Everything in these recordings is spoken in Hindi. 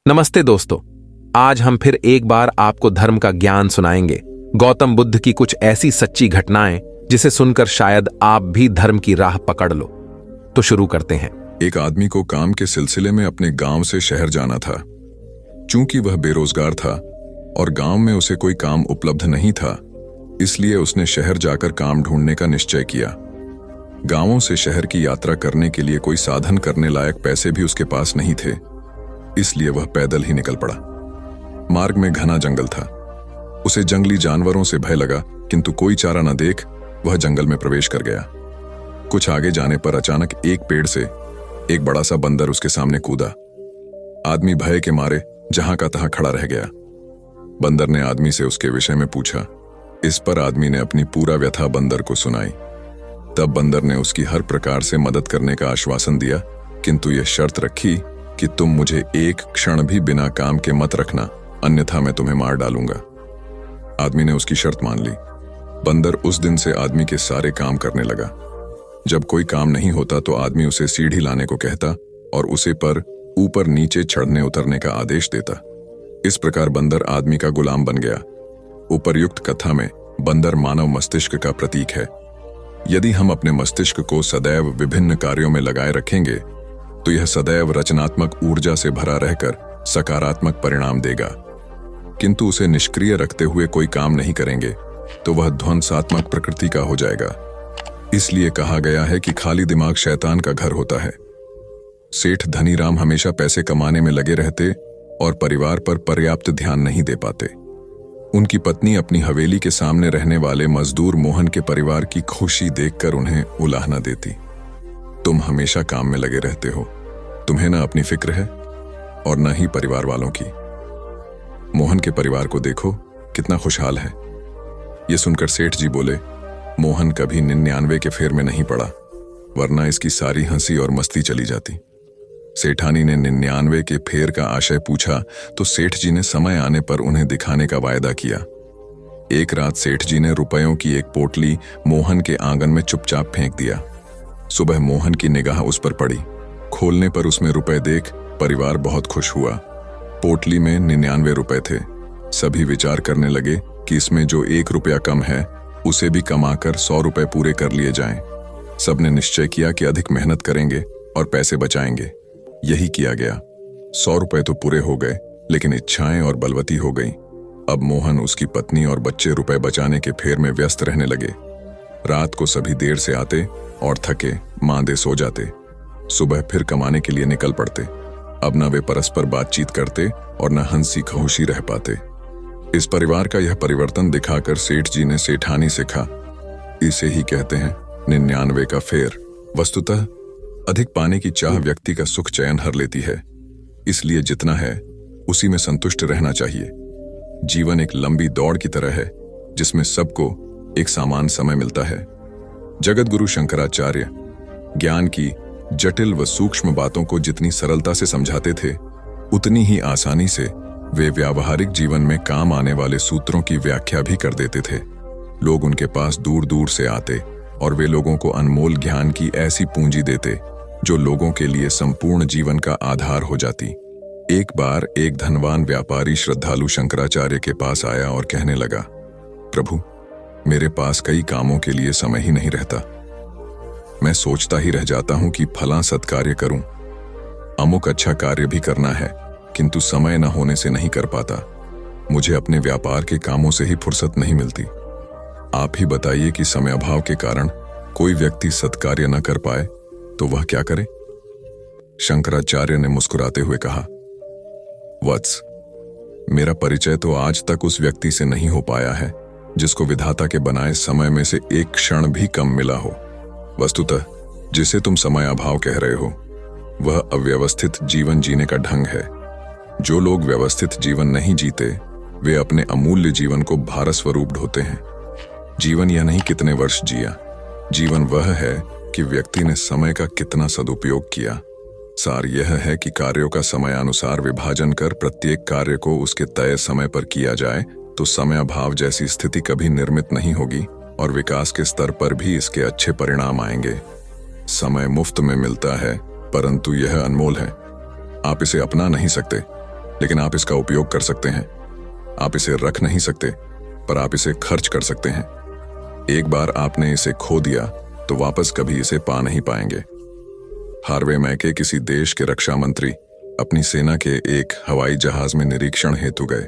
नमस्ते दोस्तों। आज हम फिर एक बार आपको धर्म का ज्ञान सुनाएंगे। गौतम बुद्ध की कुछ ऐसी सच्ची घटनाएं जिसे सुनकर शायद आप भी धर्म की राह पकड़ लो। तो शुरू करते हैं। एक आदमी को काम के सिलसिले में अपने गांव से शहर जाना था। चूंकि वह बेरोजगार था और गांव में उसे कोई काम उपलब्ध नहीं था, इसलिए उसने शहर जाकर काम ढूंढने का निश्चय किया। गांवों से शहर की यात्रा करने के लिए कोई साधन करने लायक पैसे भी उसके पास नहीं थे, इसलिए वह पैदल ही निकल पड़ा। मार्ग में घना जंगल था। उसे जंगली जानवरों से भय लगा, किंतु कोई चारा न देख वह जंगल में प्रवेश कर गया। कुछ आगे जाने पर अचानक एक पेड़ से एक बड़ा सा बंदर उसके सामने कूदा। आदमी भय के मारे जहां का तहां खड़ा रह गया। बंदर ने आदमी से उसके विषय में पूछा। इस पर आदमी ने अपनी पूरा व्यथा बंदर को सुनाई। तब बंदर ने उसकी हर प्रकार से मदद करने का आश्वासन दिया, किंतु यह शर्त रखी कि तुम मुझे एक क्षण भी बिना काम के मत रखना, अन्यथा मैं तुम्हें मार डालूंगा। आदमी ने उसकी शर्त मान ली। बंदर उस दिन से आदमी के सारे काम करने लगा। जब कोई काम नहीं होता तो आदमी उसे सीढ़ी लाने को कहता और उसे पर ऊपर नीचे चढ़ने उतरने का आदेश देता। इस प्रकार बंदर आदमी का गुलाम बन गया। उपर्युक्त कथा में बंदर मानव मस्तिष्क का प्रतीक है। यदि हम अपने मस्तिष्क को सदैव विभिन्न कार्यों में लगाए रखेंगे तो यह सदैव रचनात्मक ऊर्जा से भरा रहकर सकारात्मक परिणाम देगा। किंतु उसे निष्क्रिय रखते हुए कोई काम नहीं करेंगे तो वह ध्वंसात्मक प्रकृति का हो जाएगा। इसलिए कहा गया है कि खाली दिमाग शैतान का घर होता है। सेठ धनीराम हमेशा पैसे कमाने में लगे रहते और परिवार पर पर्याप्त ध्यान नहीं दे पाते। उनकी पत्नी अपनी हवेली के सामने रहने वाले मजदूर मोहन के परिवार की खुशी देखकर उन्हें उलाहना देती। तुम हमेशा काम में लगे रहते हो, तुम्हें ना अपनी फिक्र है और न ही परिवार वालों की। मोहन के परिवार को देखो कितना खुशहाल है। यह सुनकर सेठ जी बोले, मोहन कभी 99 के फेर में नहीं पड़ा, वरना इसकी सारी हंसी और मस्ती चली जाती। सेठानी ने 99 के फेर का आशय पूछा तो सेठ जी ने समय आने पर उन्हें दिखाने का वायदा किया। एक रात सेठ जी ने रुपयों की एक पोटली मोहन के आंगन में चुपचाप फेंक दिया। सुबह मोहन की निगाह उस पर पड़ी। खोलने पर उसमें रुपए देख परिवार बहुत खुश हुआ। पोटली में 99 रुपए थे। सभी विचार करने लगे कि इसमें जो 1 रुपया कम है उसे भी कमाकर 100 रुपए पूरे कर लिए जाएं। सबने निश्चय किया कि अधिक मेहनत करेंगे और पैसे बचाएंगे। यही किया गया। 100 रुपए तो पूरे हो गए, लेकिन इच्छाएं और बलवती हो गईं। अब मोहन, उसकी पत्नी और बच्चे रुपए बचाने के फेर में व्यस्त रहने लगे। रात को सभी देर से आते और थके मांदे सो जाते। सुबह फिर कमाने के लिए निकल पड़ते। अब न वे परस्पर बातचीत करते और न हंसी खुशी रह पाते। इस परिवार का यह परिवर्तन दिखाकर सेठ जी ने सेठानी से कहा, इसे ही कहते हैं 99 का फेर। वस्तुतः अधिक पाने की चाह व्यक्ति का सुख चैन हर लेती है, इसलिए जितना है उसी में संतुष्ट रहना चाहिए। जीवन एक लंबी दौड़ की तरह है जिसमें सबको एक समान समय मिलता है। जगत गुरु शंकराचार्य ज्ञान की जटिल व सूक्ष्म बातों को जितनी सरलता से समझाते थे, उतनी ही आसानी से वे व्यावहारिक जीवन में काम आने वाले सूत्रों की व्याख्या भी कर देते थे। लोग उनके पास दूर दूर से आते और वे लोगों को अनमोल ज्ञान की ऐसी पूंजी देते जो लोगों के लिए संपूर्ण जीवन का आधार हो जाती। एक बार एक धनवान व्यापारी श्रद्धालु शंकराचार्य के पास आया और कहने लगा, प्रभु, मेरे पास कई कामों के लिए समय ही नहीं रहता। मैं सोचता ही रह जाता हूं कि फलां सत्कार्य करूं, अमुक अच्छा कार्य भी करना है, किंतु समय न होने से नहीं कर पाता। मुझे अपने व्यापार के कामों से ही फुर्सत नहीं मिलती। आप ही बताइए कि समय अभाव के कारण कोई व्यक्ति सत्कार्य न कर पाए तो वह क्या करे? शंकराचार्य ने मुस्कुराते हुए कहा, वत्स, मेरा परिचय तो आज तक उस व्यक्ति से नहीं हो पाया है जिसको विधाता के बनाए समय में से एक क्षण भी कम मिला हो। वस्तुतः जिसे तुम समय अभाव कह रहे हो वह अव्यवस्थित जीवन जीने का ढंग है। जो लोग व्यवस्थित जीवन नहीं जीते वे अपने अमूल्य जीवन को भारस्वरूप ढोते हैं। जीवन यह नहीं कितने वर्ष जिया, जीवन वह है कि व्यक्ति ने समय का कितना सदुपयोग किया। सार यह है कि कार्यों का समयानुसार विभाजन कर प्रत्येक कार्य को उसके तय समय पर किया जाए तो समय अभाव जैसी स्थिति कभी निर्मित नहीं होगी और विकास के स्तर पर भी इसके अच्छे परिणाम आएंगे। समय मुफ्त में मिलता है, परंतु यह अनमोल है। आप इसे अपना नहीं सकते। लेकिन आप इसका उपयोग कर सकते हैं। आप इसे रख नहीं सकते, पर आप इसे खर्च कर सकते हैं। एक बार आपने इसे खो दिया तो वापस कभी इसे पा नहीं पाएंगे। हार्वे मैके किसी देश के रक्षा मंत्री अपनी सेना के एक हवाई जहाज में निरीक्षण हेतु गए।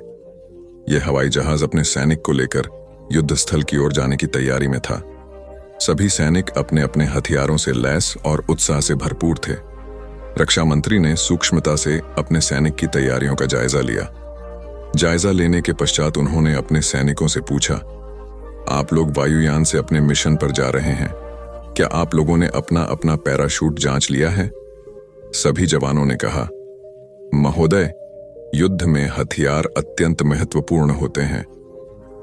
यह हवाई जहाज अपने सैनिक को लेकर युद्ध स्थल की ओर जाने की तैयारी में था। सभी सैनिक अपने अपने हथियारों से लैस और उत्साह से भरपूर थे। रक्षा मंत्री ने सूक्ष्मता से अपने सैनिक की तैयारियों का जायजा लिया। जायजा लेने के पश्चात उन्होंने अपने सैनिकों से पूछा, आप लोग वायुयान से अपने मिशन पर जा रहे हैं, क्या आप लोगों ने अपना अपना पैराशूट जांच लिया है? सभी जवानों ने कहा, महोदय, युद्ध में हथियार अत्यंत महत्वपूर्ण होते हैं।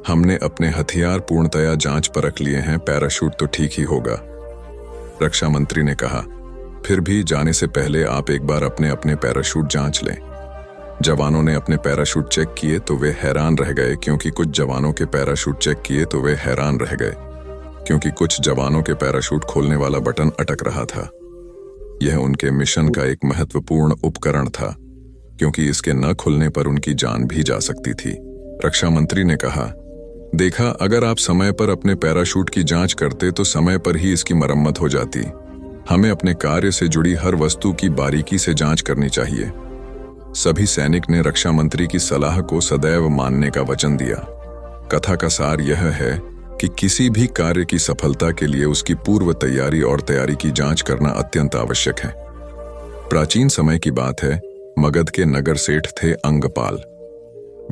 हमने अपने हथियार पूर्णतया जांच परख लिए हैं, पैराशूट तो ठीक ही होगा। रक्षा मंत्री ने कहा, फिर भी जाने से पहले आप एक बार अपने अपने पैराशूट जांच लें। जवानों ने अपने पैराशूट चेक किए तो वे हैरान रह गए, क्योंकि कुछ जवानों के पैराशूट चेक किए तो वे हैरान रह गए क्योंकि कुछ जवानों के पैराशूट खोलने वाला बटन अटक रहा था। यह उनके मिशन का एक महत्वपूर्ण उपकरण था, क्योंकि इसके न खुलने पर उनकी जान भी जा सकती थी। रक्षा मंत्री ने कहा, देखा, अगर आप समय पर अपने पैराशूट की जांच करते तो समय पर ही इसकी मरम्मत हो जाती। हमें अपने कार्य से जुड़ी हर वस्तु की बारीकी से जांच करनी चाहिए। सभी सैनिक ने रक्षा मंत्री की सलाह को सदैव मानने का वचन दिया। कथा का सार यह है कि किसी भी कार्य की सफलता के लिए उसकी पूर्व तैयारी और तैयारी की जांच करना अत्यंत आवश्यक है। प्राचीन समय की बात है, मगध के नगर सेठ थे अंगपाल।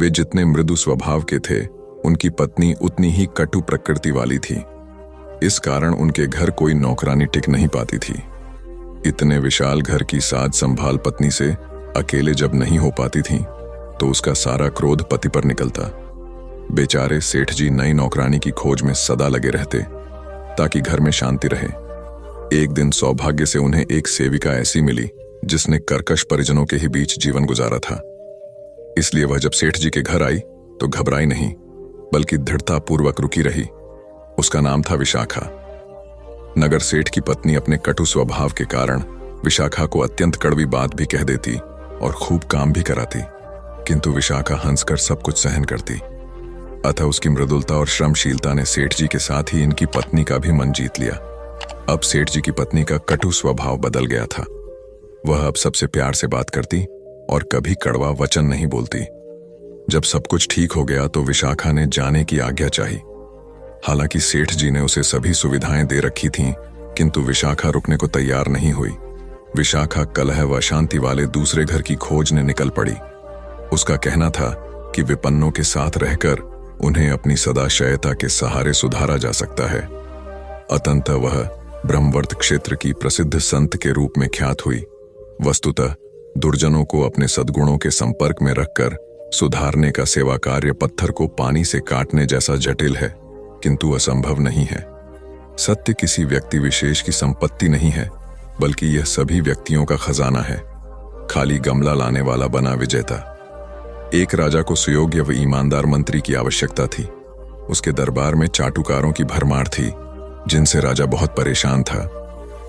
वे जितने मृदु स्वभाव के थे, उनकी पत्नी उतनी ही कटु प्रकृति वाली थी। इस कारण उनके घर कोई नौकरानी टिक नहीं पाती थी। इतने विशाल घर की साज संभाल पत्नी से अकेले जब नहीं हो पाती थी तो उसका सारा क्रोध पति पर निकलता। बेचारे सेठ जी नई नौकरानी की खोज में सदा लगे रहते ताकि घर में शांति रहे। एक दिन सौभाग्य से उन्हें एक सेविका ऐसी मिली जिसने कर्कश परिजनों के ही बीच जीवन गुजारा था। इसलिए वह जब सेठ जी के घर आई तो घबराई नहीं, बल्कि दृढ़तापूर्वक रुकी रही। उसका नाम था विशाखा। नगर सेठ की पत्नी अपने कटु स्वभाव के कारण विशाखा को अत्यंत कड़वी बात भी कह देती और खूब काम भी कराती, किंतु विशाखा हंसकर सब कुछ सहन करती। अतः उसकी मृदुलता और श्रमशीलता ने सेठ जी के साथ ही इनकी पत्नी का भी मन जीत लिया। अब सेठ जी की पत्नी का कटु स्वभाव बदल गया था। वह अब सबसे प्यार से बात करती और कभी कड़वा वचन नहीं बोलती। जब सब कुछ ठीक हो गया तो विशाखा ने जाने की आज्ञा चाही। हालांकि सेठ जी ने उसे सभी सुविधाएं दे रखी थीं, किंतु विशाखा रुकने को तैयार नहीं हुई। विशाखा कलह व अशांति वाले दूसरे घर की खोज ने निकल पड़ी। उसका कहना था कि विपन्नों के साथ रहकर उन्हें अपनी सदाशयता के सहारे सुधारा जा सकता है। अतंतः वह ब्रह्मवर्त क्षेत्र की प्रसिद्ध संत के रूप में ख्यात हुई। वस्तुतः दुर्जनों को अपने सद्गुणों के संपर्क में रखकर सुधारने का सेवा कार्य पत्थर को पानी से काटने जैसा जटिल है, किंतु असंभव नहीं है। सत्य किसी व्यक्ति विशेष की संपत्ति नहीं है, बल्कि यह सभी व्यक्तियों का खजाना है। खाली गमला लाने वाला बना विजेता। एक राजा को सुयोग्य व ईमानदार मंत्री की आवश्यकता थी। उसके दरबार में चाटुकारों की भरमार थी, जिनसे राजा बहुत परेशान था।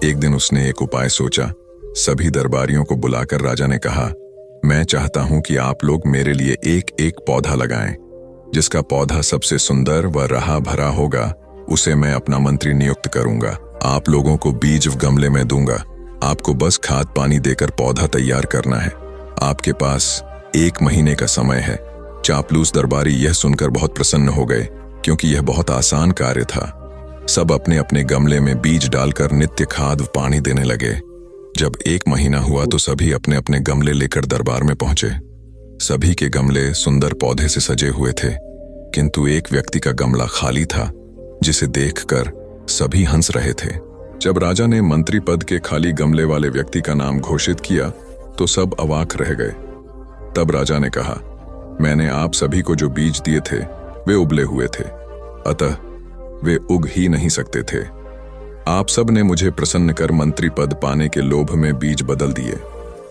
एक दिन उसने एक उपाय सोचा। सभी दरबारियों को बुलाकर राजा ने कहा, मैं चाहता हूं कि आप लोग मेरे लिए एक एक पौधा लगाएं। जिसका पौधा सबसे सुंदर व रहा भरा होगा, उसे मैं अपना मंत्री नियुक्त करूंगा। आप लोगों को बीज गमले में दूंगा। आपको बस खाद पानी देकर पौधा तैयार करना है। आपके पास 1 महीने का समय है। चापलूस दरबारी यह सुनकर बहुत प्रसन्न हो गए, क्योंकि यह बहुत आसान कार्य था। सब अपने अपने गमले में बीज डालकर नित्य खाद व पानी देने लगे। जब 1 महीना हुआ तो सभी अपने अपने गमले लेकर दरबार में पहुंचे। सभी के गमले सुंदर पौधे से सजे हुए थे, किंतु एक व्यक्ति का गमला खाली था, जिसे देखकर सभी हंस रहे थे। जब राजा ने मंत्री पद के खाली गमले वाले व्यक्ति का नाम घोषित किया तो सब अवाक रह गए। तब राजा ने कहा, मैंने आप सभी को जो बीज दिए थे वे उबले हुए थे, अतः वे उग ही नहीं सकते थे। आप सब ने मुझे प्रसन्न कर मंत्री पद पाने के लोभ में बीज बदल दिए,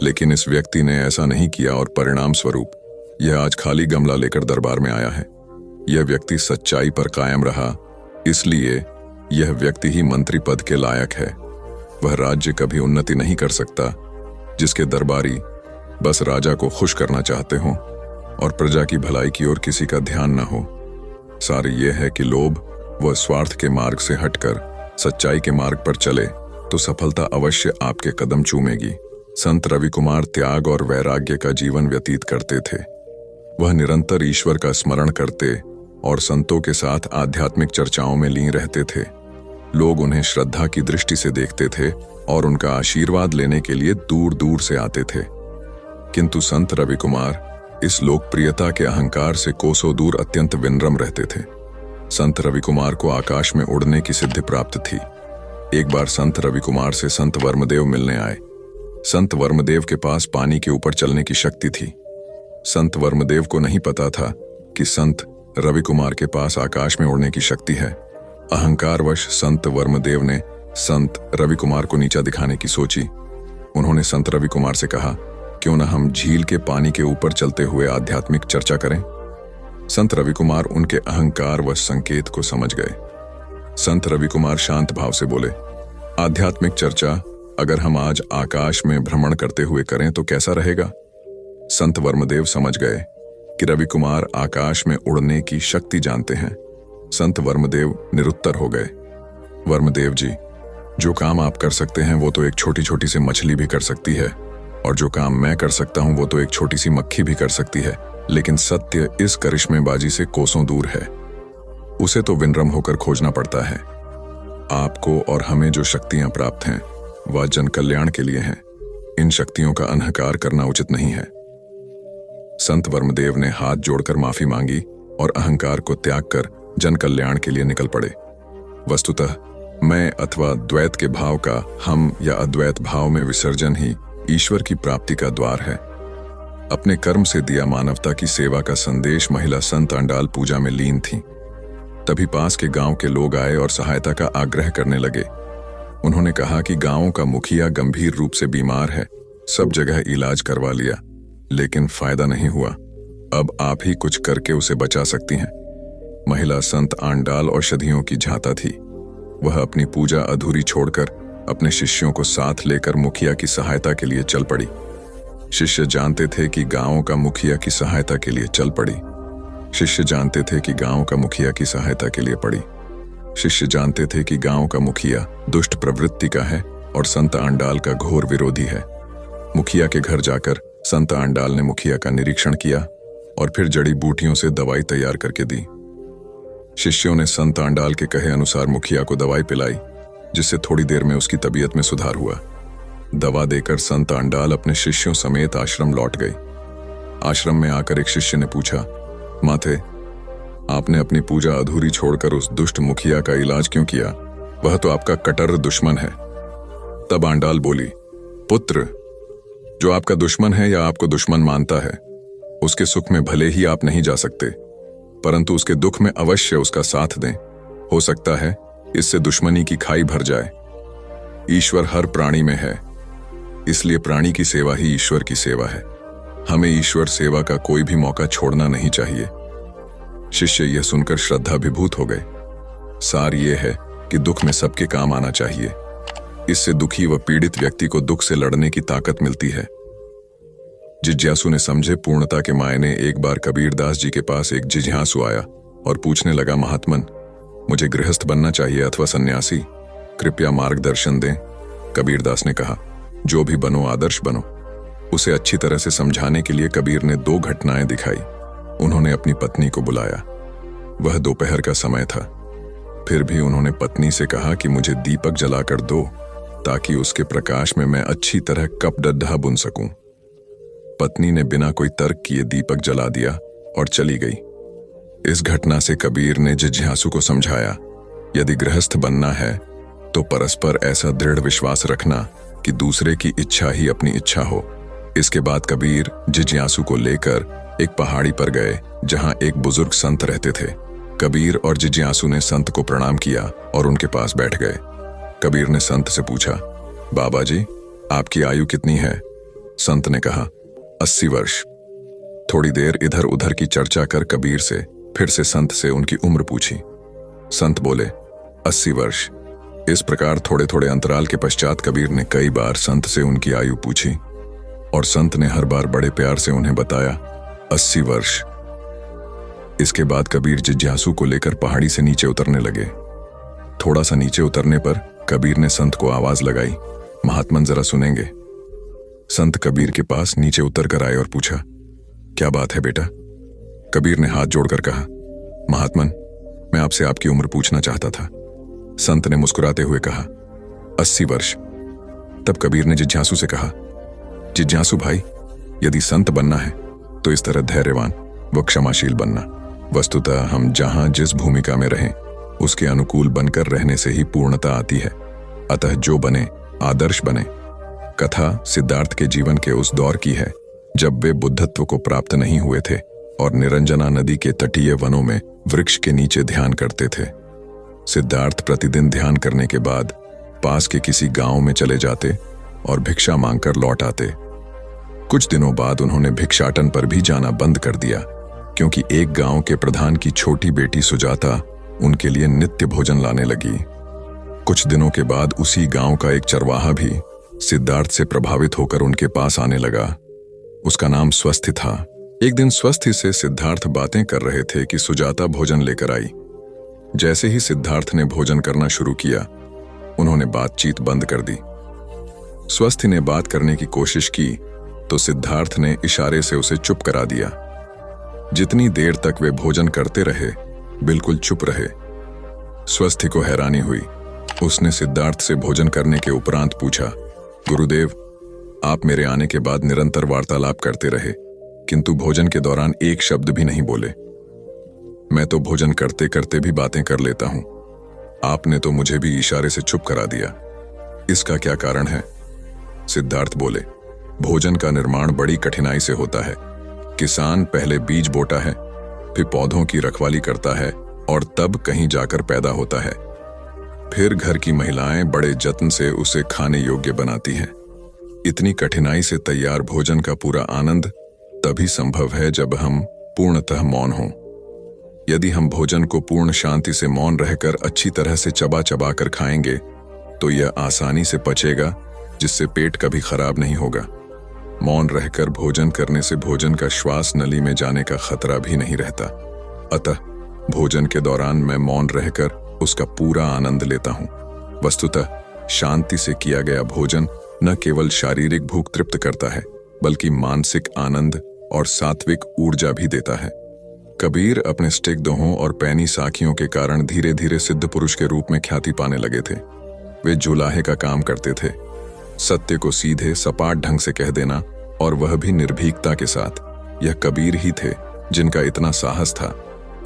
लेकिन इस व्यक्ति ने ऐसा नहीं किया और परिणाम स्वरूप यह आज खाली गमला लेकर दरबार में आया है। यह व्यक्ति सच्चाई पर कायम रहा, इसलिए यह व्यक्ति ही मंत्री पद के लायक है। वह राज्य कभी उन्नति नहीं कर सकता जिसके दरबारी बस राजा को खुश करना चाहते हो और प्रजा की भलाई की ओर किसी का ध्यान न हो। सार ये है कि लोभ व स्वार्थ के मार्ग से हटकर सच्चाई के मार्ग पर चले तो सफलता अवश्य आपके कदम चूमेगी। संत रवि कुमार त्याग और वैराग्य का जीवन व्यतीत करते थे। वह निरंतर ईश्वर का स्मरण करते और संतों के साथ आध्यात्मिक चर्चाओं में लीन रहते थे। लोग उन्हें श्रद्धा की दृष्टि से देखते थे और उनका आशीर्वाद लेने के लिए दूर दूर से आते थे। किंतु संत रवि कुमार इस लोकप्रियता के अहंकार से कोसों दूर अत्यंत विनम्र रहते थे। संत रवि कुमार को आकाश में उड़ने की सिद्धि प्राप्त थी। एक बार संत रवि कुमार से संत वर्मदेव मिलने आए। संत वर्मदेव के पास पानी के ऊपर चलने की शक्ति थी। संत वर्मदेव को नहीं पता था कि संत रवि कुमार के पास आकाश में उड़ने की शक्ति है। अहंकारवश संत वर्मदेव ने संत रवि कुमार को नीचा दिखाने की सोची। उन्होंने संत रवि कुमार से कहा, क्यों न हम झील के पानी के ऊपर चलते हुए आध्यात्मिक चर्चा करें। संत रवि कुमार उनके अहंकार व संकेत को समझ गए। संत रवि कुमार शांत भाव से बोले, आध्यात्मिक चर्चा अगर हम आज आकाश में भ्रमण करते हुए करें तो कैसा रहेगा। संत वर्मदेव समझ गए कि रवि कुमार आकाश में उड़ने की शक्ति जानते हैं। संत वर्मदेव निरुत्तर हो गए। वर्मदेव जी, जो काम आप कर सकते हैं वो तो एक छोटी छोटी सी मछली भी कर सकती है, और जो काम मैं कर सकता हूं वो तो एक छोटी सी मक्खी भी कर सकती है। लेकिन सत्य इस करिश्मेबाजी से कोसों दूर है। उसे तो विनम्र होकर खोजना पड़ता है। आपको और हमें जो शक्तियां प्राप्त हैं वह जन कल्याण के लिए हैं। इन शक्तियों का अनहकार करना उचित नहीं है। संत वर्मदेव ने हाथ जोड़कर माफी मांगी और अहंकार को त्याग कर जन कल्याण के लिए निकल पड़े। वस्तुतः मैं अथवा द्वैत के भाव का हम या अद्वैत भाव में विसर्जन ही ईश्वर की प्राप्ति का द्वार है। अपने कर्म से दिया मानवता की सेवा का संदेश महिला संत अंडाल पूजा में लीन थी। तभी पास के गांव के लोग आए और सहायता का आग्रह करने लगे। उन्होंने कहा कि गांव का मुखिया गंभीर रूप से बीमार है। सब जगह इलाज करवा लिया लेकिन फायदा नहीं हुआ। अब आप ही कुछ करके उसे बचा सकती हैं। महिला संत आंडाल औषधियों की झांता थी। वह अपनी पूजा अधूरी छोड़कर अपने शिष्यों को साथ लेकर मुखिया की सहायता के लिए चल पड़ी। शिष्य जानते थे कि गांव का मुखिया की सहायता के लिए चल पड़ी। शिष्य जानते थे कि गांव का मुखिया की सहायता के लिए पड़ी। शिष्य जानते थे कि गांव का मुखिया दुष्ट प्रवृत्ति का है और संत आंडाल का घोर विरोधी है। मुखिया के घर जाकर संत आंडाल ने मुखिया का निरीक्षण किया और फिर जड़ी बूटियों से दवाई तैयार करके दी। शिष्यों ने संत आंडाल के कहे अनुसार मुखिया को दवाई पिलाई, जिससे थोड़ी देर में उसकी तबीयत में सुधार हुआ। दवा देकर संत आंडाल अपने शिष्यों समेत आश्रम लौट गई। आश्रम में आकर एक शिष्य ने पूछा, माथे, आपने अपनी पूजा अधूरी छोड़कर उस दुष्ट मुखिया का इलाज क्यों किया? वह तो आपका कट्टर दुश्मन है। तब आंडाल बोली, पुत्र, जो आपका दुश्मन है या आपको दुश्मन मानता है, उसके सुख में भले ही आप नहीं जा सकते, परंतु उसके दुख में अवश्य उसका साथ दें। हो सकता है इससे दुश्मनी की खाई भर जाए। ईश्वर हर प्राणी में है, इसलिए प्राणी की सेवा ही ईश्वर की सेवा है। हमें ईश्वर सेवा का कोई भी मौका छोड़ना नहीं चाहिए। शिष्य यह सुनकर श्रद्धा विभूत हो गए। सार यह है कि दुख में सबके काम आना चाहिए। इससे दुखी व पीड़ित व्यक्ति को दुख से लड़ने की ताकत मिलती है। जिज्ञासु ने समझे पूर्णता के मायने एक बार कबीरदास जी के पास एक जिज्ञासु आया और पूछने लगा, महात्मन, मुझे गृहस्थ बनना चाहिए अथवा सन्यासी, कृपया मार्गदर्शन दें। कबीरदास ने कहा, जो भी बनो आदर्श बनो। उसे अच्छी तरह से समझाने के लिए कबीर ने 2 घटनाएं दिखाई। उन्होंने अपनी पत्नी को बुलाया। वह दोपहर का समय था। फिर भी उन्होंने पत्नी से कहा कि मुझे दीपक जलाकर दो ताकि उसके प्रकाश में मैं अच्छी तरह कपडढ़ा बुन सकूं। पत्नी ने बिना कोई तर्क किए दीपक जला दिया और चली गई। इस घटना से कबीर ने जिज्ञासु को समझाया, यदि गृहस्थ बनना है तो परस्पर ऐसा दृढ़ विश्वास रखना कि दूसरे की इच्छा ही अपनी इच्छा हो। इसके बाद कबीर जिज्ञासु को लेकर एक पहाड़ी पर गए जहां एक बुजुर्ग संत रहते थे। कबीर और जिज्ञासु ने संत को प्रणाम किया और उनके पास बैठ गए। कबीर ने संत से पूछा, बाबा जी, आपकी आयु कितनी है? संत ने कहा, 80 वर्ष। थोड़ी देर इधर उधर की चर्चा कर कबीर से फिर से संत से उनकी उम्र पूछी। संत बोले, 80 वर्ष। इस प्रकार थोड़े थोड़े अंतराल के पश्चात कबीर ने कई बार संत से उनकी आयु पूछी। और संत ने हर बार बड़े प्यार से उन्हें बताया 80 वर्ष। इसके बाद कबीर जिज्ञासु को लेकर पहाड़ी से नीचे उतरने लगे। थोड़ा सा नीचे उतरने पर कबीर ने संत को आवाज लगाई, महात्मन जरा सुनेंगे। संत कबीर के पास नीचे उतर कर आए और पूछा, क्या बात है बेटा? कबीर ने हाथ जोड़कर कहा, महात्मन, मैं आपसे आपकी उम्र पूछना चाहता था। संत ने मुस्कुराते हुए कहा, 80 वर्ष। तब कबीर ने जिज्ञासु से कहा, जिज्ञासु भाई, यदि संत बनना है तो इस तरह धैर्यवान व क्षमाशील बनना। वस्तुतः हम जहां जिस भूमिका में रहें उसके अनुकूल बनकर रहने से ही पूर्णता आती है। अतः जो बने आदर्श बने। कथा सिद्धार्थ के जीवन के उस दौर की है जब वे बुद्धत्व को प्राप्त नहीं हुए थे और निरंजना नदी के तटीय वनों में वृक्ष के नीचे ध्यान करते थे। सिद्धार्थ प्रतिदिन ध्यान करने के बाद पास के किसी गांव में चले जाते और भिक्षा मांगकर लौट आते। कुछ दिनों बाद उन्होंने भिक्षाटन पर भी जाना बंद कर दिया, क्योंकि एक गांव के प्रधान की छोटी बेटी सुजाता उनके लिए नित्य भोजन लाने लगी। कुछ दिनों के बाद उसी गांव का एक चरवाहा भी सिद्धार्थ से प्रभावित होकर उनके पास आने लगा। उसका नाम स्वस्थि था। एक दिन स्वस्थि से सिद्धार्थ बातें कर रहे थे कि सुजाता भोजन लेकर आई। जैसे ही सिद्धार्थ ने भोजन करना शुरू किया, उन्होंने बातचीत बंद कर दी। स्वस्थि ने बात करने की कोशिश की तो सिद्धार्थ ने इशारे से उसे चुप करा दिया। जितनी देर तक वे भोजन करते रहे, बिल्कुल चुप रहे। स्वस्थि को हैरानी हुई। उसने सिद्धार्थ से भोजन करने के उपरांत पूछा, गुरुदेव, आप मेरे आने के बाद निरंतर वार्तालाप करते रहे, किंतु भोजन के दौरान एक शब्द भी नहीं बोले। मैं तो भोजन करते करते भी बातें कर लेता हूं। आपने तो मुझे भी इशारे से चुप करा दिया। इसका क्या कारण है? सिद्धार्थ बोले, भोजन का निर्माण बड़ी कठिनाई से होता है। किसान पहले बीज बोता है, फिर पौधों की रखवाली करता है और तब कहीं जाकर पैदा होता है। फिर घर की महिलाएं बड़े जत्न से उसे खाने योग्य बनाती हैं। इतनी कठिनाई से तैयार भोजन का पूरा आनंद तभी संभव है जब हम पूर्णतः मौन हों। यदि हम भोजन को पूर्ण शांति से मौन रहकर अच्छी तरह से चबा चबा कर खाएंगे तो यह आसानी से पचेगा, जिससे पेट कभी खराब नहीं होगा। मौन रहकर भोजन करने से भोजन का श्वास नली में जाने का खतरा भी नहीं रहता। अतः भोजन के दौरान मैं मौन रहकर उसका पूरा आनंद लेता हूं। वस्तुतः शांति से किया गया भोजन न केवल शारीरिक भूख तृप्त करता है, बल्कि मानसिक आनंद और सात्विक ऊर्जा भी देता है। कबीर अपने स्टिक दोहों और पैनी साखियों के कारण धीरे धीरे सिद्ध पुरुष के रूप में ख्याति पाने लगे थे। वे जुलाहे का काम करते थे, सत्य को सीधे सपाट ढंग से कह देना, और वह भी निर्भीकता के साथ। यह कबीर ही थे जिनका इतना साहस था,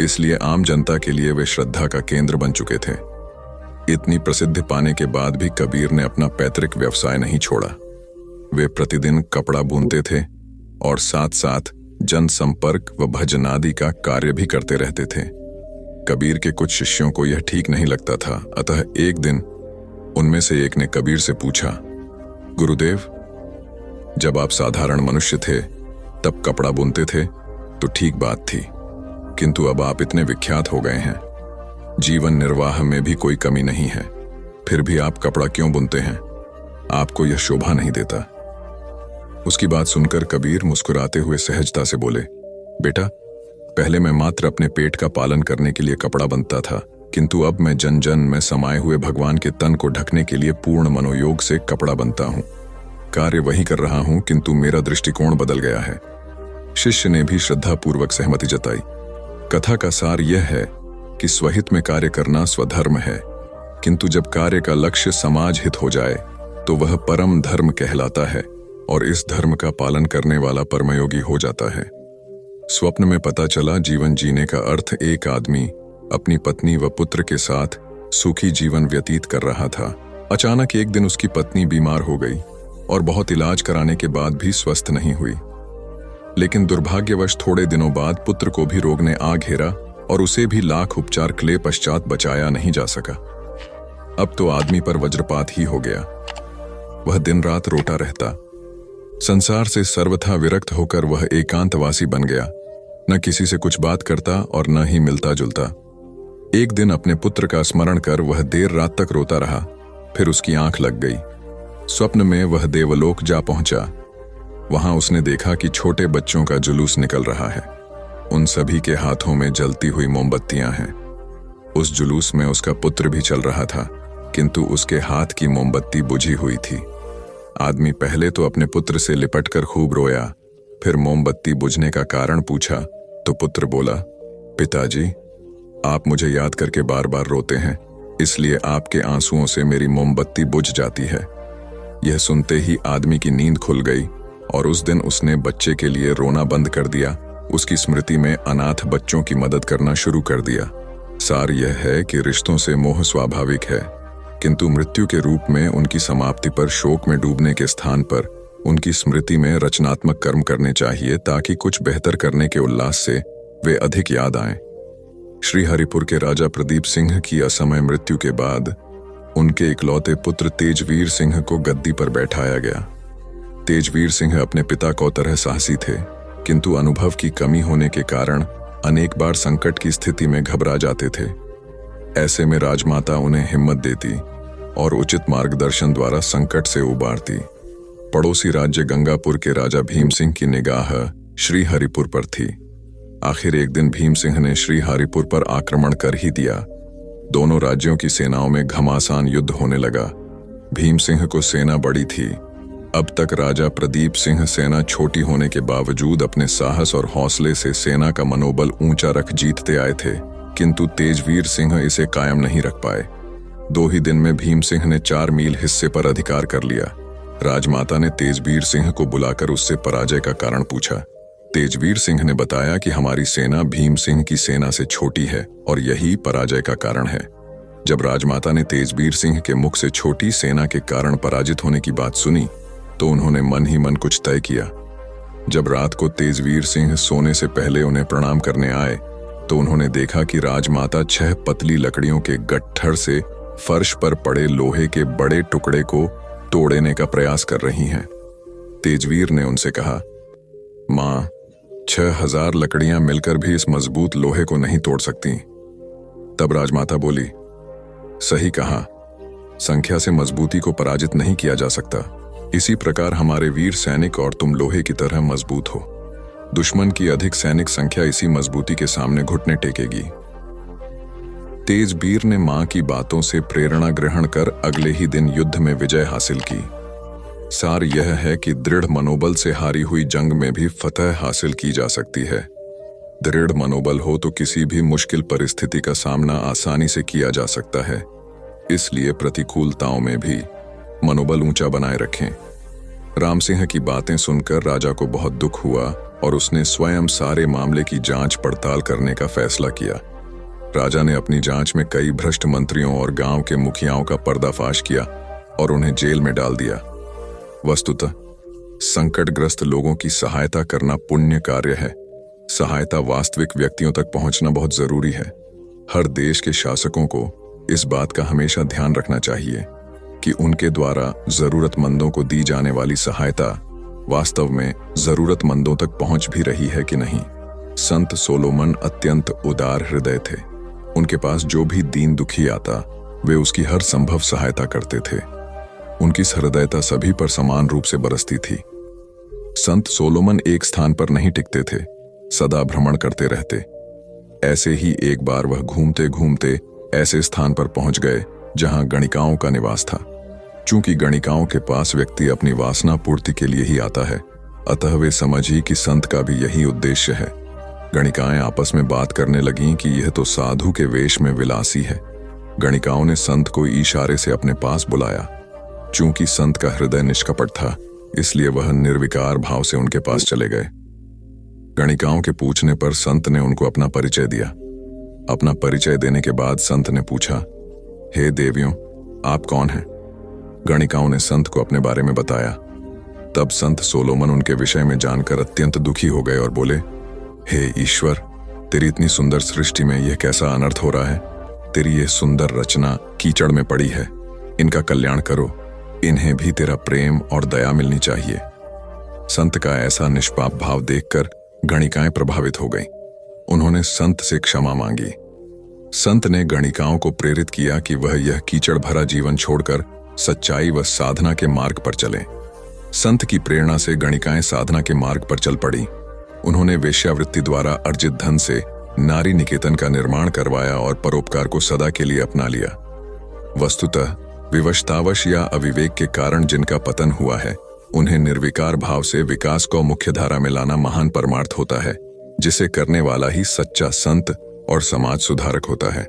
इसलिए आम जनता के लिए वे श्रद्धा का केंद्र बन चुके थे। इतनी प्रसिद्धि पाने के बाद भी कबीर ने अपना पैतृक व्यवसाय नहीं छोड़ा। वे प्रतिदिन कपड़ा बुनते थे और साथ साथ जनसंपर्क व भजन आदि का कार्य भी करते रहते थे। कबीर के कुछ शिष्यों को यह ठीक नहीं लगता था, अतः एक दिन उनमें से एक ने कबीर से पूछा, गुरुदेव, जब आप साधारण मनुष्य थे तब कपड़ा बुनते थे तो ठीक बात थी, किंतु अब आप इतने विख्यात हो गए हैं, जीवन निर्वाह में भी कोई कमी नहीं है, फिर भी आप कपड़ा क्यों बुनते हैं? आपको यह शोभा नहीं देता। उसकी बात सुनकर कबीर मुस्कुराते हुए सहजता से बोले, बेटा, पहले मैं मात्र अपने पेट का पालन करने के लिए कपड़ा बनता था, किंतु अब मैं जन जन में समाये हुए भगवान के तन को ढकने के लिए पूर्ण मनोयोग से कपड़ा बनता हूं। कार्य वही कर रहा हूं, किंतु मेरा दृष्टिकोण बदल गया है। शिष्य ने भी श्रद्धापूर्वक सहमति जताई। कथा का सार यह है कि स्वहित में कार्य करना स्वधर्म है, किंतु जब कार्य का लक्ष्य समाज हित हो जाए तो वह परम धर्म कहलाता है और इस धर्म का पालन करने वाला परमयोगी हो जाता है। स्वप्न में पता चला जीवन जीने का अर्थ एक आदमी अपनी पत्नी व पुत्र के साथ सुखी जीवन व्यतीत कर रहा था। अचानक एक दिन उसकी पत्नी बीमार हो गई और बहुत इलाज कराने के बाद भी स्वस्थ नहीं हुई। लेकिन दुर्भाग्यवश थोड़े दिनों बाद पुत्र को भी रोग ने आ घेरा और उसे भी लाख उपचार के पश्चात बचाया नहीं जा सका। अब तो आदमी पर वज्रपात ही हो गया। वह दिन रात रोता रहता। संसार से सर्वथा विरक्त होकर वह एकांतवासी बन गया, न किसी से कुछ बात करता और न ही मिलता जुलता। एक दिन अपने पुत्र का स्मरण कर वह देर रात तक रोता रहा, फिर उसकी आंख लग गई। स्वप्न में वह देवलोक जा पहुंचा। वहां उसने देखा कि छोटे बच्चों का जुलूस निकल रहा है। उन सभी के हाथों में जलती हुई मोमबत्तियां हैं। उस जुलूस में उसका पुत्र भी चल रहा था, किंतु उसके हाथ की मोमबत्ती बुझी हुई थी। आदमी पहले तो अपने पुत्र से लिपटकर खूब रोया, फिर मोमबत्ती बुझने का कारण पूछा तो पुत्र बोला, पिताजी, आप मुझे याद करके बार बार रोते हैं, इसलिए आपके आंसुओं से मेरी मोमबत्ती बुझ जाती है। यह सुनते ही आदमी की नींद खुल गई और उस दिन उसने बच्चे के लिए रोना बंद कर दिया। उसकी स्मृति में अनाथ बच्चों की मदद करना शुरू कर दिया। सार यह है कि रिश्तों से मोह स्वाभाविक है, किंतु मृत्यु के रूप में उनकी समाप्ति पर शोक में डूबने के स्थान पर उनकी स्मृति में रचनात्मक कर्म करने चाहिए, ताकि कुछ बेहतर करने के उल्लास से वे अधिक याद आएं। श्री हरिपुर के राजा प्रदीप सिंह की असमय मृत्यु के बाद उनके इकलौते पुत्र तेजवीर सिंह को गद्दी पर बैठाया गया। तेजवीर सिंह अपने पिता को तरह साहसी थे, किंतु अनुभव की कमी होने के कारण अनेक बार संकट की स्थिति में घबरा जाते थे। ऐसे में राजमाता उन्हें हिम्मत देती और उचित मार्गदर्शन द्वारा संकट से उबारती। पड़ोसी राज्य गंगापुर के राजा भीम सिंह की निगाह श्री हरिपुर पर थी। आखिर एक दिन भीम सिंह ने श्री हरिपुर पर आक्रमण कर ही दिया। दोनों राज्यों की सेनाओं में घमासान युद्ध होने लगा। भीम सिंह को सेना बड़ी थी। अब तक राजा प्रदीप सिंह सेना छोटी होने के बावजूद अपने साहस और हौसले से सेना का मनोबल ऊंचा रख जीतते आए थे, किंतु तेजवीर सिंह इसे कायम नहीं रख पाए। 2 ही दिन में भीम सिंह ने 4 मील हिस्से पर अधिकार कर लिया। राजमाता ने तेजवीर सिंह को बुलाकर उससे पराजय का कारण पूछा। तेजवीर सिंह ने बताया कि हमारी सेना भीम सिंह की सेना से छोटी है और यही पराजय का कारण है। जब राजमाता ने तेजवीर सिंह के मुख से छोटी सेना के कारण पराजित होने की बात सुनी तो उन्होंने मन ही मन कुछ तय किया। जब रात को तेजवीर सिंह सोने से पहले उन्हें प्रणाम करने आए तो उन्होंने देखा कि राजमाता 6 पतली लकड़ियों के गट्ठर से फर्श पर पड़े लोहे के बड़े टुकड़े को तोड़ने का प्रयास कर रही हैं। तेजवीर ने उनसे कहा, मां, 6000 लकड़ियां मिलकर भी इस मजबूत लोहे को नहीं तोड़ सकती। तब राजमाता बोली, सही कहा, संख्या से मजबूती को पराजित नहीं किया जा सकता। इसी प्रकार हमारे वीर सैनिक और तुम लोहे की तरह मजबूत हो। दुश्मन की अधिक सैनिक संख्या इसी मजबूती के सामने घुटने टेकेगी। तेजवीर ने मां की बातों से प्रेरणा ग्रहण कर अगले ही दिन युद्ध में विजय हासिल की। सार यह है कि दृढ़ मनोबल से हारी हुई जंग में भी फतह हासिल की जा सकती है। दृढ़ मनोबल हो तो किसी भी मुश्किल परिस्थिति का सामना आसानी से किया जा सकता है। इसलिए प्रतिकूलताओं में भी मनोबल ऊंचा बनाए रखें। राम सिंह की बातें सुनकर राजा को बहुत दुख हुआ और उसने स्वयं सारे मामले की जांच पड़ताल करने का फैसला किया। राजा ने अपनी जांच में कई भ्रष्ट मंत्रियों और गांव के मुखियाओं का पर्दाफाश किया और उन्हें जेल में डाल दिया। वस्तुतः संकटग्रस्त लोगों की सहायता करना पुण्य कार्य है। सहायता वास्तविक व्यक्तियों तक पहुंचना बहुत जरूरी है। हर देश के शासकों को इस बात का हमेशा ध्यान रखना चाहिए कि उनके द्वारा जरूरतमंदों को दी जाने वाली सहायता वास्तव में जरूरतमंदों तक पहुंच भी रही है कि नहीं। संत सोलोमन अत्यंत उदार हृदय थे। उनके पास जो भी दीन दुखी आता वे उसकी हर संभव सहायता करते थे। उनकी सहृदयता सभी पर समान रूप से बरसती थी। संत सोलोमन एक स्थान पर नहीं टिकते थे, सदा भ्रमण करते रहते। ऐसे ही एक बार वह घूमते घूमते ऐसे स्थान पर पहुंच गए जहां गणिकाओं का निवास था। चूंकि गणिकाओं के पास व्यक्ति अपनी वासना पूर्ति के लिए ही आता है, अतः वे समझी कि संत का भी यही उद्देश्य है। गणिकाएं आपस में बात करने लगीं कि यह तो साधु के वेश में विलासी है। गणिकाओं ने संत को इशारे से अपने पास बुलाया। चूंकि संत का हृदय निष्कपट था, इसलिए वह निर्विकार भाव से उनके पास चले गए। गणिकाओं के पूछने पर संत ने उनको अपना परिचय दिया। अपना परिचय देने के बाद संत ने पूछा, हे देवियों, आप कौन हैं? गणिकाओं ने संत को अपने बारे में बताया। तब संत सोलोमन उनके विषय में जानकर अत्यंत दुखी हो गए और बोले, हे ईश्वर, तेरी इतनी सुंदर सृष्टि में यह कैसा अनर्थ हो रहा है? तेरी यह सुंदर रचना कीचड़ में पड़ी है, इनका कल्याण करो। इन्हें भी तेरा प्रेम और दया मिलनी चाहिए। संत का ऐसा निष्पाप भाव देखकर गणिकाएं प्रभावित हो गईं। उन्होंने संत से क्षमा मांगी। संत ने गणिकाओं को प्रेरित किया कि वह यह कीचड़ भरा जीवन छोड़कर सच्चाई व साधना के मार्ग पर चलें। संत की प्रेरणा से गणिकाएं साधना के मार्ग पर चल पड़ी। उन्होंने वेश्यावृत्ति द्वारा अर्जित धन से नारी निकेतन का निर्माण करवाया और परोपकार को सदा के लिए अपना लिया। वस्तुतः विवशतावश या अविवेक के कारण जिनका पतन हुआ है, उन्हें निर्विकार भाव से विकास को मुख्य धारा में लाना महान परमार्थ होता है, जिसे करने वाला ही सच्चा संत और समाज सुधारक होता है।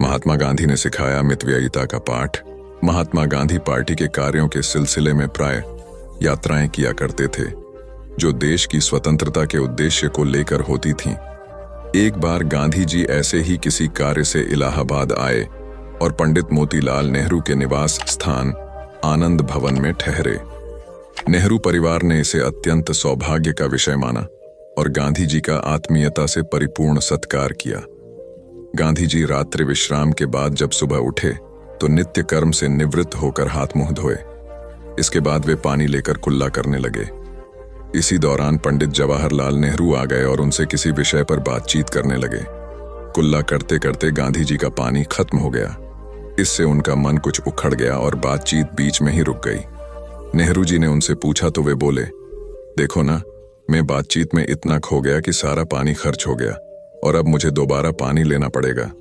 महात्मा गांधी ने सिखाया मितव्ययिता का पाठ। महात्मा गांधी पार्टी के कार्यों के सिलसिले में प्राय यात्राएं किया करते थे, जो देश की स्वतंत्रता के उद्देश्य को लेकर होती थीं। एक बार गांधी जी ऐसे ही किसी कार्य से इलाहाबाद आए और पंडित मोतीलाल नेहरू के निवास स्थान आनंद भवन में ठहरे। नेहरू परिवार ने इसे अत्यंत सौभाग्य का विषय माना और गांधी जी का आत्मीयता से परिपूर्ण सत्कार किया। गांधी जी रात्रि विश्राम के बाद जब सुबह उठे तो नित्य कर्म से निवृत्त होकर हाथ मुंह धोए। इसके बाद वे पानी लेकर कुल्ला करने लगे। इसी दौरान पंडित जवाहरलाल नेहरू आ गए और उनसे किसी विषय पर बातचीत करने लगे। कुल्ला करते करते गांधी जी का पानी खत्म हो गया। इससे उनका मन कुछ उखड़ गया और बातचीत बीच में ही रुक गई। नेहरू जी ने उनसे पूछा तो वे बोले, देखो ना, मैं बातचीत में इतना खो गया कि सारा पानी खर्च हो गया और अब मुझे दोबारा पानी लेना पड़ेगा।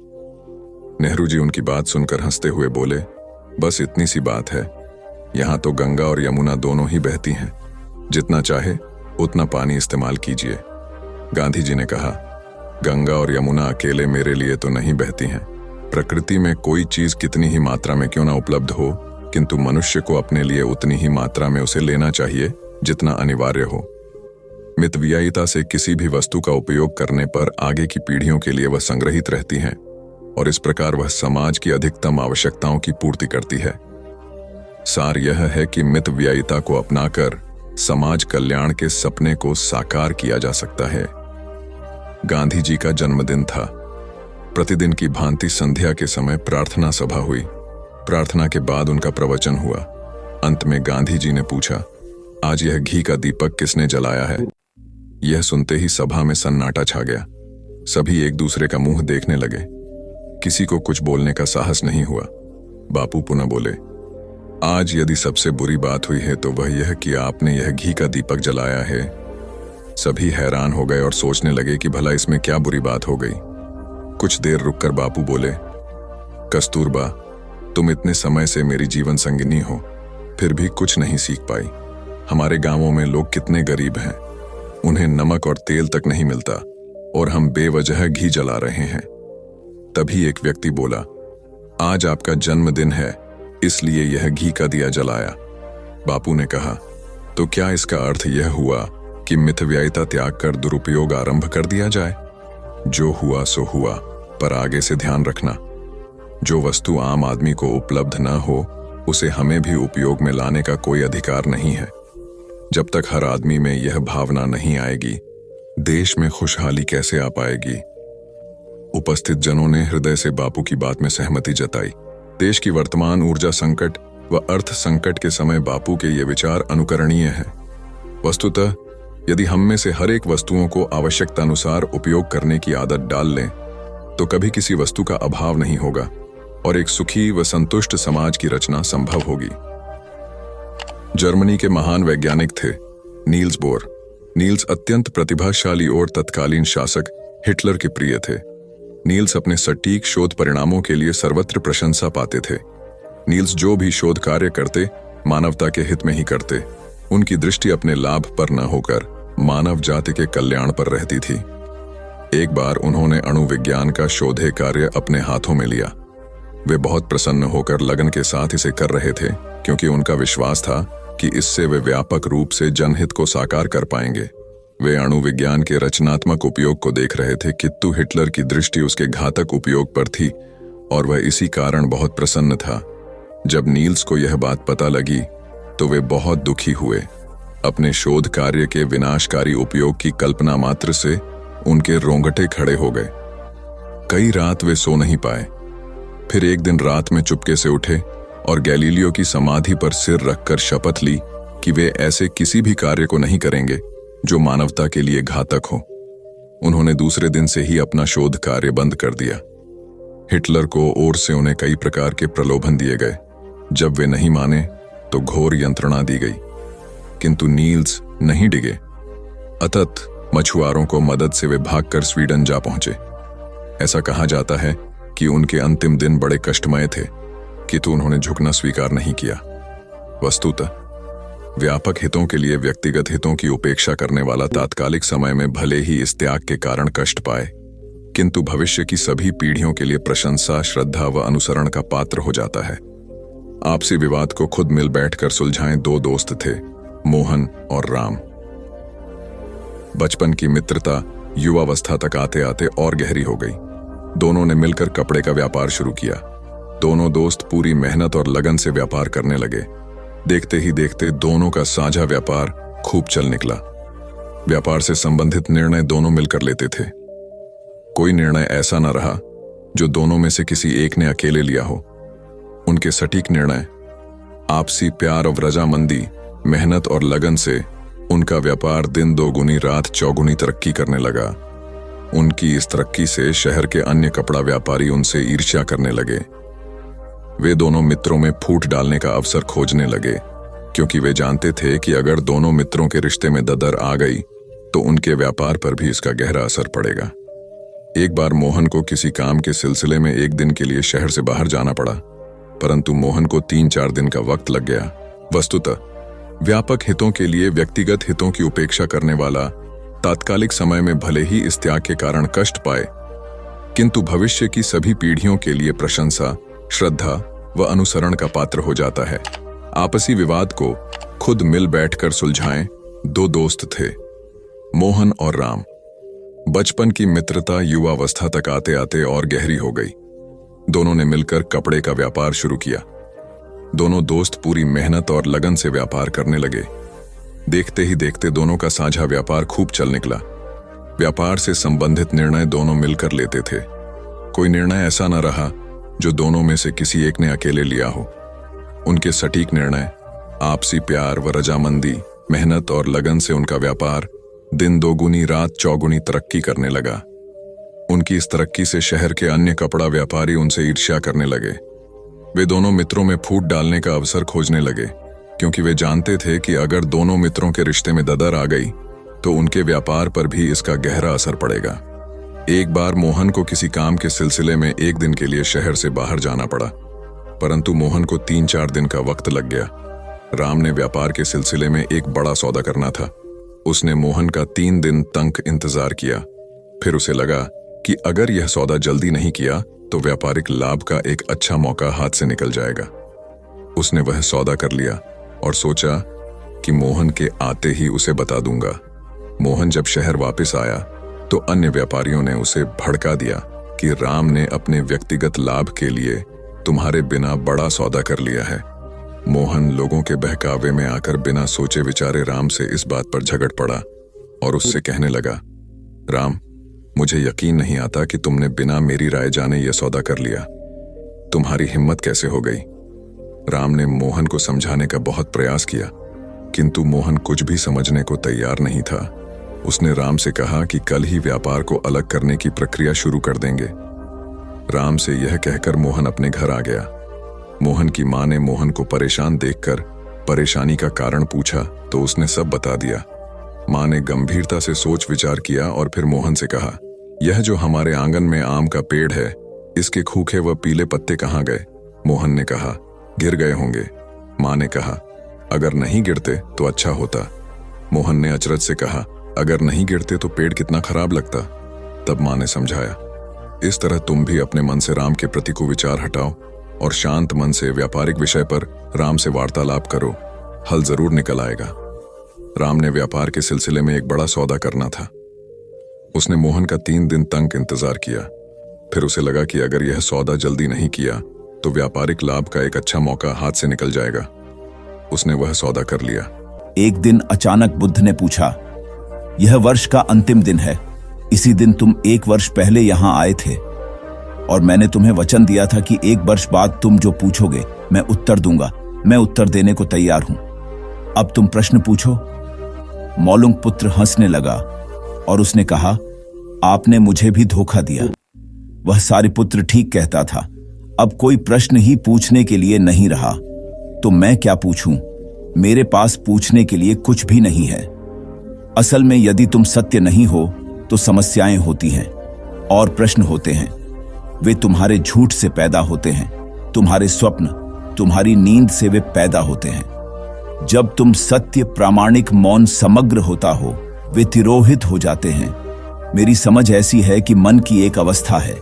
नेहरू जी उनकी बात सुनकर हंसते हुए बोले, बस इतनी सी बात है, यहाँ तो गंगा और यमुना दोनों ही बहती हैं, जितना चाहे उतना पानी इस्तेमाल कीजिए। गांधी जी ने कहा, गंगा और यमुना अकेले मेरे लिए तो नहीं बहती हैं। प्रकृति में कोई चीज कितनी ही मात्रा में क्यों ना उपलब्ध हो, किंतु मनुष्य को अपने लिए उतनी ही मात्रा में उसे लेना चाहिए जितना अनिवार्य हो। मितव्ययिता से किसी भी वस्तु का उपयोग करने पर आगे की पीढ़ियों के लिए वह संग्रहित रहती हैं और इस प्रकार वह समाज की अधिकतम आवश्यकताओं की पूर्ति करती है। सार यह है कि मितव्ययिता को अपनाकर समाज कल्याण के सपने को साकार किया जा सकता है। गांधी जी का जन्मदिन था। प्रतिदिन की भांति संध्या के समय प्रार्थना सभा हुई। प्रार्थना के बाद उनका प्रवचन हुआ। अंत में गांधी जी ने पूछा, आज यह घी का दीपक किसने जलाया है? यह सुनते ही सभा में सन्नाटा छा गया। सभी एक दूसरे का मुंह देखने लगे। किसी को कुछ बोलने का साहस नहीं हुआ। बापू पुनः बोले, आज यदि सबसे बुरी बात हुई है तो वह यह कि आपने यह घी का दीपक जलाया है। सभी हैरान हो गए और सोचने लगे कि भला इसमें क्या बुरी बात हो गई। कुछ देर रुककर बापू बोले, कस्तूरबा, तुम इतने समय से मेरी जीवन संगिनी हो, फिर भी कुछ नहीं सीख पाई। हमारे गांवों में लोग कितने गरीब हैं, उन्हें नमक और तेल तक नहीं मिलता और हम बेवजह घी जला रहे हैं। तभी एक व्यक्ति बोला, आज आपका जन्मदिन है, इसलिए यह घी का दिया जलाया। बापू ने कहा, तो क्या इसका अर्थ यह हुआ कि मितव्ययिता त्याग कर दुरुपयोग आरंभ कर दिया जाए? जो हुआ सो हुआ, पर आगे से ध्यान रखना, जो वस्तु आम आदमी को उपलब्ध न हो उसे हमें भी उपयोग में लाने का कोई अधिकार नहीं है। जब तक हर आदमी में यह भावना नहीं आएगी, देश में खुशहाली कैसे आ पाएगी? उपस्थित जनों ने हृदय से बापू की बात में सहमति जताई। देश की वर्तमान ऊर्जा संकट व अर्थ संकट के समय बापू के ये विचार अनुकरणीय हैं। वस्तुतः यदि हम में से हर एक वस्तुओं को आवश्यकतानुसार उपयोग करने की आदत डाल लें तो कभी किसी वस्तु का अभाव नहीं होगा और एक सुखी व संतुष्ट समाज की रचना संभव होगी। जर्मनी के महान वैज्ञानिक थे नील्स बोर। नील्स अत्यंत प्रतिभाशाली और तत्कालीन शासक हिटलर के प्रिय थे। नील्स अपने सटीक शोध परिणामों के लिए सर्वत्र प्रशंसा पाते थे। नील्स जो भी शोध कार्य करते मानवता के हित में ही करते। उनकी दृष्टि अपने लाभ पर न होकर मानव जाति के कल्याण पर रहती थी। एक बार उन्होंने अणु विज्ञान का शोध कार्य अपने हाथों में लिया। वे बहुत प्रसन्न होकर लगन के साथ इसे कर रहे थे, क्योंकि उनका विश्वास था कि इससे वे व्यापक रूप से जनहित को साकार कर पाएंगे। वे अणु विज्ञान के रचनात्मक उपयोग को देख रहे थे, किंतु हिटलर की दृष्टि उसके घातक उपयोग पर थी और वह इसी कारण बहुत प्रसन्न था। जब नील्स को यह बात पता लगी तो वे बहुत दुखी हुए। अपने शोध कार्य के विनाशकारी उपयोग की कल्पना मात्र से उनके रोंगटे खड़े हो गए। कई रात वे सो नहीं पाए। फिर एक दिन रात में चुपके से उठे और गैलीलियो की समाधि पर सिर रखकर शपथ ली कि वे ऐसे किसी भी कार्य को नहीं करेंगे जो मानवता के लिए घातक हो। उन्होंने दूसरे दिन से ही अपना शोध कार्य बंद कर दिया। हिटलर को ओर से उन्हें कई प्रकार के प्रलोभन दिए गए। जब वे नहीं माने तो घोर यंत्रणा दी गई। किंतु नील्स नहीं डिगे। अतत मछुआरों को मदद से वे भागकर स्वीडन जा पहुंचे। ऐसा कहा जाता है कि उनके अंतिम दिन बड़े कष्टमय थे, किंतु उन्होंने झुकना स्वीकार नहीं किया। वस्तुतः व्यापक हितों के लिए व्यक्तिगत हितों की उपेक्षा करने वाला तात्कालिक समय में भले ही इस त्याग के कारण कष्ट पाए, किंतु भविष्य की सभी पीढ़ियों के लिए प्रशंसा, श्रद्धा व अनुसरण का पात्र हो जाता है। आपसी विवाद को खुद मिल बैठकर सुलझाएं दो दोस्त थे, मोहन और राम। बचपन की मित्रता युवावस्था तक आते आते और गहरी हो गई। दोनों ने मिलकर कपड़े का व्यापार शुरू किया। दोनों दोस्त पूरी मेहनत और लगन से व्यापार करने लगे। देखते ही देखते दोनों का साझा व्यापार खूब चल निकला। व्यापार से संबंधित निर्णय दोनों मिलकर लेते थे। कोई निर्णय ऐसा न रहा जो दोनों में से किसी एक ने अकेले लिया हो। उनके सटीक निर्णय, आपसी प्यार और रजामंदी, मेहनत और लगन से उनका व्यापार दिन दोगुनी रात चौगुनी तरक्की करने लगा। उनकी इस तरक्की से शहर के अन्य कपड़ा व्यापारी उनसे ईर्ष्या करने लगे। वे दोनों मित्रों में फूट डालने का अवसर खोजने लगे, क्योंकि वे जानते थे कि अगर दोनों मित्रों के रिश्ते में ददर आ गई तो उनके व्यापार पर भी इसका गहरा असर पड़ेगा। एक बार मोहन को किसी काम के सिलसिले में एक दिन के लिए शहर से बाहर जाना पड़ा, परंतु मोहन को 3-4 दिन का वक्त लग गया। वस्तुतः व्यापक हितों के लिए व्यक्तिगत हितों की उपेक्षा करने वाला तात्कालिक समय में भले ही इस त्याग के कारण कष्ट पाए, किंतु भविष्य की सभी पीढ़ियों के लिए प्रशंसा, श्रद्धा व अनुसरण का पात्र हो जाता है। आपसी विवाद को खुद मिल बैठकर सुलझाएं दो दोस्त थे, मोहन और राम। बचपन की मित्रता युवावस्था तक आते आते और गहरी हो गई। दोनों ने मिलकर कपड़े का व्यापार शुरू किया। दोनों दोस्त पूरी मेहनत और लगन से व्यापार करने लगे। देखते ही देखते दोनों का साझा व्यापार खूब चल निकला। व्यापार से संबंधित निर्णय दोनों मिलकर लेते थे। कोई निर्णय ऐसा न रहा जो दोनों में से किसी एक ने अकेले लिया हो। उनके सटीक निर्णय, आपसी प्यार व रजामंदी, मेहनत और लगन से उनका व्यापार दिन दोगुनी रात चौगुनी तरक्की करने लगा। उनकी इस तरक्की से शहर के अन्य कपड़ा व्यापारी उनसे ईर्ष्या करने लगे। वे दोनों मित्रों में फूट डालने का अवसर खोजने लगे, क्योंकि वे जानते थे कि अगर दोनों मित्रों के रिश्ते में ददर आ गई तो उनके व्यापार पर भी इसका गहरा असर पड़ेगा। एक बार मोहन को किसी काम के सिलसिले में एक दिन के लिए शहर से बाहर जाना पड़ा, परंतु मोहन को 3-4 दिन का वक्त लग गया। राम ने व्यापार के सिलसिले में एक बड़ा सौदा करना था। उसने मोहन का 3 दिन तक इंतजार किया। फिर उसे लगा कि अगर यह सौदा जल्दी नहीं किया तो व्यापारिक लाभ का एक अच्छा मौका हाथ से निकल जाएगा। उसने वह सौदा कर लिया और सोचा कि मोहन के आते ही उसे बता दूंगा। मोहन जब शहर वापस आया तो अन्य व्यापारियों ने उसे भड़का दिया कि राम ने अपने व्यक्तिगत लाभ के लिए तुम्हारे बिना बड़ा सौदा कर लिया है। मोहन लोगों के बहकावे में आकर बिना सोचे विचारे राम से इस बात पर झगड़ पड़ा और उससे कहने लगा, राम, मुझे यकीन नहीं आता कि तुमने बिना मेरी राय जाने यह सौदा कर लिया। तुम्हारी हिम्मत कैसे हो गई? राम ने मोहन को समझाने का बहुत प्रयास किया, किंतु मोहन कुछ भी समझने को तैयार नहीं था। उसने राम से कहा कि कल ही व्यापार को अलग करने की प्रक्रिया शुरू कर देंगे। राम से यह कहकर मोहन अपने घर आ गया। मोहन की मां ने मोहन को परेशान देखकर परेशानी का कारण पूछा तो उसने सब बता दिया। मां ने गंभीरता से सोच विचार किया और फिर मोहन से कहा, यह जो हमारे आंगन में आम का पेड़ है, इसके सूखे व पीले पत्ते कहाँ गए? मोहन ने कहा, गिर गए होंगे। मां ने कहा, अगर नहीं गिरते तो अच्छा होता। मोहन ने अचरज से कहा, अगर नहीं गिरते तो पेड़ कितना खराब लगता। तब मां ने समझाया, इस तरह तुम भी अपने मन से राम के प्रति कुविचार हटाओ और शांत मन से व्यापारिक विषय पर राम से वार्तालाप करो, हल जरूर निकल आएगा। राम ने व्यापार के सिलसिले में एक बड़ा सौदा करना था। उसने मोहन का 3 दिन तक इंतजार किया। फिर उसे लगा कि अगर यह सौदा जल्दी नहीं किया तो व्यापारिक लाभ का एक अच्छा मौका हाथ से निकल जाएगा। उसने वह सौदा कर लिया। एक दिन अचानक बुद्ध ने पूछा, यह वर्ष का अंतिम दिन है। इसी दिन तुम 1 वर्ष पहले यहां आए थे और मैंने तुम्हें वचन दिया था कि 1 वर्ष बाद तुम जो पूछोगे मैं उत्तर दूंगा। मैं उत्तर देने को तैयार हूं। अब तुम प्रश्न पूछो। मौलुंग पुत्र हंसने लगा और उसने कहा, आपने मुझे भी धोखा दिया। वह सारिपुत्र ठीक कहता था। अब कोई प्रश्न ही पूछने के लिए नहीं रहा, तो मैं क्या पूछूं? मेरे पास पूछने के लिए कुछ भी नहीं है। असल में यदि तुम सत्य नहीं हो तो समस्याएं होती हैं और प्रश्न होते हैं। वे तुम्हारे झूठ से पैदा होते हैं, तुम्हारे स्वप्न, तुम्हारी नींद से वे पैदा होते हैं। जब तुम सत्य, प्रामाणिक, मौन, समग्र होता हो, वे तिरोहित हो जाते हैं। मेरी समझ ऐसी है कि मन की एक अवस्था है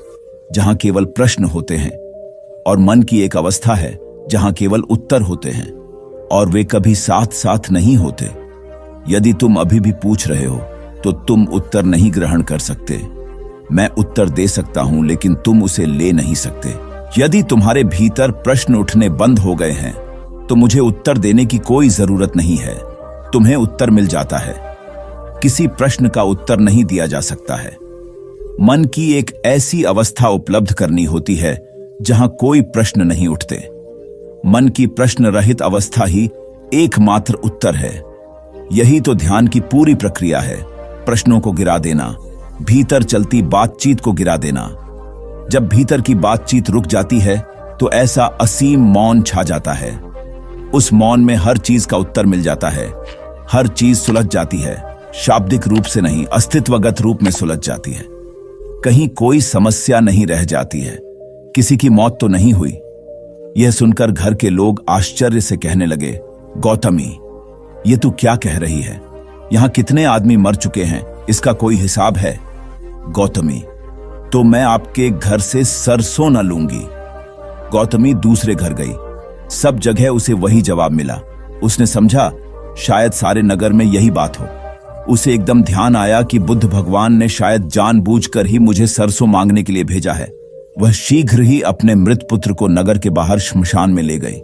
जहां केवल प्रश्न होते हैं और मन की एक अवस्था है जहां केवल उत्तर होते हैं, और वे कभी साथ साथ नहीं होते। यदि तुम अभी भी पूछ रहे हो तो तुम उत्तर नहीं ग्रहण कर सकते। मैं उत्तर दे सकता हूं लेकिन तुम उसे ले नहीं सकते। यदि तुम्हारे भीतर प्रश्न उठने बंद हो गए हैं तो मुझे उत्तर देने की कोई जरूरत नहीं है, तुम्हें उत्तर मिल जाता है। किसी प्रश्न का उत्तर नहीं दिया जा सकता है। मन की एक ऐसी अवस्था उपलब्ध करनी होती है जहां कोई प्रश्न नहीं उठते। मन की प्रश्न रहित अवस्था ही एकमात्र उत्तर है। यही तो ध्यान की पूरी प्रक्रिया है, प्रश्नों को गिरा देना, भीतर चलती बातचीत को गिरा देना। जब भीतर की बातचीत रुक जाती है तो ऐसा असीम मौन छा जाता है। उस मौन में हर चीज का उत्तर मिल जाता है, हर चीज सुलझ जाती है, शाब्दिक रूप से नहीं, अस्तित्वगत रूप में सुलझ जाती है। कहीं कोई समस्या नहीं रह जाती है। किसी की मौत तो नहीं हुई। यह सुनकर घर के लोग आश्चर्य से कहने लगे, गौतमी, ये तू क्या कह रही है? यहां कितने आदमी मर चुके हैं, इसका कोई हिसाब है? गौतमी, तो मैं आपके घर से सरसों न लूंगी। गौतमी दूसरे घर गई। सब जगह उसे वही जवाब मिला। उसने समझा शायद सारे नगर में यही बात हो। उसे एकदम ध्यान आया कि बुद्ध भगवान ने शायद जानबूझकर ही मुझे सरसों मांगने के लिए भेजा है। वह शीघ्र ही अपने मृत पुत्र को नगर के बाहर श्मशान में ले गई।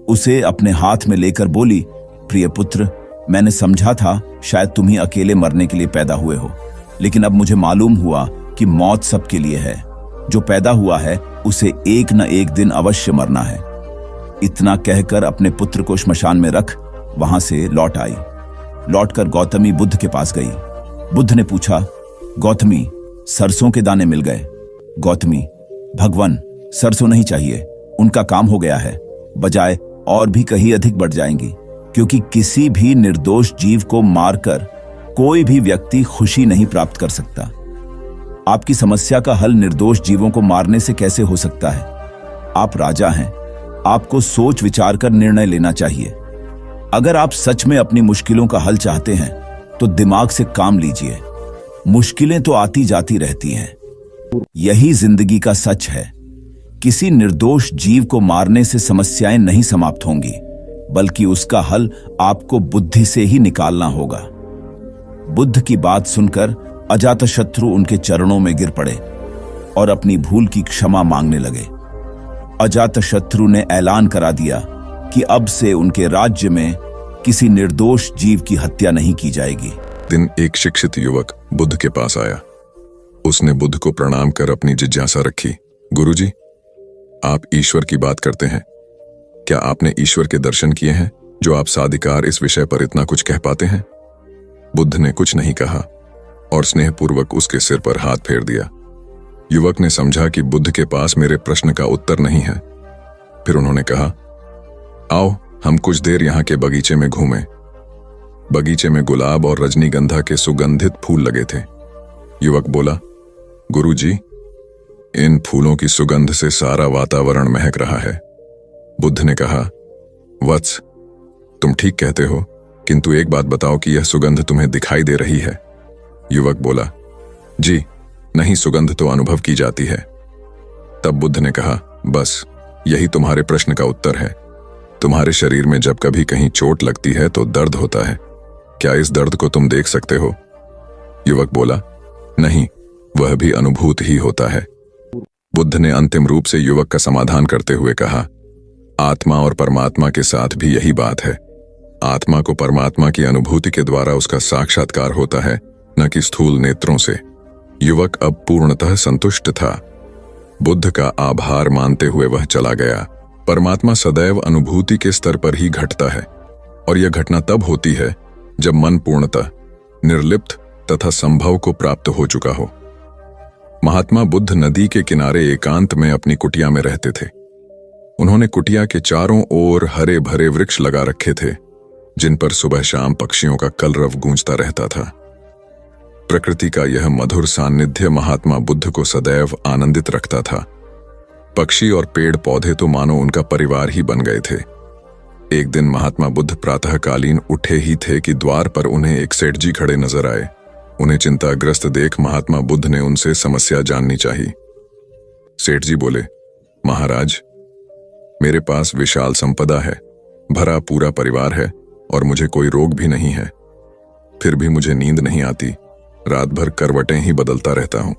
उसे अपने हाथ में लेकर बोली, प्रिय पुत्र, मैंने समझा था शायद तुम ही अकेले मरने के लिए पैदा हुए हो, लेकिन अब मुझे मालूम हुआ कि मौत सबके लिए है। जो पैदा हुआ है उसे एक न एक दिन अवश्य मरना है। इतना कहकर अपने पुत्र को श्मशान में रख वहां से लौट आई। लौटकर गौतमी बुद्ध के पास गई। बुद्ध ने पूछा, गौतमी, सरसों के दाने मिल गए? गौतमी, भगवान, सरसों नहीं चाहिए, उनका काम हो गया है, बजाय और भी कहीं अधिक बढ़ जाएंगी, क्योंकि किसी भी निर्दोष जीव को मारकर कोई भी व्यक्ति खुशी नहीं प्राप्त कर सकता। आपकी समस्या का हल निर्दोष जीवों को मारने से कैसे हो सकता है? आप राजा हैं, आपको सोच विचार कर निर्णय लेना चाहिए। अगर आप सच में अपनी मुश्किलों का हल चाहते हैं तो दिमाग से काम लीजिए। मुश्किलें तो आती जाती रहती हैं, यही जिंदगी का सच है। किसी निर्दोष जीव को मारने से समस्याएं नहीं समाप्त होंगी, बल्कि उसका हल आपको बुद्धि से ही निकालना होगा। बुद्ध की बात सुनकर अजातशत्रु उनके चरणों में गिर पड़े और अपनी भूल की क्षमा मांगने लगे। अजातशत्रु ने ऐलान करा दिया कि अब से उनके राज्य में किसी निर्दोष जीव की हत्या नहीं की जाएगी। दिन एक शिक्षित युवक बुद्ध के पास आया। उसने बुद्ध को प्रणाम कर अपनी जिज्ञासा रखी। गुरुजी, आप ईश्वर की बात करते हैं, क्या आपने ईश्वर के दर्शन किए हैं जो आप साधिकार इस विषय पर इतना कुछ कह पाते हैं? बुद्ध ने कुछ नहीं कहा और स्नेहपूर्वक उसके सिर पर हाथ फेर दिया। युवक ने समझा कि बुद्ध के पास मेरे प्रश्न का उत्तर नहीं है। फिर उन्होंने कहा, आओ हम कुछ देर यहाँ के बगीचे में घूमें। बगीचे में गुलाब और रजनीगंधा के सुगंधित फूल लगे थे। युवक बोला, गुरुजी, इन फूलों की सुगंध से सारा वातावरण महक रहा है। बुद्ध ने कहा, वत्स, तुम ठीक कहते हो, किंतु एक बात बताओ कि यह सुगंध तुम्हें दिखाई दे रही है? युवक बोला, जी नहीं, सुगंध तो अनुभव की जाती है। तब बुद्ध ने कहा, बस यही तुम्हारे प्रश्न का उत्तर है। तुम्हारे शरीर में जब कभी कहीं चोट लगती है तो दर्द होता है। क्या इस दर्द को तुम देख सकते हो? युवक बोला, नहीं, वह भी अनुभूत ही होता है। बुद्ध ने अंतिम रूप से युवक का समाधान करते हुए कहा, आत्मा और परमात्मा के साथ भी यही बात है। आत्मा को परमात्मा की अनुभूति के द्वारा उसका साक्षात्कार होता है, न कि स्थूल नेत्रों से। युवक अब पूर्णतः संतुष्ट था। बुद्ध का आभार मानते हुए वह चला गया। परमात्मा सदैव अनुभूति के स्तर पर ही घटता है, और यह घटना तब होती है जब मन पूर्णतः निर्लिप्त तथा संभव को प्राप्त हो चुका हो। महात्मा बुद्ध नदी के किनारे एकांत में अपनी कुटिया में रहते थे। उन्होंने कुटिया के चारों ओर हरे भरे वृक्ष लगा रखे थे जिन पर सुबह शाम पक्षियों का कलरव गूंजता रहता था। प्रकृति का यह मधुर सान्निध्य महात्मा बुद्ध को सदैव आनंदित रखता था। पक्षी और पेड़ पौधे तो मानो उनका परिवार ही बन गए थे। एक दिन महात्मा बुद्ध प्रातःकालीन उठे ही थे कि द्वार पर उन्हें एक सेठ जी खड़े नजर आए। उन्हें चिंताग्रस्त देख महात्मा बुद्ध ने उनसे समस्या जाननी चाहिए। सेठ जी बोले, महाराज, मेरे पास विशाल संपदा है, भरा पूरा परिवार है और मुझे कोई रोग भी नहीं है। फिर भी मुझे नींद नहीं आती, रात भर करवटें ही बदलता रहता हूं।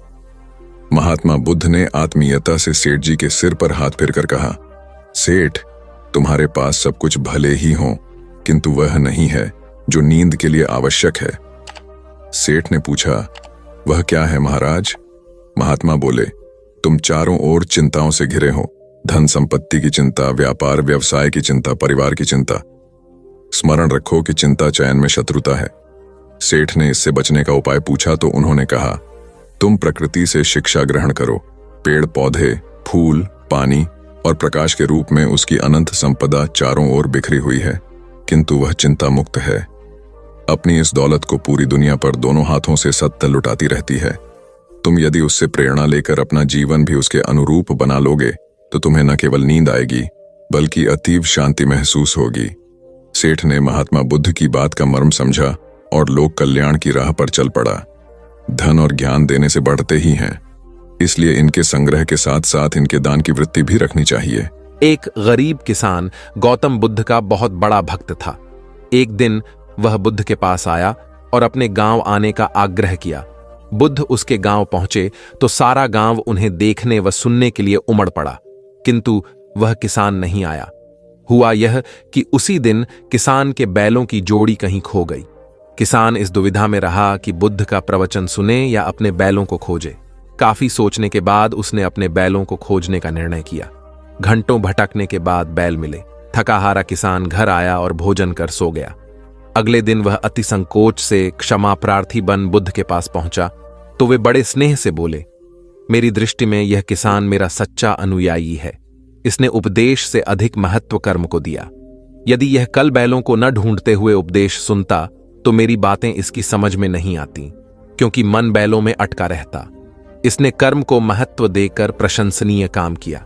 महात्मा बुद्ध ने आत्मीयता से सेठ जी के सिर पर हाथ फेरकर कहा, सेठ, तुम्हारे पास सब कुछ भले ही हो, किंतु वह नहीं है जो नींद के लिए आवश्यक है। सेठ ने पूछा, वह क्या है महाराज? महात्मा बोले, तुम चारों ओर चिंताओं से घिरे हो, धन संपत्ति की चिंता, व्यापार व्यवसाय की चिंता, परिवार की चिंता। स्मरण रखो कि चिंता चयन में शत्रुता है। सेठ ने इससे बचने का उपाय पूछा तो उन्होंने कहा, तुम प्रकृति से शिक्षा ग्रहण करो। पेड़ पौधे, फूल, पानी और प्रकाश के रूप में उसकी अनंत संपदा चारों ओर बिखरी हुई है, किंतु वह चिंता मुक्त है। अपनी इस दौलत को पूरी दुनिया पर दोनों हाथों से सत्य लुटाती रहती है। तुम यदि उससे प्रेरणा लेकर अपना जीवन भी उसके अनुरूप बना लोगे तो तुम्हें न केवल नींद आएगी बल्कि अतीव शांति महसूस होगी। सेठ ने महात्मा बुद्ध की बात का मर्म समझा और लोक कल्याण की राह पर चल पड़ा। धन और ज्ञान देने से बढ़ते ही हैं, इसलिए इनके संग्रह के साथ साथ इनके दान की वृत्ति भी रखनी चाहिए। एक गरीब किसान गौतम बुद्ध का बहुत बड़ा भक्त था। एक दिन वह बुद्ध के पास आया और अपने गांव आने का आग्रह किया। बुद्ध उसके गांव पहुंचे तो सारा गांव उन्हें देखने व सुनने के लिए उमड़ पड़ा, किंतु वह किसान नहीं आया। हुआ यह कि उसी दिन किसान के बैलों की जोड़ी कहीं खो गई। किसान इस दुविधा में रहा कि बुद्ध का प्रवचन सुने या अपने बैलों को खोजे। काफी सोचने के बाद उसने अपने बैलों को खोजने का निर्णय किया। घंटों भटकने के बाद बैल मिले। थकाहारा किसान घर आया और भोजन कर सो गया। अगले दिन वह अति संकोच से क्षमा प्रार्थी बन बुद्ध के पास पहुंचा तो वे बड़े स्नेह से बोले, मेरी दृष्टि में यह किसान मेरा सच्चा अनुयायी है। इसने उपदेश से अधिक महत्व कर्म को दिया। यदि यह कल बैलों को न ढूंढते हुए उपदेश सुनता तो मेरी बातें इसकी समझ में नहीं आती, क्योंकि मन बैलों में अटका रहता। इसने कर्म को महत्व देकर प्रशंसनीय काम किया।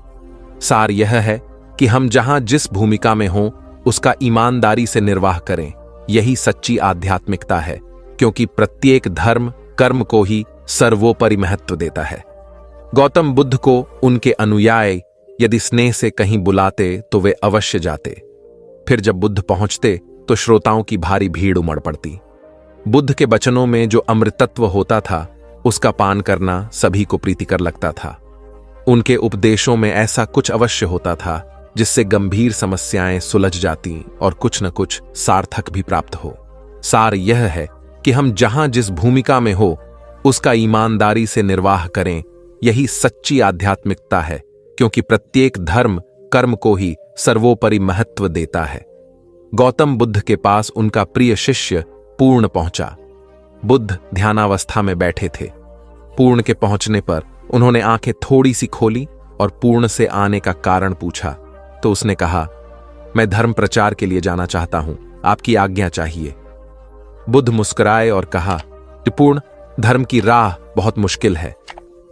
सार यह है कि हम जहां जिस भूमिका में हों उसका ईमानदारी से निर्वाह करें। यही सच्ची आध्यात्मिकता है, क्योंकि प्रत्येक धर्म कर्म को ही सर्वोपरि महत्व देता है। गौतम बुद्ध को उनके अनुयायी यदि स्नेह से कहीं बुलाते तो वे अवश्य जाते। फिर जब बुद्ध पहुंचते तो श्रोताओं की भारी भीड़ उमड़ पड़ती। बुद्ध के वचनों में जो अमृतत्व होता था उसका पान करना सभी को प्रीतिकर लगता था। उनके उपदेशों में ऐसा कुछ अवश्य होता था जिससे गंभीर समस्याएं सुलझ जाती और कुछ न कुछ सार्थक भी प्राप्त हो। सार यह है कि हम जहां जिस भूमिका में हो उसका ईमानदारी से निर्वाह करें। यही सच्ची आध्यात्मिकता है, क्योंकि प्रत्येक धर्म कर्म को ही सर्वोपरि महत्व देता है। गौतम बुद्ध के पास उनका प्रिय शिष्य पूर्ण पहुंचा। बुद्ध ध्यानावस्था में बैठे थे। पूर्ण के पहुंचने पर उन्होंने आंखें थोड़ी सी खोली और पूर्ण से आने का कारण पूछा तो उसने कहा, मैं धर्म प्रचार के लिए जाना चाहता हूं, आपकी आज्ञा चाहिए। बुद्ध मुस्कुराए और कहा, पूर्ण, धर्म की राह बहुत मुश्किल है।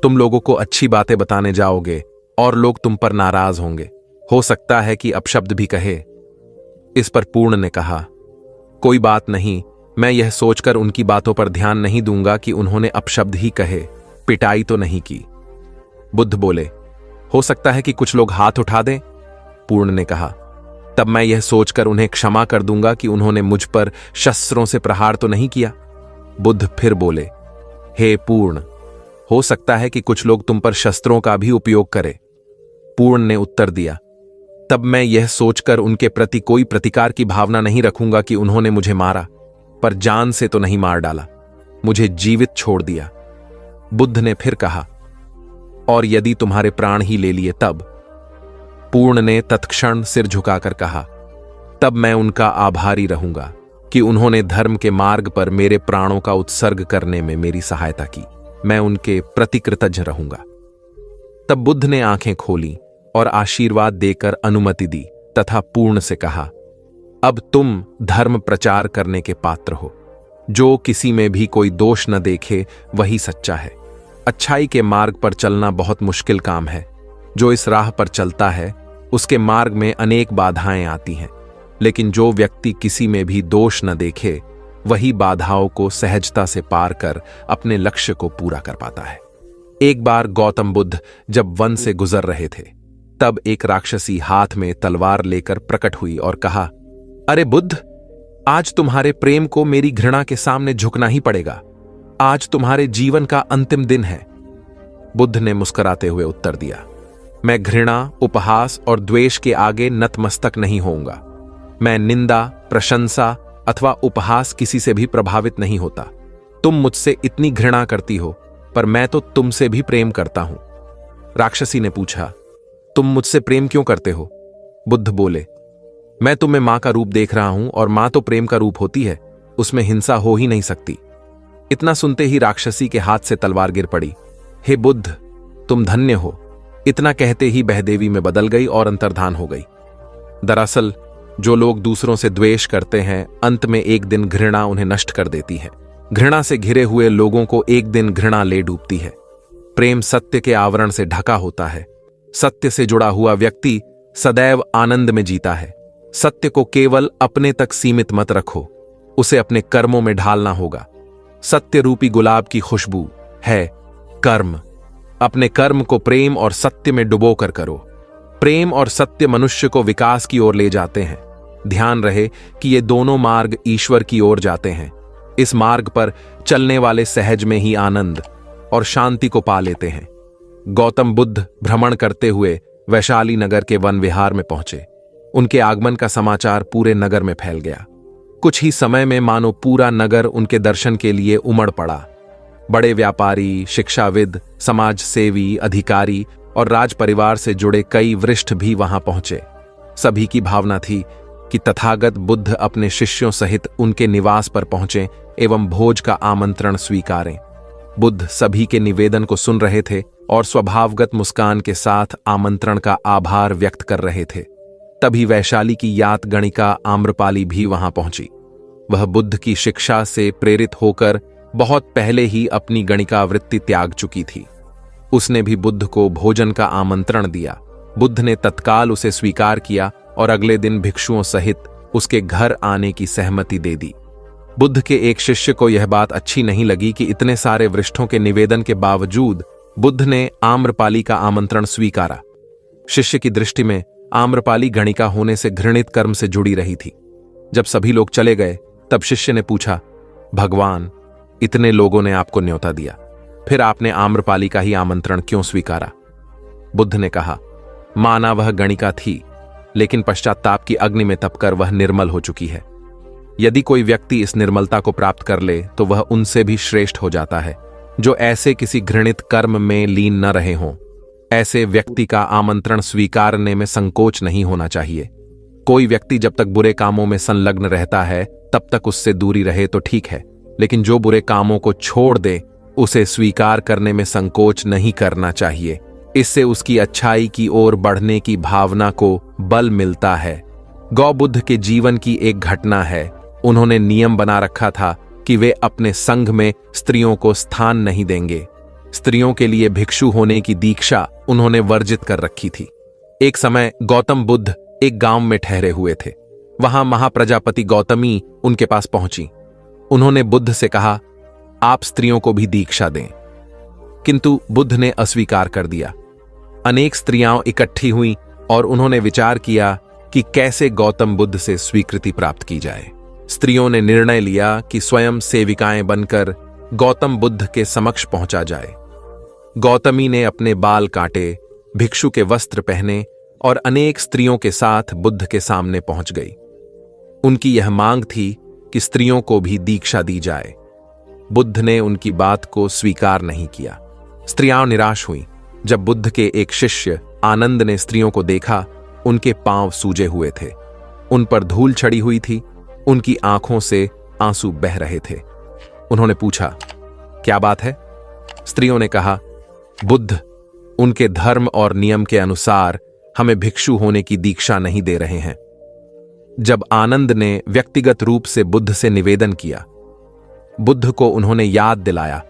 तुम लोगों को अच्छी बातें बताने जाओगे और लोग तुम पर नाराज होंगे। हो सकता है कि अपशब्द भी कहे। इस पर पूर्ण ने कहा, कोई बात नहीं, मैं यह सोचकर उनकी बातों पर ध्यान नहीं दूंगा कि उन्होंने अपशब्द ही कहे, पिटाई तो नहीं की। बुद्ध बोले, हो सकता है कि कुछ लोग हाथ उठा दें। पूर्ण ने कहा, तब मैं यह सोचकर उन्हें क्षमा कर दूंगा कि उन्होंने मुझ पर शस्त्रों से प्रहार तो नहीं किया। बुद्ध फिर बोले, हे पूर्ण, हो सकता है कि कुछ लोग तुम पर शस्त्रों का भी उपयोग करें। पूर्ण ने उत्तर दिया, तब मैं यह सोचकर उनके प्रति कोई प्रतिकार की भावना नहीं रखूंगा कि उन्होंने मुझे मारा, पर जान से तो नहीं मार डाला, मुझे जीवित छोड़ दिया। बुद्ध ने फिर कहा, और यदि तुम्हारे प्राण ही ले लिए तब? पूर्ण ने तत्क्षण सिर झुकाकर कहा, तब मैं उनका आभारी रहूंगा कि उन्होंने धर्म के मार्ग पर मेरे प्राणों का उत्सर्ग करने में मेरी सहायता की। मैं उनके प्रति कृतज्ञ रहूंगा। तब बुद्ध ने आंखें खोली और आशीर्वाद देकर अनुमति दी तथा पूर्ण से कहा, अब तुम धर्म प्रचार करने के पात्र हो। जो किसी में भी कोई दोष न देखे वही सच्चा है। अच्छाई के मार्ग पर चलना बहुत मुश्किल काम है। जो इस राह पर चलता है उसके मार्ग में अनेक बाधाएं आती हैं, लेकिन जो व्यक्ति किसी में भी दोष न देखे वही बाधाओं को सहजता से पार कर अपने लक्ष्य को पूरा कर पाता है। एक बार गौतम बुद्ध जब वन से गुजर रहे थे, तब एक राक्षसी हाथ में तलवार लेकर प्रकट हुई और कहा, अरे बुद्ध, आज तुम्हारे प्रेम को मेरी घृणा के सामने झुकना ही पड़ेगा। आज तुम्हारे जीवन का अंतिम दिन है। बुद्ध ने मुस्कुराते हुए उत्तर दिया, मैं घृणा, उपहास और द्वेष के आगे नतमस्तक नहीं होऊंगा। मैं निंदा, प्रशंसा अथवा उपहास किसी से भी प्रभावित नहीं होता। तुम मुझसे इतनी घृणा करती हो, पर मैं तो तुमसे भी प्रेम करता हूं। राक्षसी ने पूछा, तुम मुझसे प्रेम क्यों करते हो? बुद्ध बोले, मैं तुम्हें मां का रूप देख रहा हूं और मां तो प्रेम का रूप होती है, उसमें हिंसा हो ही नहीं सकती। इतना सुनते ही राक्षसी के हाथ से तलवार गिर पड़ी। हे बुद्ध, तुम धन्य हो। इतना कहते ही बहदेवी में बदल गई और अंतर्धान हो गई। दरअसल जो लोग दूसरों से द्वेष करते हैं, अंत में एक दिन घृणा उन्हें नष्ट कर देती है। घृणा से घिरे हुए लोगों को एक दिन घृणा ले डूबती है। प्रेम सत्य के आवरण से ढका होता है। सत्य से जुड़ा हुआ व्यक्ति सदैव आनंद में जीता है। सत्य को केवल अपने तक सीमित मत रखो, उसे अपने कर्मों में ढालना होगा। सत्य रूपी गुलाब की खुशबू है कर्म। अपने कर्म को प्रेम और सत्य में डुबोकर करो। प्रेम और सत्य मनुष्य को विकास की ओर ले जाते हैं। ध्यान रहे कि ये दोनों मार्ग ईश्वर की ओर जाते हैं। इस मार्ग पर चलने वाले सहज में ही आनंद और शांति को पा लेते हैं। गौतम बुद्ध भ्रमण करते हुए वैशाली नगर के वन विहार में पहुंचे। उनके आगमन का समाचार पूरे नगर में फैल गया। कुछ ही समय में मानो पूरा नगर उनके दर्शन के लिए उमड़ पड़ा। बड़े व्यापारी, शिक्षाविद, समाज सेवी, अधिकारी और राज परिवार से जुड़े कई वरिष्ठ भी वहां पहुंचे। सभी की भावना थी कि तथागत बुद्ध अपने शिष्यों सहित उनके निवास पर पहुंचे एवं भोज का आमंत्रण स्वीकारें। बुद्ध सभी के निवेदन को सुन रहे थे और स्वभावगत मुस्कान के साथ आमंत्रण का आभार व्यक्त कर रहे थे। तभी वैशाली की यात गणिका आम्रपाली भी वहां पहुंची। वह बुद्ध की शिक्षा से प्रेरित होकर बहुत पहले ही अपनी गणिका वृत्ति त्याग चुकी थी। उसने भी बुद्ध को भोजन का आमंत्रण दिया। बुद्ध ने तत्काल उसे स्वीकार किया और अगले दिन भिक्षुओं सहित उसके घर आने की सहमति दे दी। बुद्ध के एक शिष्य को यह बात अच्छी नहीं लगी कि इतने सारे वरिष्ठों के निवेदन के बावजूद बुद्ध ने आम्रपाली का आमंत्रण स्वीकारा। शिष्य की दृष्टि में आम्रपाली गणिका होने से घृणित कर्म से जुड़ी रही थी। जब सभी लोग चले गए तब शिष्य ने पूछा, भगवान, इतने लोगों ने आपको न्योता दिया, फिर आपने आम्रपाली का ही आमंत्रण क्यों स्वीकारा? बुद्ध ने कहा, माना वह गणिका थी, लेकिन पश्चाताप की अग्नि में तपकर वह निर्मल हो चुकी है। यदि कोई व्यक्ति इस निर्मलता को प्राप्त कर ले तो वह उनसे भी श्रेष्ठ हो जाता है, जो ऐसे किसी घृणित कर्म में लीन न रहे हों। ऐसे व्यक्ति का आमंत्रण स्वीकारने में संकोच नहीं होना चाहिए। कोई व्यक्ति जब तक बुरे कामों में संलग्न रहता है तब तक उससे दूरी रहे तो ठीक है, लेकिन जो बुरे कामों को छोड़ दे उसे स्वीकार करने में संकोच नहीं करना चाहिए। इससे उसकी अच्छाई की ओर बढ़ने की भावना को बल मिलता है। गौबुद्ध के जीवन की एक घटना है। उन्होंने नियम बना रखा था कि वे अपने संघ में स्त्रियों को स्थान नहीं देंगे। स्त्रियों के लिए भिक्षु होने की दीक्षा उन्होंने वर्जित कर रखी थी। एक समय गौतम बुद्ध एक गांव में ठहरे हुए थे। वहां महाप्रजापति गौतमी उनके पास पहुंची। उन्होंने बुद्ध से कहा, आप स्त्रियों को भी दीक्षा दें। किंतु बुद्ध ने अस्वीकार कर दिया। अनेक स्त्रियां इकट्ठी हुईं और उन्होंने विचार किया कि कैसे गौतम बुद्ध से स्वीकृति प्राप्त की जाए। स्त्रियों ने निर्णय लिया कि स्वयं सेविकाएं बनकर गौतम बुद्ध के समक्ष पहुंचा जाए। गौतमी ने अपने बाल काटे, भिक्षु के वस्त्र पहने और अनेक स्त्रियों के साथ बुद्ध के सामने पहुंच गई। उनकी यह मांग थी कि स्त्रियों को भी दीक्षा दी जाए। बुद्ध ने उनकी बात को स्वीकार नहीं किया। स्त्रियां निराश हुईं। जब बुद्ध के एक शिष्य आनंद ने स्त्रियों को देखा, उनके पांव सूजे हुए थे, उन पर धूल चढ़ी हुई थी, उनकी आंखों से आंसू बह रहे थे। उन्होंने पूछा, क्या बात है? स्त्रियों ने कहा, बुद्ध उनके धर्म और नियम के अनुसार हमें भिक्षु होने की दीक्षा नहीं दे रहे हैं। जब आनंद ने व्यक्तिगत रूप से बुद्ध से निवेदन किया, बुद्ध को उन्होंने याद दिलाया,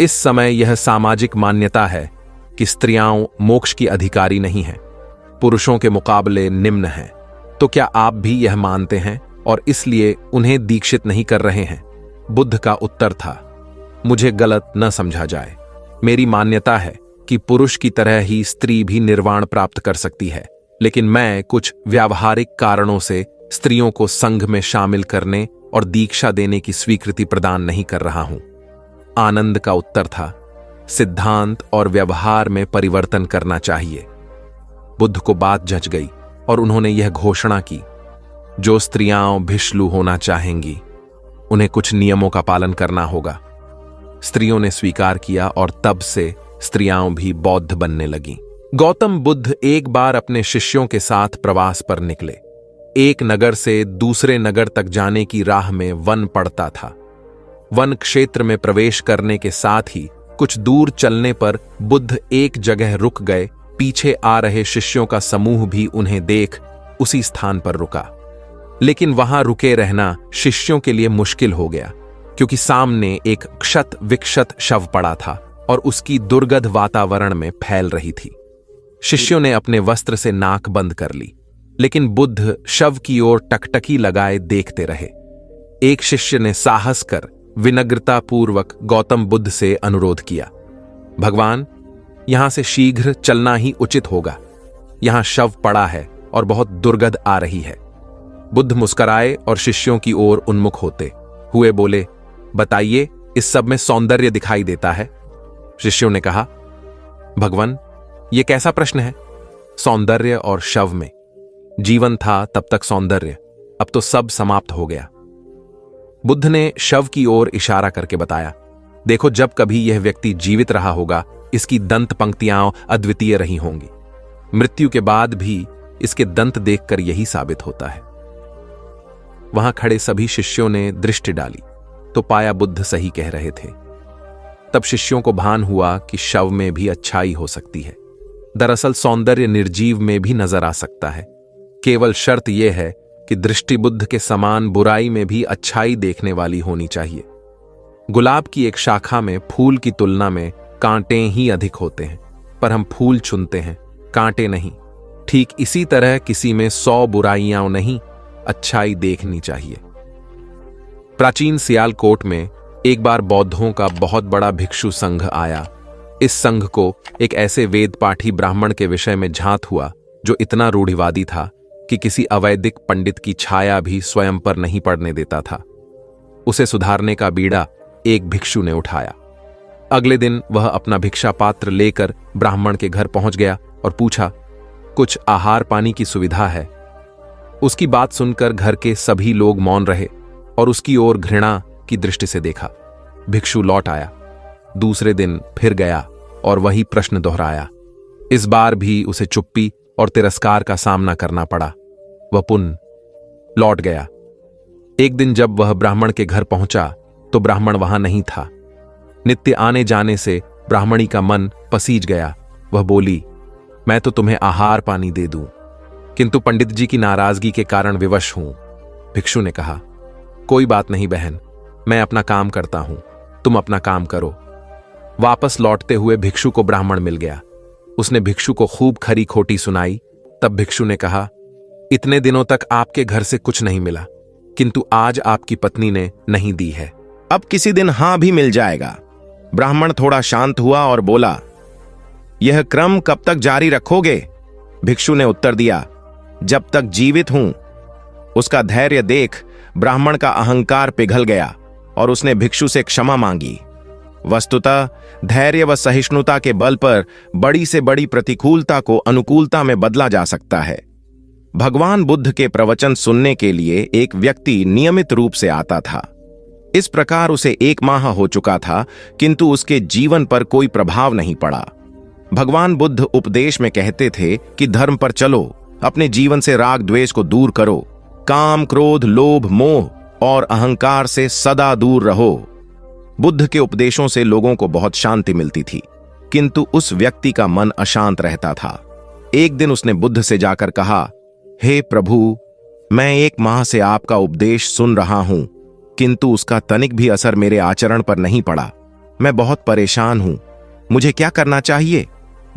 इस समय यह सामाजिक मान्यता है कि स्त्रियां मोक्ष की अधिकारी नहीं हैं, पुरुषों के मुकाबले निम्न हैं। तो क्या आप भी यह मानते हैं और इसलिए उन्हें दीक्षित नहीं कर रहे हैं? बुद्ध का उत्तर था, मुझे गलत न समझा जाए। मेरी मान्यता है कि पुरुष की तरह ही स्त्री भी निर्वाण प्राप्त कर सकती है, लेकिन मैं कुछ व्यावहारिक कारणों से स्त्रियों को संघ में शामिल करने और दीक्षा देने की स्वीकृति प्रदान नहीं कर रहा हूं। आनंद का उत्तर था, सिद्धांत और व्यवहार में परिवर्तन करना चाहिए। बुद्ध को बात जच गई और उन्होंने यह घोषणा की, जो स्त्रियां भिक्षु होना चाहेंगी उन्हें कुछ नियमों का पालन करना होगा। स्त्रियों ने स्वीकार किया और तब से स्त्रियां भी बौद्ध बनने लगीं। गौतम बुद्ध एक बार अपने शिष्यों के साथ प्रवास पर निकले। एक नगर से दूसरे नगर तक जाने की राह में वन पड़ता था। वन क्षेत्र में प्रवेश करने के साथ ही कुछ दूर चलने पर बुद्ध एक जगह रुक गए। पीछे आ रहे शिष्यों का समूह भी उन्हें देख उसी स्थान पर रुका, लेकिन वहां रुके रहना शिष्यों के लिए मुश्किल हो गया, क्योंकि सामने एक क्षत विक्षत शव पड़ा था और उसकी दुर्गंध वातावरण में फैल रही थी। शिष्यों ने अपने वस्त्र से नाक बंद कर ली, लेकिन बुद्ध शव की ओर टकटकी लगाए देखते रहे। एक शिष्य ने साहस कर विनम्रतापूर्वक गौतम बुद्ध से अनुरोध किया, भगवान, यहां से शीघ्र चलना ही उचित होगा। यहां शव पड़ा है और बहुत दुर्गंध आ रही है। बुद्ध मुस्कुराए और शिष्यों की ओर उन्मुख होते हुए बोले, बताइए, इस सब में सौंदर्य दिखाई देता है। शिष्यों ने कहा, भगवान, यह कैसा प्रश्न है? सौंदर्य और शव में? जीवन था तब तक सौंदर्य, अब तो सब समाप्त हो गया। बुद्ध ने शव की ओर इशारा करके बताया, देखो, जब कभी यह व्यक्ति जीवित रहा होगा, इसकी दंत पंक्तियां अद्वितीय रही होंगी। मृत्यु के बाद भी इसके दंत देखकर यही साबित होता है। वहां खड़े सभी शिष्यों ने दृष्टि डाली तो पाया बुद्ध सही कह रहे थे। तब शिष्यों को भान हुआ कि शव में भी अच्छाई हो सकती है। दरअसल सौंदर्य निर्जीव में भी नजर आ सकता है। केवल शर्त यह है कि दृष्टि बुद्ध के समान बुराई में भी अच्छाई देखने वाली होनी चाहिए। गुलाब की एक शाखा में फूल की तुलना में कांटे ही अधिक होते हैं, पर हम फूल चुनते हैं, कांटे नहीं। ठीक इसी तरह किसी में 100 बुराइयां नहीं, अच्छाई देखनी चाहिए। प्राचीन सियालकोट में एक बार बौद्धों का बहुत बड़ा भिक्षु संघ आया। इस संघ को एक ऐसे वेद पाठी ब्राह्मण के विषय में झांत हुआ जो इतना रूढ़िवादी था कि किसी अवैदिक पंडित की छाया भी स्वयं पर नहीं पड़ने देता था। उसे सुधारने का बीड़ा एक भिक्षु ने उठाया। अगले दिन वह अपना भिक्षा पात्र लेकर ब्राह्मण के घर पहुंच गया और पूछा, कुछ आहार पानी की सुविधा है? उसकी बात सुनकर घर के सभी लोग मौन रहे और उसकी ओर घृणा की दृष्टि से देखा। भिक्षु लौट आया। दूसरे दिन फिर गया और वही प्रश्न दोहराया। इस बार भी उसे चुप्पी और तिरस्कार का सामना करना पड़ा। वह पुनः लौट गया। एक दिन जब वह ब्राह्मण के घर पहुंचा तो ब्राह्मण वहां नहीं था। नित्य आने जाने से ब्राह्मणी का मन पसीज गया। वह बोली, मैं तो तुम्हें आहार पानी दे दूं, किंतु पंडित जी की नाराजगी के कारण विवश हूं। भिक्षु ने कहा, कोई बात नहीं बहन, मैं अपना काम करता हूं, तुम अपना काम करो। वापस लौटते हुए भिक्षु को ब्राह्मण मिल गया। उसने भिक्षु को खूब खरी खोटी सुनाई। तब भिक्षु ने कहा, इतने दिनों तक आपके घर से कुछ नहीं मिला, किंतु आज आपकी पत्नी ने नहीं दी है, अब किसी दिन हां भी मिल जाएगा। ब्राह्मण थोड़ा शांत हुआ और बोला, यह क्रम कब तक जारी रखोगे? भिक्षु ने उत्तर दिया, जब तक जीवित हूं। उसका धैर्य देख ब्राह्मण का अहंकार पिघल गया और उसने भिक्षु से क्षमा मांगी। वस्तुतः धैर्य व सहिष्णुता के बल पर बड़ी से बड़ी प्रतिकूलता को अनुकूलता में बदला जा सकता है। भगवान बुद्ध के प्रवचन सुनने के लिए एक व्यक्ति नियमित रूप से आता था। इस प्रकार उसे 1 माह हो चुका था, किंतु उसके जीवन पर कोई प्रभाव नहीं पड़ा। भगवान बुद्ध उपदेश में कहते थे कि धर्म पर चलो, अपने जीवन से राग द्वेष को दूर करो, काम क्रोध लोभ मोह और अहंकार से सदा दूर रहो। बुद्ध के उपदेशों से लोगों को बहुत शांति मिलती थी, किंतु उस व्यक्ति का मन अशांत रहता था। एक दिन उसने बुद्ध से जाकर कहा, हे प्रभु, मैं 1 माह से आपका उपदेश सुन रहा हूं, किंतु उसका तनिक भी असर मेरे आचरण पर नहीं पड़ा। मैं बहुत परेशान हूं, मुझे क्या करना चाहिए?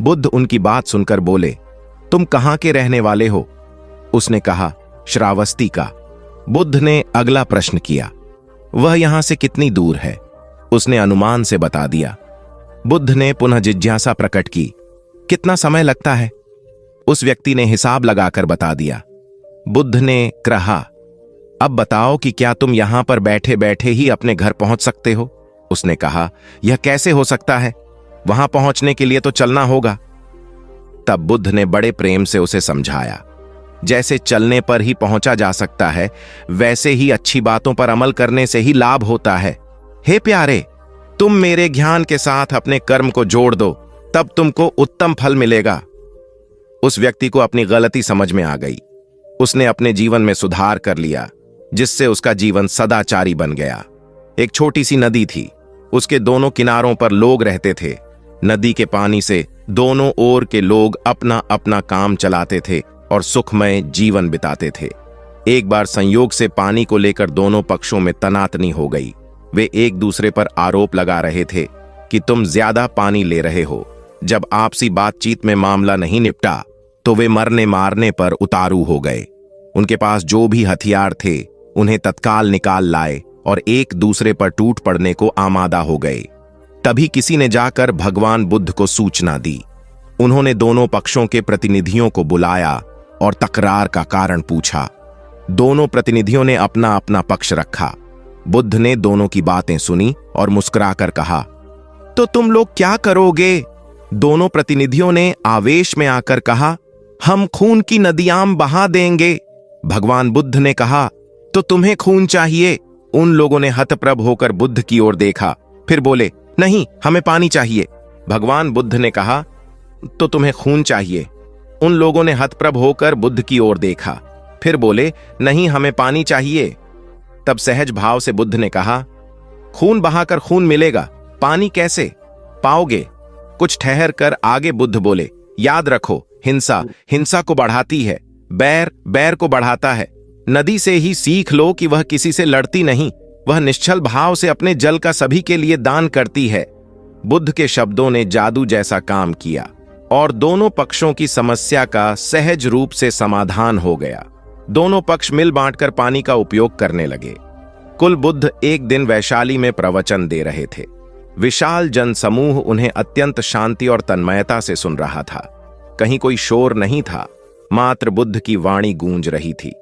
बुद्ध उनकी बात सुनकर बोले, तुम कहां के रहने वाले हो? उसने कहा, श्रावस्ती का। बुद्ध ने अगला प्रश्न किया, वह यहां से कितनी दूर है? उसने अनुमान से बता दिया। बुद्ध ने पुनः जिज्ञासा प्रकट की, कितना समय लगता है? उस व्यक्ति ने हिसाब लगाकर बता दिया। बुद्ध ने कहा, अब बताओ कि क्या तुम यहां पर बैठे बैठे ही अपने घर पहुंच सकते हो? उसने कहा, यह कैसे हो सकता है? वहां पहुंचने के लिए तो चलना होगा। तब बुद्ध ने बड़े प्रेम से उसे समझाया, जैसे चलने पर ही पहुंचा जा सकता है, वैसे ही अच्छी बातों पर अमल करने से ही लाभ होता है। हे प्यारे, तुम मेरे ज्ञान के साथ अपने कर्म को जोड़ दो, तब तुमको उत्तम फल मिलेगा। उस व्यक्ति को अपनी गलती समझ में आ गई। उसने अपने जीवन में सुधार कर लिया, जिससे उसका जीवन सदाचारी बन गया। एक छोटी सी नदी थी, उसके दोनों किनारों पर लोग रहते थे। नदी के पानी से दोनों ओर के लोग अपना अपना काम चलाते थे और सुखमय जीवन बिताते थे। एक बार संयोग से पानी को लेकर दोनों पक्षों में तनातनी हो गई। वे एक दूसरे पर आरोप लगा रहे थे कि तुम ज्यादा पानी ले रहे हो। जब आपसी बातचीत में मामला नहीं निपटा तो वे मरने मारने पर उतारू हो गए। उनके पास जो भी हथियार थे उन्हें तत्काल निकाल लाए और एक दूसरे पर टूट पड़ने को आमादा हो गए। तभी किसी ने जाकर भगवान बुद्ध को सूचना दी। उन्होंने दोनों पक्षों के प्रतिनिधियों को बुलाया और तकरार का कारण पूछा। दोनों प्रतिनिधियों ने अपना अपना पक्ष रखा। बुद्ध ने दोनों की बातें सुनी और मुस्कुराकर कहा, तो तुम लोग क्या करोगे? दोनों प्रतिनिधियों ने आवेश में आकर कहा, हम खून की नदियां बहा देंगे। भगवान बुद्ध ने कहा, तो तुम्हें खून चाहिए? उन लोगों ने हतप्रभ होकर बुद्ध की ओर देखा, फिर बोले, नहीं, हमें पानी चाहिए। भगवान बुद्ध ने कहा, तो तुम्हें खून चाहिए? उन लोगों ने हतप्रभ होकर बुद्ध की ओर देखा, फिर बोले, नहीं, हमें पानी चाहिए। तब सहज भाव से बुद्ध ने कहा, खून बहाकर खून मिलेगा, पानी कैसे पाओगे? कुछ ठहर कर आगे बुद्ध बोले, याद रखो, हिंसा हिंसा को बढ़ाती है, बैर बैर को बढ़ाता है। नदी से ही सीख लो कि वह किसी से लड़ती नहीं, वह निश्चल भाव से अपने जल का सभी के लिए दान करती है। बुद्ध के शब्दों ने जादू जैसा काम किया और दोनों पक्षों की समस्या का सहज रूप से समाधान हो गया। दोनों पक्ष मिल बांटकर पानी का उपयोग करने लगे। कुल बुद्ध एक दिन वैशाली में प्रवचन दे रहे थे। विशाल जनसमूह उन्हें अत्यंत शांति और तन्मयता से सुन रहा था। कहीं कोई शोर नहीं था, मात्र बुद्ध की वाणी गूंज रही थी।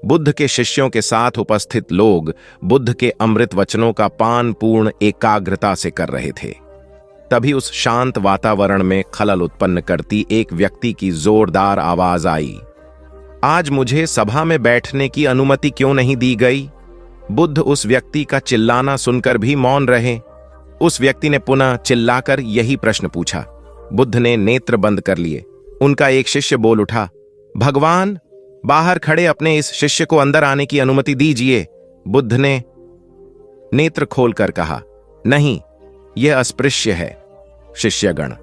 बुद्ध के शिष्यों के साथ उपस्थित लोग बुद्ध के अमृत वचनों का पान पूर्ण एकाग्रता से कर रहे थे। तभी उस शांत वातावरण में खलल उत्पन्न करती एक व्यक्ति की जोरदार आवाज आई, आज मुझे सभा में बैठने की अनुमति क्यों नहीं दी गई? बुद्ध उस व्यक्ति का चिल्लाना सुनकर भी मौन रहे। उस व्यक्ति ने पुनः चिल्लाकर यही प्रश्न पूछा। बुद्ध ने नेत्र बंद कर लिए। उनका एक शिष्य बोल उठा, भगवान, बाहर खड़े अपने इस शिष्य को अंदर आने की अनुमति दीजिए। बुद्ध ने नेत्र खोलकर कहा, नहीं, यह अस्पृश्य है। शिष्यगण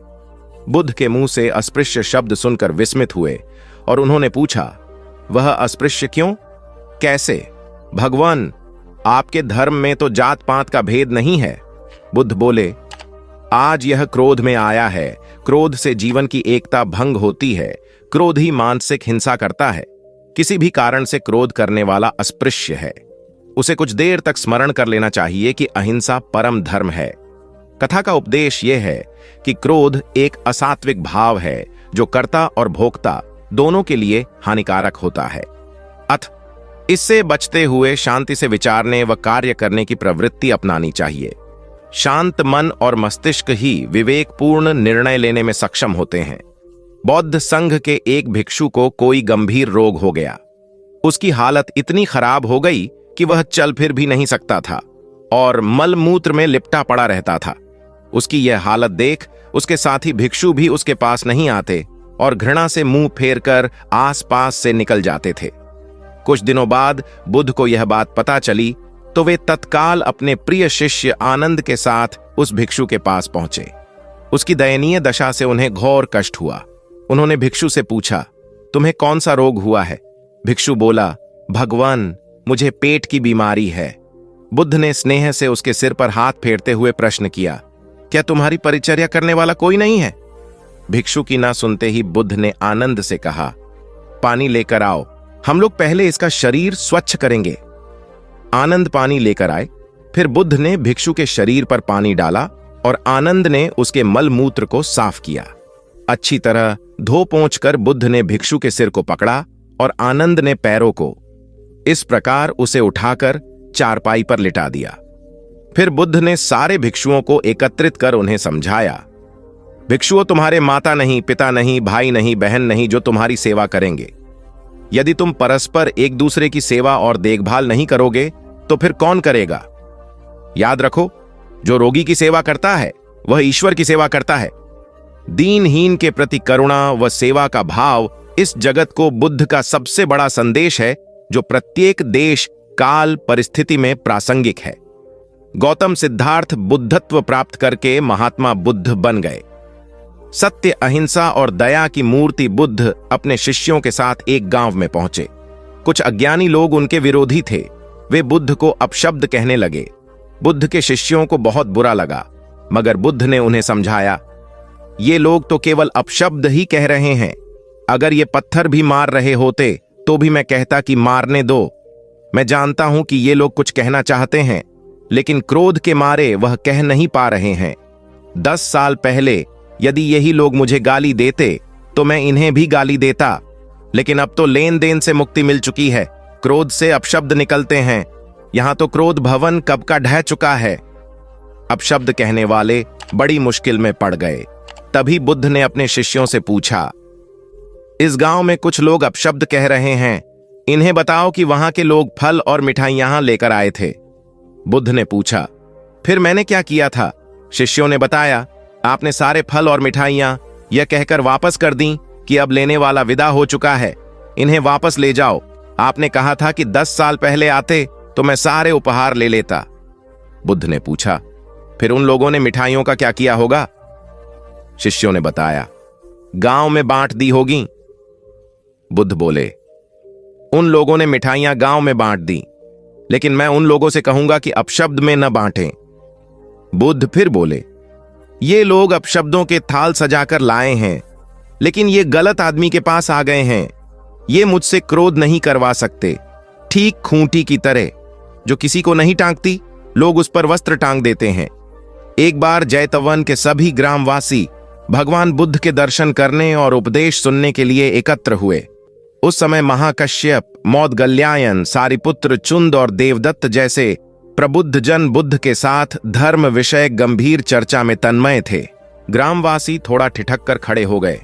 बुद्ध के मुंह से अस्पृश्य शब्द सुनकर विस्मित हुए और उन्होंने पूछा, वह अस्पृश्य क्यों? कैसे? भगवान, आपके धर्म में तो जात पात का भेद नहीं है। बुद्ध बोले, आज यह क्रोध में आया है। क्रोध से जीवन की एकता भंग होती है। क्रोध ही मानसिक हिंसा करता है। किसी भी कारण से क्रोध करने वाला अस्पृश्य है। उसे कुछ देर तक स्मरण कर लेना चाहिए कि अहिंसा परम धर्म है। कथा का उपदेश यह है कि क्रोध एक असात्विक भाव है जो कर्ता और भोक्ता दोनों के लिए हानिकारक होता है। इससे बचते हुए शांति से विचारने व कार्य करने की प्रवृत्ति अपनानी चाहिए। शांत मन और मस्तिष्क ही विवेकपूर्ण निर्णय लेने में सक्षम होते हैं। बौद्ध संघ के एक भिक्षु को कोई गंभीर रोग हो गया। उसकी हालत इतनी खराब हो गई कि वह चल फिर भी नहीं सकता था और मलमूत्र में लिपटा पड़ा रहता था। उसकी यह हालत देख उसके साथी भिक्षु भी उसके पास नहीं आते और घृणा से मुंह फेरकर आसपास से निकल जाते थे। कुछ दिनों बाद बुद्ध को यह बात पता चली तो वे तत्काल अपने प्रिय शिष्य आनंद के साथ उस भिक्षु के पास पहुंचे। उसकी दयनीय दशा से उन्हें घोर कष्ट हुआ। उन्होंने भिक्षु से पूछा, तुम्हें कौन सा रोग हुआ है? भिक्षु बोला, भगवान, मुझे पेट की बीमारी है। बुद्ध ने स्नेह से उसके सिर पर हाथ फेरते हुए प्रश्न किया, क्या तुम्हारी परिचर्या करने वाला कोई नहीं है? भिक्षु की ना सुनते ही बुद्ध ने आनंद से कहा, पानी लेकर आओ, हम लोग पहले इसका शरीर स्वच्छ करेंगे। आनंद पानी लेकर आए। फिर बुद्ध ने भिक्षु के शरीर पर पानी डाला और आनंद ने उसके मल मूत्र को साफ किया। अच्छी तरह धो पोंछकर बुद्ध ने भिक्षु के सिर को पकड़ा और आनंद ने पैरों को। इस प्रकार उसे उठाकर चारपाई पर लिटा दिया। फिर बुद्ध ने सारे भिक्षुओं को एकत्रित कर उन्हें समझाया, भिक्षुओं, तुम्हारे माता नहीं, पिता नहीं, भाई नहीं, बहन नहीं जो तुम्हारी सेवा करेंगे। यदि तुम परस्पर एक दूसरे की सेवा और देखभाल नहीं करोगे तो फिर कौन करेगा? याद रखो, जो रोगी की सेवा करता है वह ईश्वर की सेवा करता है। दीनहीन के प्रति करुणा व सेवा का भाव इस जगत को बुद्ध का सबसे बड़ा संदेश है, जो प्रत्येक देश, काल, परिस्थिति में प्रासंगिक है। गौतम सिद्धार्थ बुद्धत्व प्राप्त करके महात्मा बुद्ध बन गए। सत्य, अहिंसा और दया की मूर्ति बुद्ध अपने शिष्यों के साथ एक गांव में पहुंचे। कुछ अज्ञानी लोग उनके विरोधी थे। वे बुद्ध को अपशब्द कहने लगे। बुद्ध के शिष्यों को बहुत बुरा लगा, मगर बुद्ध ने उन्हें समझाया, ये लोग तो केवल अपशब्द ही कह रहे हैं। अगर ये पत्थर भी मार रहे होते तो भी मैं कहता कि मारने दो। मैं जानता हूं कि ये लोग कुछ कहना चाहते हैं, लेकिन क्रोध के मारे वह कह नहीं पा रहे हैं। 10 साल पहले यदि यही लोग मुझे गाली देते तो मैं इन्हें भी गाली देता, लेकिन अब तो लेन देन से मुक्ति मिल चुकी है। क्रोध से अपशब्द निकलते हैं। यहां तो क्रोध भवन कब का ढह चुका है। अपशब्द कहने वाले बड़ी मुश्किल में पड़ गए। तभी बुद्ध ने अपने शिष्यों से पूछा, इस गांव में कुछ लोग अपशब्द कह रहे हैं, इन्हें बताओ कि वहां के लोग फल और मिठाइयां लेकर आए थे। बुद्ध ने पूछा, फिर मैंने क्या किया था? शिष्यों ने बताया, आपने सारे फल और मिठाइयां यह कहकर वापस कर दी कि अब लेने वाला विदा हो चुका है, इन्हें वापस ले जाओ। आपने कहा था कि 10 साल पहले आते तो मैं सारे उपहार ले लेता। बुद्ध ने पूछा, फिर उन लोगों ने मिठाइयों का क्या किया होगा? शिष्यों ने बताया, गांव में बांट दी होगी। बुद्ध बोले, उन लोगों ने मिठाइयां गांव में बांट दी, लेकिन मैं उन लोगों से कहूंगा कि अपशब्द में न बांटें। बुद्ध फिर बोले, ये लोग अपशब्दों के थाल सजाकर लाए हैं, लेकिन ये गलत आदमी के पास आ गए हैं। ये मुझसे क्रोध नहीं करवा सकते। ठीक खूंटी की तरह जो किसी को नहीं टांगती, लोग उस पर वस्त्र टांग देते हैं। एक बार जैतवन के सभी ग्रामवासी भगवान बुद्ध के दर्शन करने और उपदेश सुनने के लिए एकत्र हुए। उस समय महाकश्यप, मौदगल्यायन, सारिपुत्र, चुंद और देवदत्त जैसे प्रबुद्ध जन बुद्ध के साथ धर्म विषय गंभीर चर्चा में तन्मय थे। ग्रामवासी थोड़ा ठिठक कर खड़े हो गए,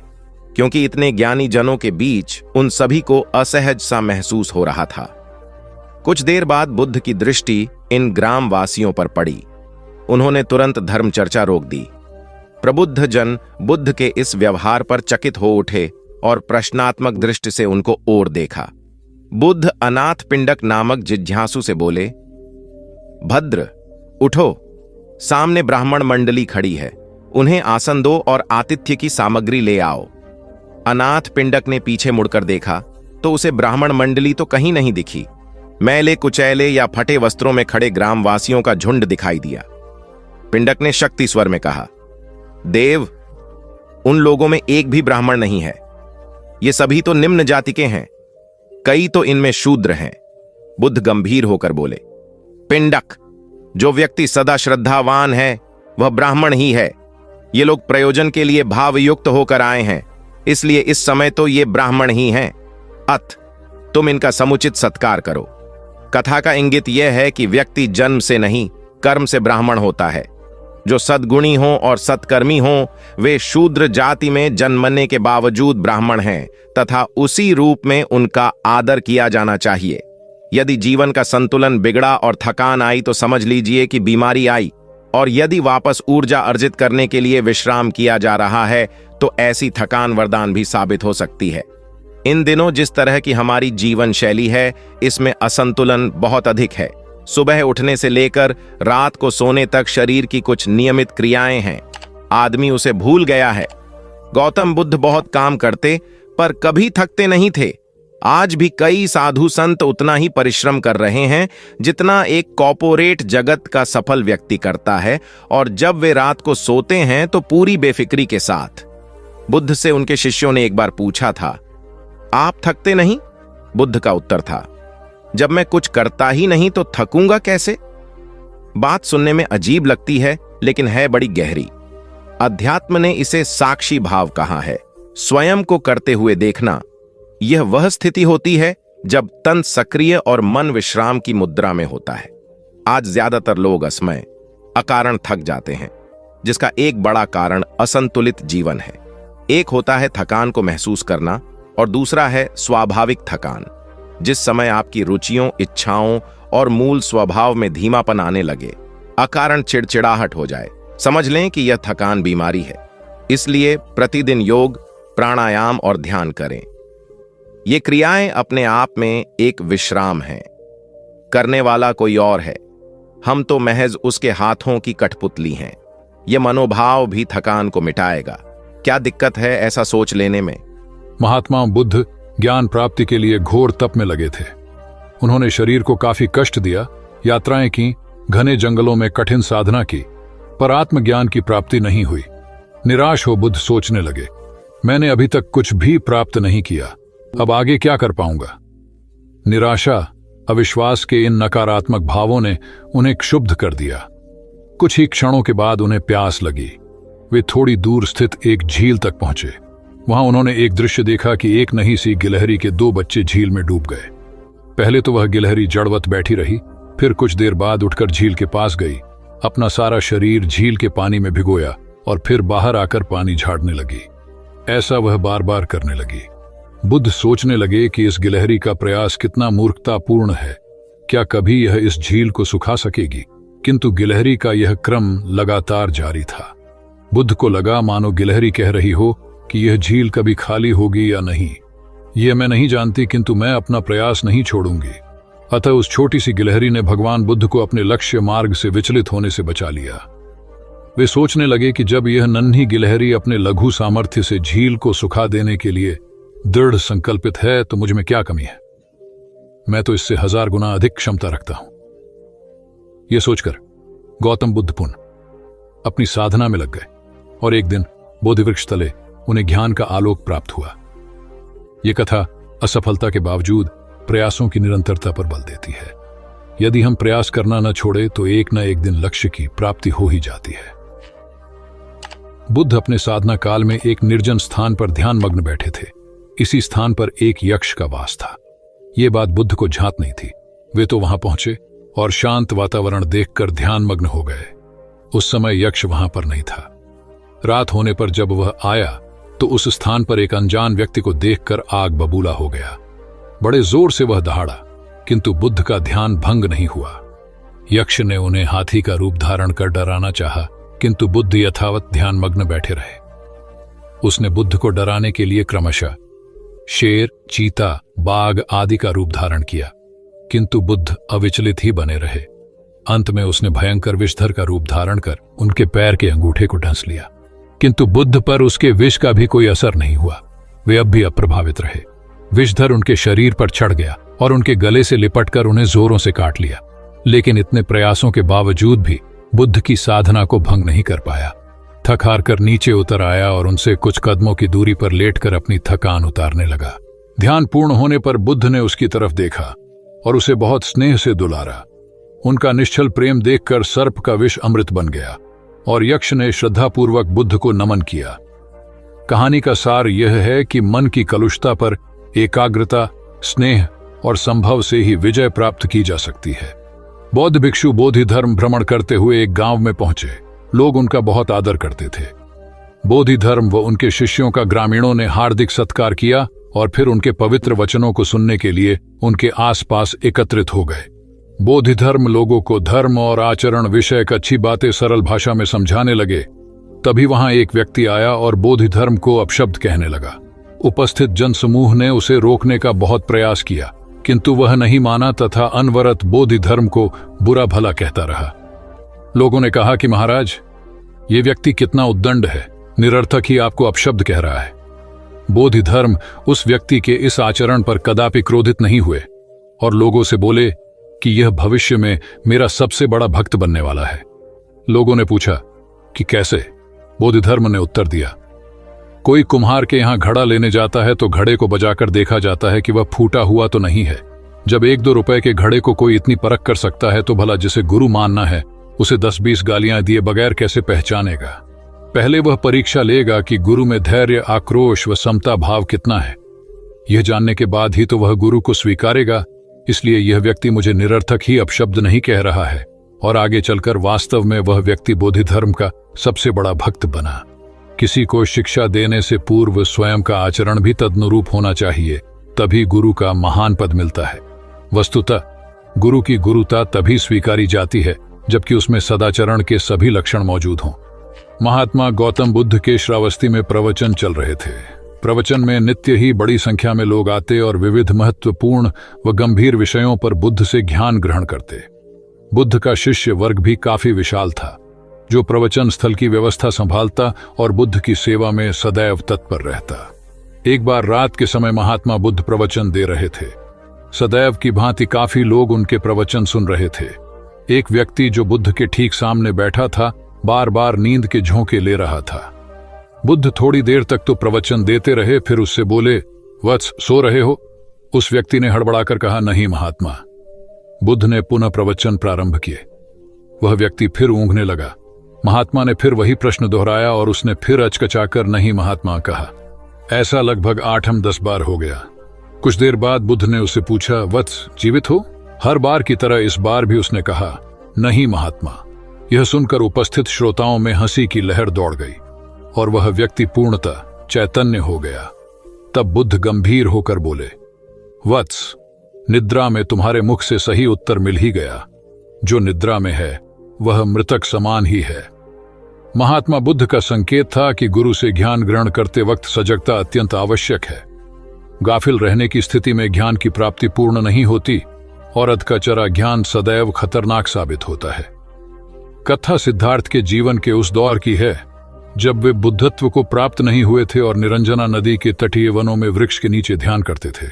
क्योंकि इतने ज्ञानी जनों के बीच उन सभी को असहज सा महसूस हो रहा था। कुछ देर बाद बुद्ध की दृष्टि इन ग्रामवासियों पर पड़ी। उन्होंने तुरंत धर्म चर्चा रोक दी। प्रबुद्ध जन बुद्ध के इस व्यवहार पर चकित हो उठे और प्रश्नात्मक दृष्टि से उनको ओर देखा। बुद्ध अनाथ पिंडक नामक जिज्ञासु से बोले, भद्र, उठो, सामने ब्राह्मण मंडली खड़ी है, उन्हें आसन दो और आतिथ्य की सामग्री ले आओ। अनाथ पिंडक ने पीछे मुड़कर देखा तो उसे ब्राह्मण मंडली तो कहीं नहीं दिखी। मैले कुचैले या फटे वस्त्रों में खड़े ग्रामवासियों का झुंड दिखाई दिया। पिंडक ने शक्ति स्वर में कहा, देव, उन लोगों में एक भी ब्राह्मण नहीं है। ये सभी तो निम्न जाति के हैं, कई तो इनमें शूद्र हैं। बुद्ध गंभीर होकर बोले, पिंडक, जो व्यक्ति सदा श्रद्धावान है वह ब्राह्मण ही है। ये लोग प्रयोजन के लिए भावयुक्त होकर आए हैं, इसलिए इस समय तो ये ब्राह्मण ही हैं। अत तुम इनका समुचित सत्कार करो। कथा का इंगित यह है कि व्यक्ति जन्म से नहीं, कर्म से ब्राह्मण होता है। जो सद्गुणी हों और सत्कर्मी हों, वे शूद्र जाति में जन्मने के बावजूद ब्राह्मण हैं तथा उसी रूप में उनका आदर किया जाना चाहिए। यदि जीवन का संतुलन बिगड़ा और थकान आई तो समझ लीजिए कि बीमारी आई, और यदि वापस ऊर्जा अर्जित करने के लिए विश्राम किया जा रहा है तो ऐसी थकान वरदान भी साबित हो सकती है। इन दिनों जिस तरह की हमारी जीवन शैली है, इसमें असंतुलन बहुत अधिक है। सुबह उठने से लेकर रात को सोने तक शरीर की कुछ नियमित क्रियाएं हैं, आदमी उसे भूल गया है। गौतम बुद्ध बहुत काम करते पर कभी थकते नहीं थे। आज भी कई साधु संत उतना ही परिश्रम कर रहे हैं जितना एक कॉर्पोरेट जगत का सफल व्यक्ति करता है, और जब वे रात को सोते हैं तो पूरी बेफिक्री के साथ। बुद्ध से उनके शिष्यों ने एक बार पूछा था, आप थकते नहीं? बुद्ध का उत्तर था, जब मैं कुछ करता ही नहीं तो थकूंगा कैसे? बात सुनने में अजीब लगती है, लेकिन है बड़ी गहरी। अध्यात्म ने इसे साक्षी भाव कहा है, स्वयं को करते हुए देखना। यह वह स्थिति होती है जब तन सक्रिय और मन विश्राम की मुद्रा में होता है। आज ज्यादातर लोग असमय, अकारण थक जाते हैं, जिसका एक बड़ा कारण असंतुलित जीवन है। एक होता है थकान को महसूस करना, और दूसरा है स्वाभाविक थकान, जिस समय आपकी रुचियों, इच्छाओं और मूल स्वभाव में धीमापन आने लगे, अकारण चिड़चिड़ाहट हो जाए। समझ लें कि यह थकान बीमारी है। इसलिए प्रतिदिन योग, प्राणायाम और ध्यान करें। ये क्रियाएं अपने आप में एक विश्राम हैं। करने वाला कोई और है, हम तो महज उसके हाथों की कठपुतली हैं। यह मनोभाव भी थकान को मिटाएगा। क्या दिक्कत है ऐसा सोच लेने में? महात्मा बुद्ध ज्ञान प्राप्ति के लिए घोर तप में लगे थे। उन्होंने शरीर को काफी कष्ट दिया, यात्राएं की, घने जंगलों में कठिन साधना की, पर आत्मज्ञान की प्राप्ति नहीं हुई। निराश हो बुद्ध सोचने लगे, मैंने अभी तक कुछ भी प्राप्त नहीं किया, अब आगे क्या कर पाऊंगा? निराशा, अविश्वास के इन नकारात्मक भावों ने उन्हें क्षुब्ध कर दिया। कुछ ही क्षणों के बाद उन्हें प्यास लगी। वे थोड़ी दूर स्थित एक झील तक पहुंचे। वहां उन्होंने एक दृश्य देखा कि एक नन्ही सी गिलहरी के 2 बच्चे झील में डूब गए। पहले तो वह गिलहरी जड़वत बैठी रही, फिर कुछ देर बाद उठकर झील के पास गई, अपना सारा शरीर झील के पानी में भिगोया और फिर बाहर आकर पानी झाड़ने लगी। ऐसा वह बार बार करने लगी। बुद्ध सोचने लगे कि इस गिलहरी का प्रयास कितना मूर्खतापूर्ण है। क्या कभी यह इस झील को सुखा सकेगी? किंतु गिलहरी का यह क्रम लगातार जारी था। बुद्ध को लगा मानो गिलहरी कह रही हो कि यह झील कभी खाली होगी या नहीं, यह मैं नहीं जानती, किंतु मैं अपना प्रयास नहीं छोड़ूंगी। अतः उस छोटी सी गिलहरी ने भगवान बुद्ध को अपने लक्ष्य मार्ग से विचलित होने से बचा लिया। वे सोचने लगे कि जब यह नन्ही गिलहरी अपने लघु सामर्थ्य से झील को सुखा देने के लिए दृढ़ संकल्पित है तो मुझ में क्या कमी है? मैं तो इससे 1000 गुना अधिक क्षमता रखता हूं। यह सोचकर गौतम बुद्ध पुनः अपनी साधना में लग गए और एक दिन बोधिवृक्ष तले उन्हें ज्ञान का आलोक प्राप्त हुआ। यह कथा असफलता के बावजूद प्रयासों की निरंतरता पर बल देती है। यदि हम प्रयास करना न छोड़े तो एक न एक दिन लक्ष्य की प्राप्ति हो ही जाती है। बुद्ध अपने साधना काल में एक निर्जन स्थान पर ध्यान मग्न बैठे थे। इसी स्थान पर एक यक्ष का वास था। यह बात बुद्ध को झांत नहीं थी। वे तो वहां पहुंचे और शांत वातावरण देखकर ध्यान मग्न हो गए। उस समय यक्ष वहां पर नहीं था। रात होने पर जब वह आया तो उस स्थान पर एक अनजान व्यक्ति को देखकर आग बबूला हो गया। बड़े जोर से वह दहाड़ा, किंतु बुद्ध का ध्यान भंग नहीं हुआ। यक्ष ने उन्हें हाथी का रूप धारण कर डराना चाहा, किंतु बुद्ध यथावत ध्यान मग्न बैठे रहे। उसने बुद्ध को डराने के लिए क्रमशः शेर, चीता, बाघ आदि का रूप धारण किया, किंतु बुद्ध अविचलित ही बने रहे। अंत में उसने भयंकर विषधर का रूप धारण कर उनके पैर के अंगूठे को ढंस लिया, किंतु बुद्ध पर उसके विष का भी कोई असर नहीं हुआ। वे अब भी अप्रभावित रहे। विषधर उनके शरीर पर चढ़ गया और उनके गले से लिपटकर उन्हें जोरों से काट लिया, लेकिन इतने प्रयासों के बावजूद भी बुद्ध की साधना को भंग नहीं कर पाया। थक हार कर नीचे उतर आया और उनसे कुछ कदमों की दूरी पर लेटकर अपनी थकान उतारने लगा। ध्यान पूर्ण होने पर बुद्ध ने उसकी तरफ देखा और उसे बहुत स्नेह से दुलारा। उनका निश्चल प्रेम देखकर सर्प का विष अमृत बन गया और यक्ष ने श्रद्धापूर्वक बुद्ध को नमन किया। कहानी का सार यह है कि मन की कलुषता पर एकाग्रता, स्नेह और संभव से ही विजय प्राप्त की जा सकती है। बौद्ध भिक्षु बोधि धर्म भ्रमण करते हुए एक गांव में पहुंचे। लोग उनका बहुत आदर करते थे। बोधि धर्म व उनके शिष्यों का ग्रामीणों ने हार्दिक सत्कार किया और फिर उनके पवित्र वचनों को सुनने के लिए उनके आसपास एकत्रित हो गए। बोधि धर्म लोगों को धर्म और आचरण विषयक अच्छी बातें सरल भाषा में समझाने लगे। तभी वहां एक व्यक्ति आया और बोधि धर्म को अपशब्द कहने लगा। उपस्थित जनसमूह ने उसे रोकने का बहुत प्रयास किया, किंतु वह नहीं माना तथा अनवरत बोधि धर्म को बुरा भला कहता रहा। लोगों ने कहा कि महाराज, ये व्यक्ति कितना उद्दंड है, निरर्थक ही आपको अपशब्द कह रहा है। बोधि धर्म उस व्यक्ति के इस आचरण पर कदापि क्रोधित नहीं हुए और लोगों से बोले कि यह भविष्य में मेरा सबसे बड़ा भक्त बनने वाला है। लोगों ने पूछा कि कैसे? बोधि धर्म ने उत्तर दिया, कोई कुम्हार के यहां घड़ा लेने जाता है तो घड़े को बजाकर देखा जाता है कि वह फूटा हुआ तो नहीं है। जब 1-2 रुपए के घड़े को कोई इतनी परख कर सकता है तो भला जिसे गुरु मानना है उसे 10-20 गालियां दिए बगैर कैसे पहचानेगा? पहले वह परीक्षा लेगा कि गुरु में धैर्य, आक्रोश व समता भाव कितना है। यह जानने के बाद ही तो वह गुरु को स्वीकारेगा। इसलिए यह व्यक्ति मुझे निरर्थक ही अपशब्द नहीं कह रहा है और आगे चलकर वास्तव में वह व्यक्ति बोधि धर्म का सबसे बड़ा भक्त बना। किसी को शिक्षा देने से पूर्व स्वयं का आचरण भी तदनुरूप होना चाहिए, तभी गुरु का महान पद मिलता है। वस्तुतः गुरु की गुरुता तभी स्वीकारी जाती है जबकि उसमें सदाचरण के सभी लक्षण मौजूद हों। महात्मा गौतम बुद्ध के श्रावस्ती में प्रवचन चल रहे थे। प्रवचन में नित्य ही बड़ी संख्या में लोग आते और विविध महत्वपूर्ण व गंभीर विषयों पर बुद्ध से ज्ञान ग्रहण करते। बुद्ध का शिष्य वर्ग भी काफी विशाल था, जो प्रवचन स्थल की व्यवस्था संभालता और बुद्ध की सेवा में सदैव तत्पर रहता। एक बार रात के समय महात्मा बुद्ध प्रवचन दे रहे थे। सदैव की भांति काफी लोग उनके प्रवचन सुन रहे थे। एक व्यक्ति जो बुद्ध के ठीक सामने बैठा था बार बार नींद के झोंके ले रहा था। बुद्ध थोड़ी देर तक तो प्रवचन देते रहे, फिर उससे बोले, वत्स, सो रहे हो? उस व्यक्ति ने हड़बड़ाकर कहा, नहीं महात्मा। बुद्ध ने पुनः प्रवचन प्रारंभ किए। वह व्यक्ति फिर ऊँघने लगा। महात्मा ने फिर वही प्रश्न दोहराया और उसने फिर अचकचाकर नहीं महात्मा कहा। ऐसा लगभग 8-10 बार हो गया। कुछ देर बाद बुद्ध ने उससे पूछा, वत्स, जीवित हो? हर बार की तरह इस बार भी उसने कहा, नहीं महात्मा। यह सुनकर उपस्थित श्रोताओं में हंसी की लहर दौड़ गई और वह व्यक्ति पूर्णतः चैतन्य हो गया। तब बुद्ध गंभीर होकर बोले, वत्स, निद्रा में तुम्हारे मुख से सही उत्तर मिल ही गया। जो निद्रा में है वह मृतक समान ही है। महात्मा बुद्ध का संकेत था कि गुरु से ज्ञान ग्रहण करते वक्त सजगता अत्यंत आवश्यक है। गाफिल रहने की स्थिति में ज्ञान की प्राप्ति पूर्ण नहीं होती और अधकचरा ज्ञान सदैव खतरनाक साबित होता है। कथा सिद्धार्थ के जीवन के उस दौर की है जब वे बुद्धत्व को प्राप्त नहीं हुए थे और निरंजना नदी के तटीय वनों में वृक्ष के नीचे ध्यान करते थे।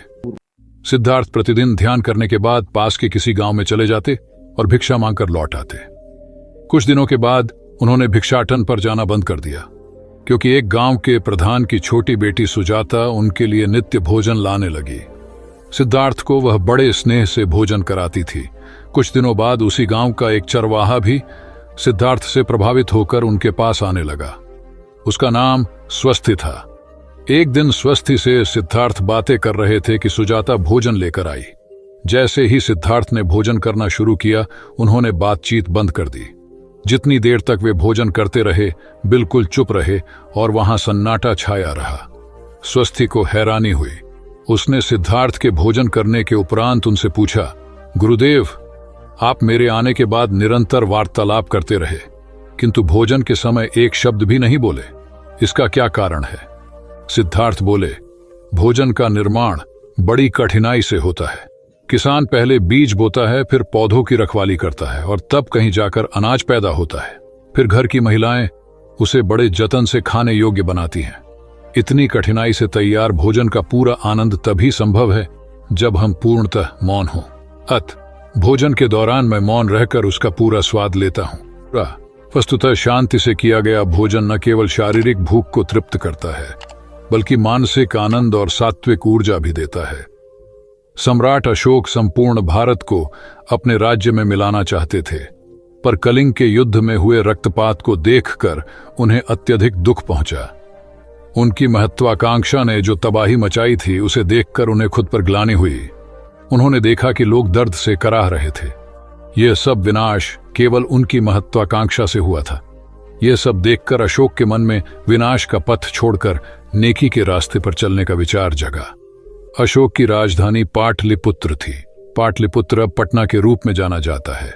सिद्धार्थ प्रतिदिन ध्यान करने के बाद पास के किसी गांव में चले जाते और भिक्षा मांगकर लौट आते। कुछ दिनों के बाद उन्होंने भिक्षाटन पर जाना बंद कर दिया, क्योंकि एक गांव के प्रधान की छोटी बेटी सुजाता उनके लिए नित्य भोजन लाने लगी। सिद्धार्थ को वह बड़े स्नेह से भोजन कराती थी। कुछ दिनों बाद उसी गांव का एक चरवाहा भी सिद्धार्थ से प्रभावित होकर उनके पास आने लगा। उसका नाम स्वस्थि था। एक दिन स्वस्थि से सिद्धार्थ बातें कर रहे थे कि सुजाता भोजन लेकर आई। जैसे ही सिद्धार्थ ने भोजन करना शुरू किया, उन्होंने बातचीत बंद कर दी। जितनी देर तक वे भोजन करते रहे, बिल्कुल चुप रहे और वहां सन्नाटा छाया रहा। स्वस्थि को हैरानी हुई। उसने सिद्धार्थ के भोजन करने के उपरांत उनसे पूछा, गुरुदेव, आप मेरे आने के बाद निरंतर वार्तालाप करते रहे, किंतु भोजन के समय एक शब्द भी नहीं बोले। इसका क्या कारण है? सिद्धार्थ बोले, भोजन का निर्माण बड़ी कठिनाई से होता है। किसान पहले बीज बोता है, फिर पौधों की रखवाली करता है और तब कहीं जाकर अनाज पैदा होता है। फिर घर की महिलाएं उसे बड़े जतन से खाने योग्य बनाती हैं। इतनी कठिनाई से तैयार भोजन का पूरा आनंद तभी संभव है जब हम पूर्णतः मौन हों। भोजन के दौरान मैं मौन रहकर उसका पूरा स्वाद लेता हूं। वस्तुतः शांति से किया गया भोजन न केवल शारीरिक भूख को तृप्त करता है, बल्कि मानसिक आनंद और सात्विक ऊर्जा भी देता है। सम्राट अशोक संपूर्ण भारत को अपने राज्य में मिलाना चाहते थे, पर कलिंग के युद्ध में हुए रक्तपात को देखकर उन्हें अत्यधिक दुख पहुंचा। उनकी महत्वाकांक्षा ने जो तबाही मचाई थी, उसे देखकर उन्हें खुद पर ग्लानि हुई। उन्होंने देखा कि लोग दर्द से कराह रहे थे। यह सब विनाश केवल उनकी महत्वाकांक्षा से हुआ था। यह सब देखकर अशोक के मन में विनाश का पथ छोड़कर नेकी के रास्ते पर चलने का विचार जगा। अशोक की राजधानी पाटलिपुत्र थी। पाटलिपुत्र अब पटना के रूप में जाना जाता है।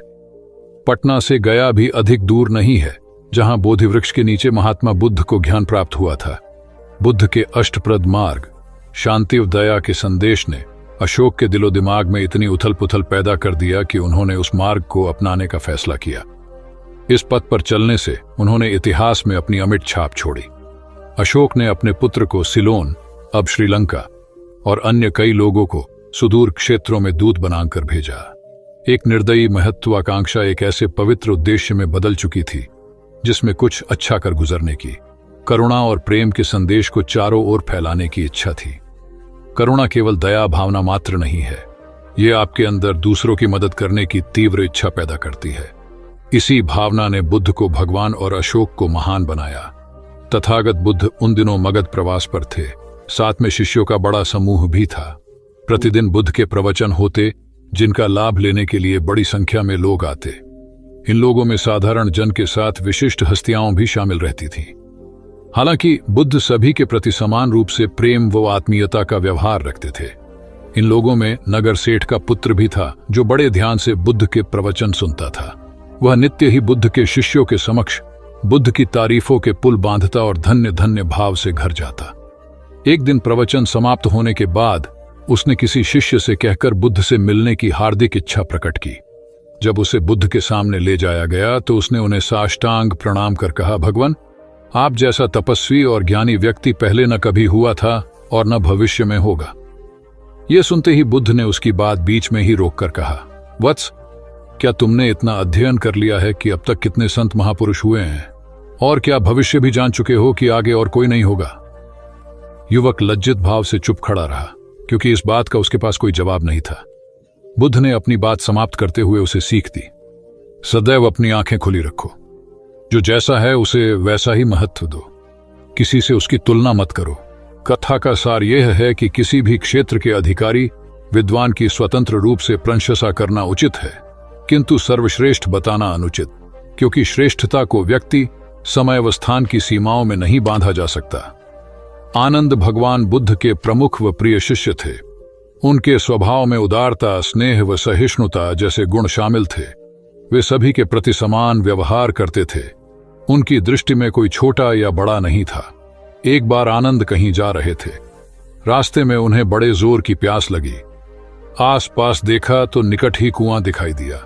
पटना से गया भी अधिक दूर नहीं है, जहां बोधि वृक्ष के नीचे महात्मा बुद्ध को ज्ञान प्राप्त हुआ था। बुद्ध के अष्टप्रद मार्ग, शांति व दया के संदेश ने अशोक के दिलो दिमाग में इतनी उथल पुथल पैदा कर दिया कि उन्होंने उस मार्ग को अपनाने का फैसला किया। इस पथ पर चलने से उन्होंने इतिहास में अपनी अमिट छाप छोड़ी। अशोक ने अपने पुत्र को सिलोन अब श्रीलंका और अन्य कई लोगों को सुदूर क्षेत्रों में दूत बनाकर भेजा। एक निर्दयी महत्वाकांक्षा एक ऐसे पवित्र उद्देश्य में बदल चुकी थी जिसमें कुछ अच्छा कर गुजरने की, करुणा और प्रेम के संदेश को चारों ओर फैलाने की इच्छा थी। करुणा केवल दया भावना मात्र नहीं है, ये आपके अंदर दूसरों की मदद करने की तीव्र इच्छा पैदा करती है। इसी भावना ने बुद्ध को भगवान और अशोक को महान बनाया। तथागत बुद्ध उन दिनों मगध प्रवास पर थे, साथ में शिष्यों का बड़ा समूह भी था। प्रतिदिन बुद्ध के प्रवचन होते जिनका लाभ लेने के लिए बड़ी संख्या में लोग आते। इन लोगों में साधारण जन के साथ विशिष्ट हस्तियां भी शामिल रहती थीं। हालांकि बुद्ध सभी के प्रति समान रूप से प्रेम व आत्मीयता का व्यवहार रखते थे। इन लोगों में नगर सेठ का पुत्र भी था जो बड़े ध्यान से बुद्ध के प्रवचन सुनता था। वह नित्य ही बुद्ध के शिष्यों के समक्ष बुद्ध की तारीफों के पुल बांधता और धन्य धन्य भाव से घर जाता। एक दिन प्रवचन समाप्त होने के बाद उसने किसी शिष्य से कहकर बुद्ध से मिलने की हार्दिक इच्छा प्रकट की। जब उसे बुद्ध के सामने ले जाया गया तो उसने उन्हें साष्टांग प्रणाम कर कहा, भगवान, आप जैसा तपस्वी और ज्ञानी व्यक्ति पहले न कभी हुआ था और न भविष्य में होगा। यह सुनते ही बुद्ध ने उसकी बात बीच में ही रोककर कहा, वत्स, क्या तुमने इतना अध्ययन कर लिया है कि अब तक कितने संत महापुरुष हुए हैं, और क्या भविष्य भी जान चुके हो कि आगे और कोई नहीं होगा? युवक लज्जित भाव से चुप खड़ा रहा, क्योंकि इस बात का उसके पास कोई जवाब नहीं था। बुद्ध ने अपनी बात समाप्त करते हुए उसे सीख दी, सदैव अपनी आंखें खुली रखो। जो जैसा है उसे वैसा ही महत्व दो, किसी से उसकी तुलना मत करो। कथा का सार यह है कि किसी भी क्षेत्र के अधिकारी विद्वान की स्वतंत्र रूप से प्रशंसा करना उचित है, किंतु सर्वश्रेष्ठ बताना अनुचित, क्योंकि श्रेष्ठता को व्यक्ति, समय व स्थान की सीमाओं में नहीं बांधा जा सकता। आनंद भगवान बुद्ध के प्रमुख व प्रिय शिष्य थे। उनके स्वभाव में उदारता, स्नेह व सहिष्णुता जैसे गुण शामिल थे। वे सभी के प्रति समान व्यवहार करते थे। उनकी दृष्टि में कोई छोटा या बड़ा नहीं था। एक बार आनंद कहीं जा रहे थे। रास्ते में उन्हें बड़े जोर की प्यास लगी। आसपास देखा तो निकट ही कुआं दिखाई दिया।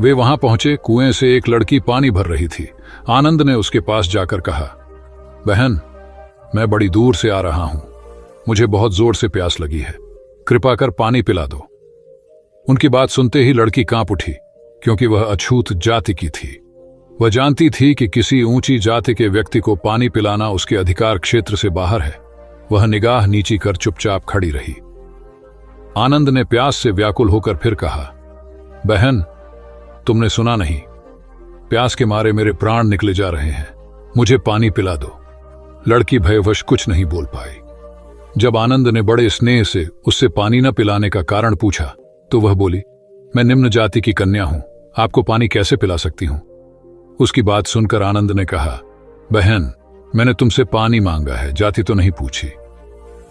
वे वहां पहुंचे। कुएं से एक लड़की पानी भर रही थी। आनंद ने उसके पास जाकर कहा, बहन, मैं बड़ी दूर से आ रहा हूं, मुझे बहुत जोर से प्यास लगी है, कृपा कर पानी पिला दो। उनकी बात सुनते ही लड़की कांप उठी, क्योंकि वह अछूत जाति की थी। वह जानती थी कि किसी ऊंची जाति के व्यक्ति को पानी पिलाना उसके अधिकार क्षेत्र से बाहर है। वह निगाह नीची कर चुपचाप खड़ी रही। आनंद ने प्यास से व्याकुल होकर फिर कहा, बहन, तुमने सुना नहीं, प्यास के मारे मेरे प्राण निकले जा रहे हैं, मुझे पानी पिला दो। लड़की भयवश कुछ नहीं बोल पाई। जब आनंद ने बड़े स्नेह से उससे पानी न पिलाने का कारण पूछा तो वह बोली, मैं निम्न जाति की कन्या हूं, आपको पानी कैसे पिला सकती हूं? उसकी बात सुनकर आनंद ने कहा, बहन, मैंने तुमसे पानी मांगा है, जाति तो नहीं पूछी।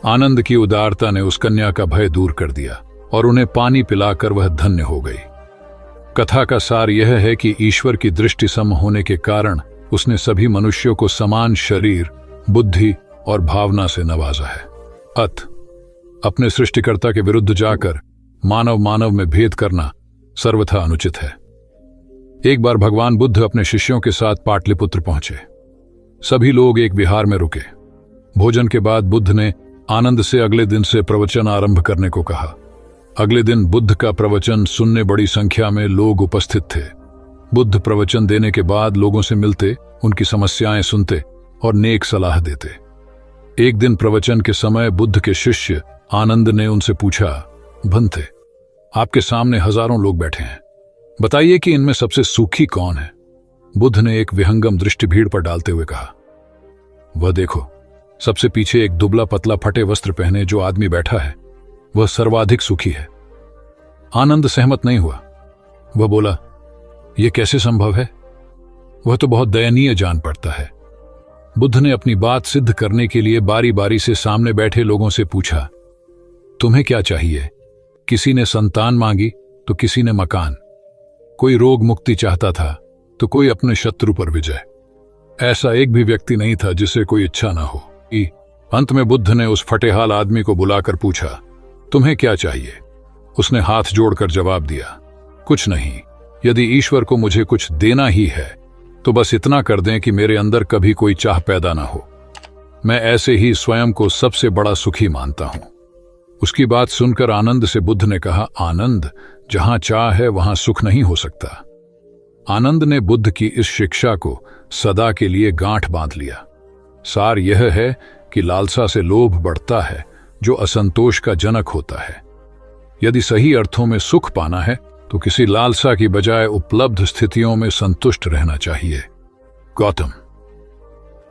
आनंद की उदारता ने उस कन्या का भय दूर कर दिया और उन्हें पानी पिलाकर वह धन्य हो गई। कथा का सार यह है कि ईश्वर की दृष्टि सम होने के कारण उसने सभी मनुष्यों को समान शरीर, बुद्धि और भावना से नवाजा है। अपने सृष्टिकर्ता के विरुद्ध जाकर मानव मानव में भेद करना सर्वथा अनुचित है। एक बार भगवान बुद्ध अपने शिष्यों के साथ पाटलिपुत्र पहुंचे। सभी लोग एक विहार में रुके। भोजन के बाद बुद्ध ने आनंद से अगले दिन से प्रवचन आरंभ करने को कहा। अगले दिन बुद्ध का प्रवचन सुनने बड़ी संख्या में लोग उपस्थित थे। बुद्ध प्रवचन देने के बाद लोगों से मिलते, उनकी समस्याएं सुनते और नेक सलाह देते। एक दिन प्रवचन के समय बुद्ध के शिष्य आनंद ने उनसे पूछा, भंते, आपके सामने हजारों लोग बैठे हैं, बताइए कि इनमें सबसे सुखी कौन है? बुद्ध ने एक विहंगम दृष्टि भीड़ पर डालते हुए कहा, वह देखो, सबसे पीछे एक दुबला पतला फटे वस्त्र पहने जो आदमी बैठा है, वह सर्वाधिक सुखी है। आनंद सहमत नहीं हुआ। वह बोला, यह कैसे संभव है? वह तो बहुत दयनीय जान पड़ता है। बुद्ध ने अपनी बात सिद्ध करने के लिए बारी बारी से सामने बैठे लोगों से पूछा, तुम्हें क्या चाहिए? किसी ने संतान मांगी तो किसी ने मकान, कोई रोग मुक्ति चाहता था तो कोई अपने शत्रु पर विजय। ऐसा एक भी व्यक्ति नहीं था जिसे कोई इच्छा ना हो। अंत में बुद्ध ने उस फटेहाल आदमी को बुलाकर पूछा, तुम्हें क्या चाहिए? उसने हाथ जोड़कर जवाब दिया, कुछ नहीं, यदि ईश्वर को मुझे कुछ देना ही है तो बस इतना कर दें कि मेरे अंदर कभी कोई चाह पैदा ना हो। मैं ऐसे ही स्वयं को सबसे बड़ा सुखी मानता हूं। उसकी बात सुनकर आनंद से बुद्ध ने कहा, आनंद, जहां चाह है वहां सुख नहीं हो सकता। आनंद ने बुद्ध की इस शिक्षा को सदा के लिए गांठ बांध लिया। सार यह है कि लालसा से लोभ बढ़ता है, जो असंतोष का जनक होता है। यदि सही अर्थों में सुख पाना है तो किसी लालसा की बजाय उपलब्ध स्थितियों में संतुष्ट रहना चाहिए। गौतम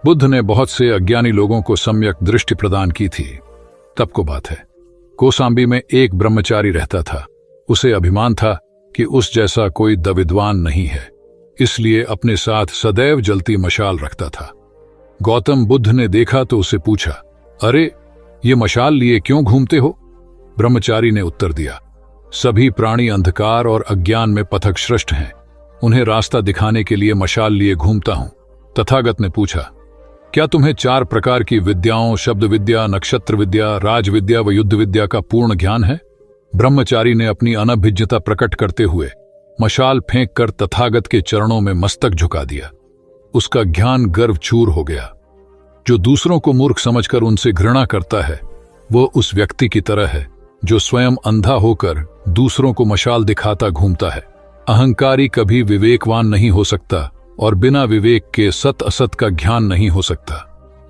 बुद्ध ने बहुत से अज्ञानी लोगों को सम्यक दृष्टि प्रदान की थी। तब को बात है, कौसाम्बी में एक ब्रह्मचारी रहता था। उसे अभिमान था कि उस जैसा कोई विद्वान नहीं है, इसलिए अपने साथ सदैव जलती मशाल रखता था। गौतम बुद्ध ने देखा तो उसे पूछा, अरे, ये मशाल लिए क्यों घूमते हो? ब्रह्मचारी ने उत्तर दिया, सभी प्राणी अंधकार और अज्ञान में पथश्रष्ट हैं, उन्हें रास्ता दिखाने के लिए मशाल लिए घूमता हूं। तथागत ने पूछा, क्या तुम्हें 4 प्रकार की विद्याओं, शब्द विद्या, नक्षत्र विद्या, राज विद्या व युद्ध विद्या का पूर्ण ज्ञान है? ब्रह्मचारी ने अपनी अनभिज्ञता प्रकट करते हुए मशाल फेंक कर तथागत के चरणों में मस्तक झुका दिया। उसका ज्ञान गर्व चूर हो गया। जो दूसरों को मूर्ख समझकर उनसे घृणा करता है, वो उस व्यक्ति की तरह है जो स्वयं अंधा होकर दूसरों को मशाल दिखाता घूमता है। अहंकारी कभी विवेकवान नहीं हो सकता और बिना विवेक के सत असत का ज्ञान नहीं हो सकता।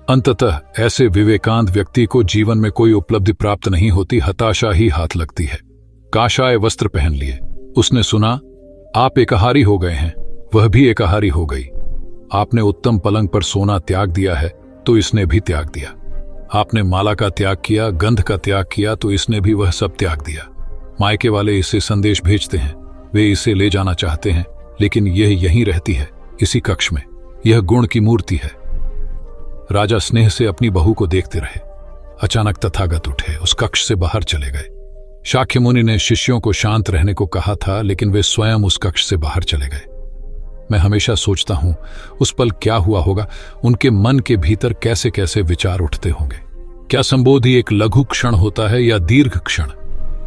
अंततः ऐसे विवेकांत व्यक्ति को जीवन में कोई उपलब्धि प्राप्त नहीं होती, हताशा ही हाथ लगती है। काशाय वस्त्र पहन लिए। उसने सुना, आप एकाहारी हो गए हैं, वह भी एकाहारी हो गई। आपने उत्तम पलंग पर सोना त्याग दिया है तो इसने भी त्याग दिया। आपने माला का त्याग किया, गंध का त्याग किया तो इसने भी वह सब त्याग दिया। मायके वाले इसे संदेश भेजते हैं, वे इसे ले जाना चाहते हैं, लेकिन यह यहीं रहती है, इसी कक्ष में। यह गुण की मूर्ति है। राजा स्नेह से अपनी बहू को देखते रहे। अचानक तथागत उठे, उस कक्ष से बाहर चले गए। शाक्य मुनि ने शिष्यों को शांत रहने को कहा था, लेकिन वे स्वयं उस कक्ष से बाहर चले गए। मैं हमेशा सोचता हूं उस पल क्या हुआ होगा, उनके मन के भीतर कैसे कैसे विचार उठते होंगे। क्या संबोधि एक लघु क्षण होता है या दीर्घ क्षण?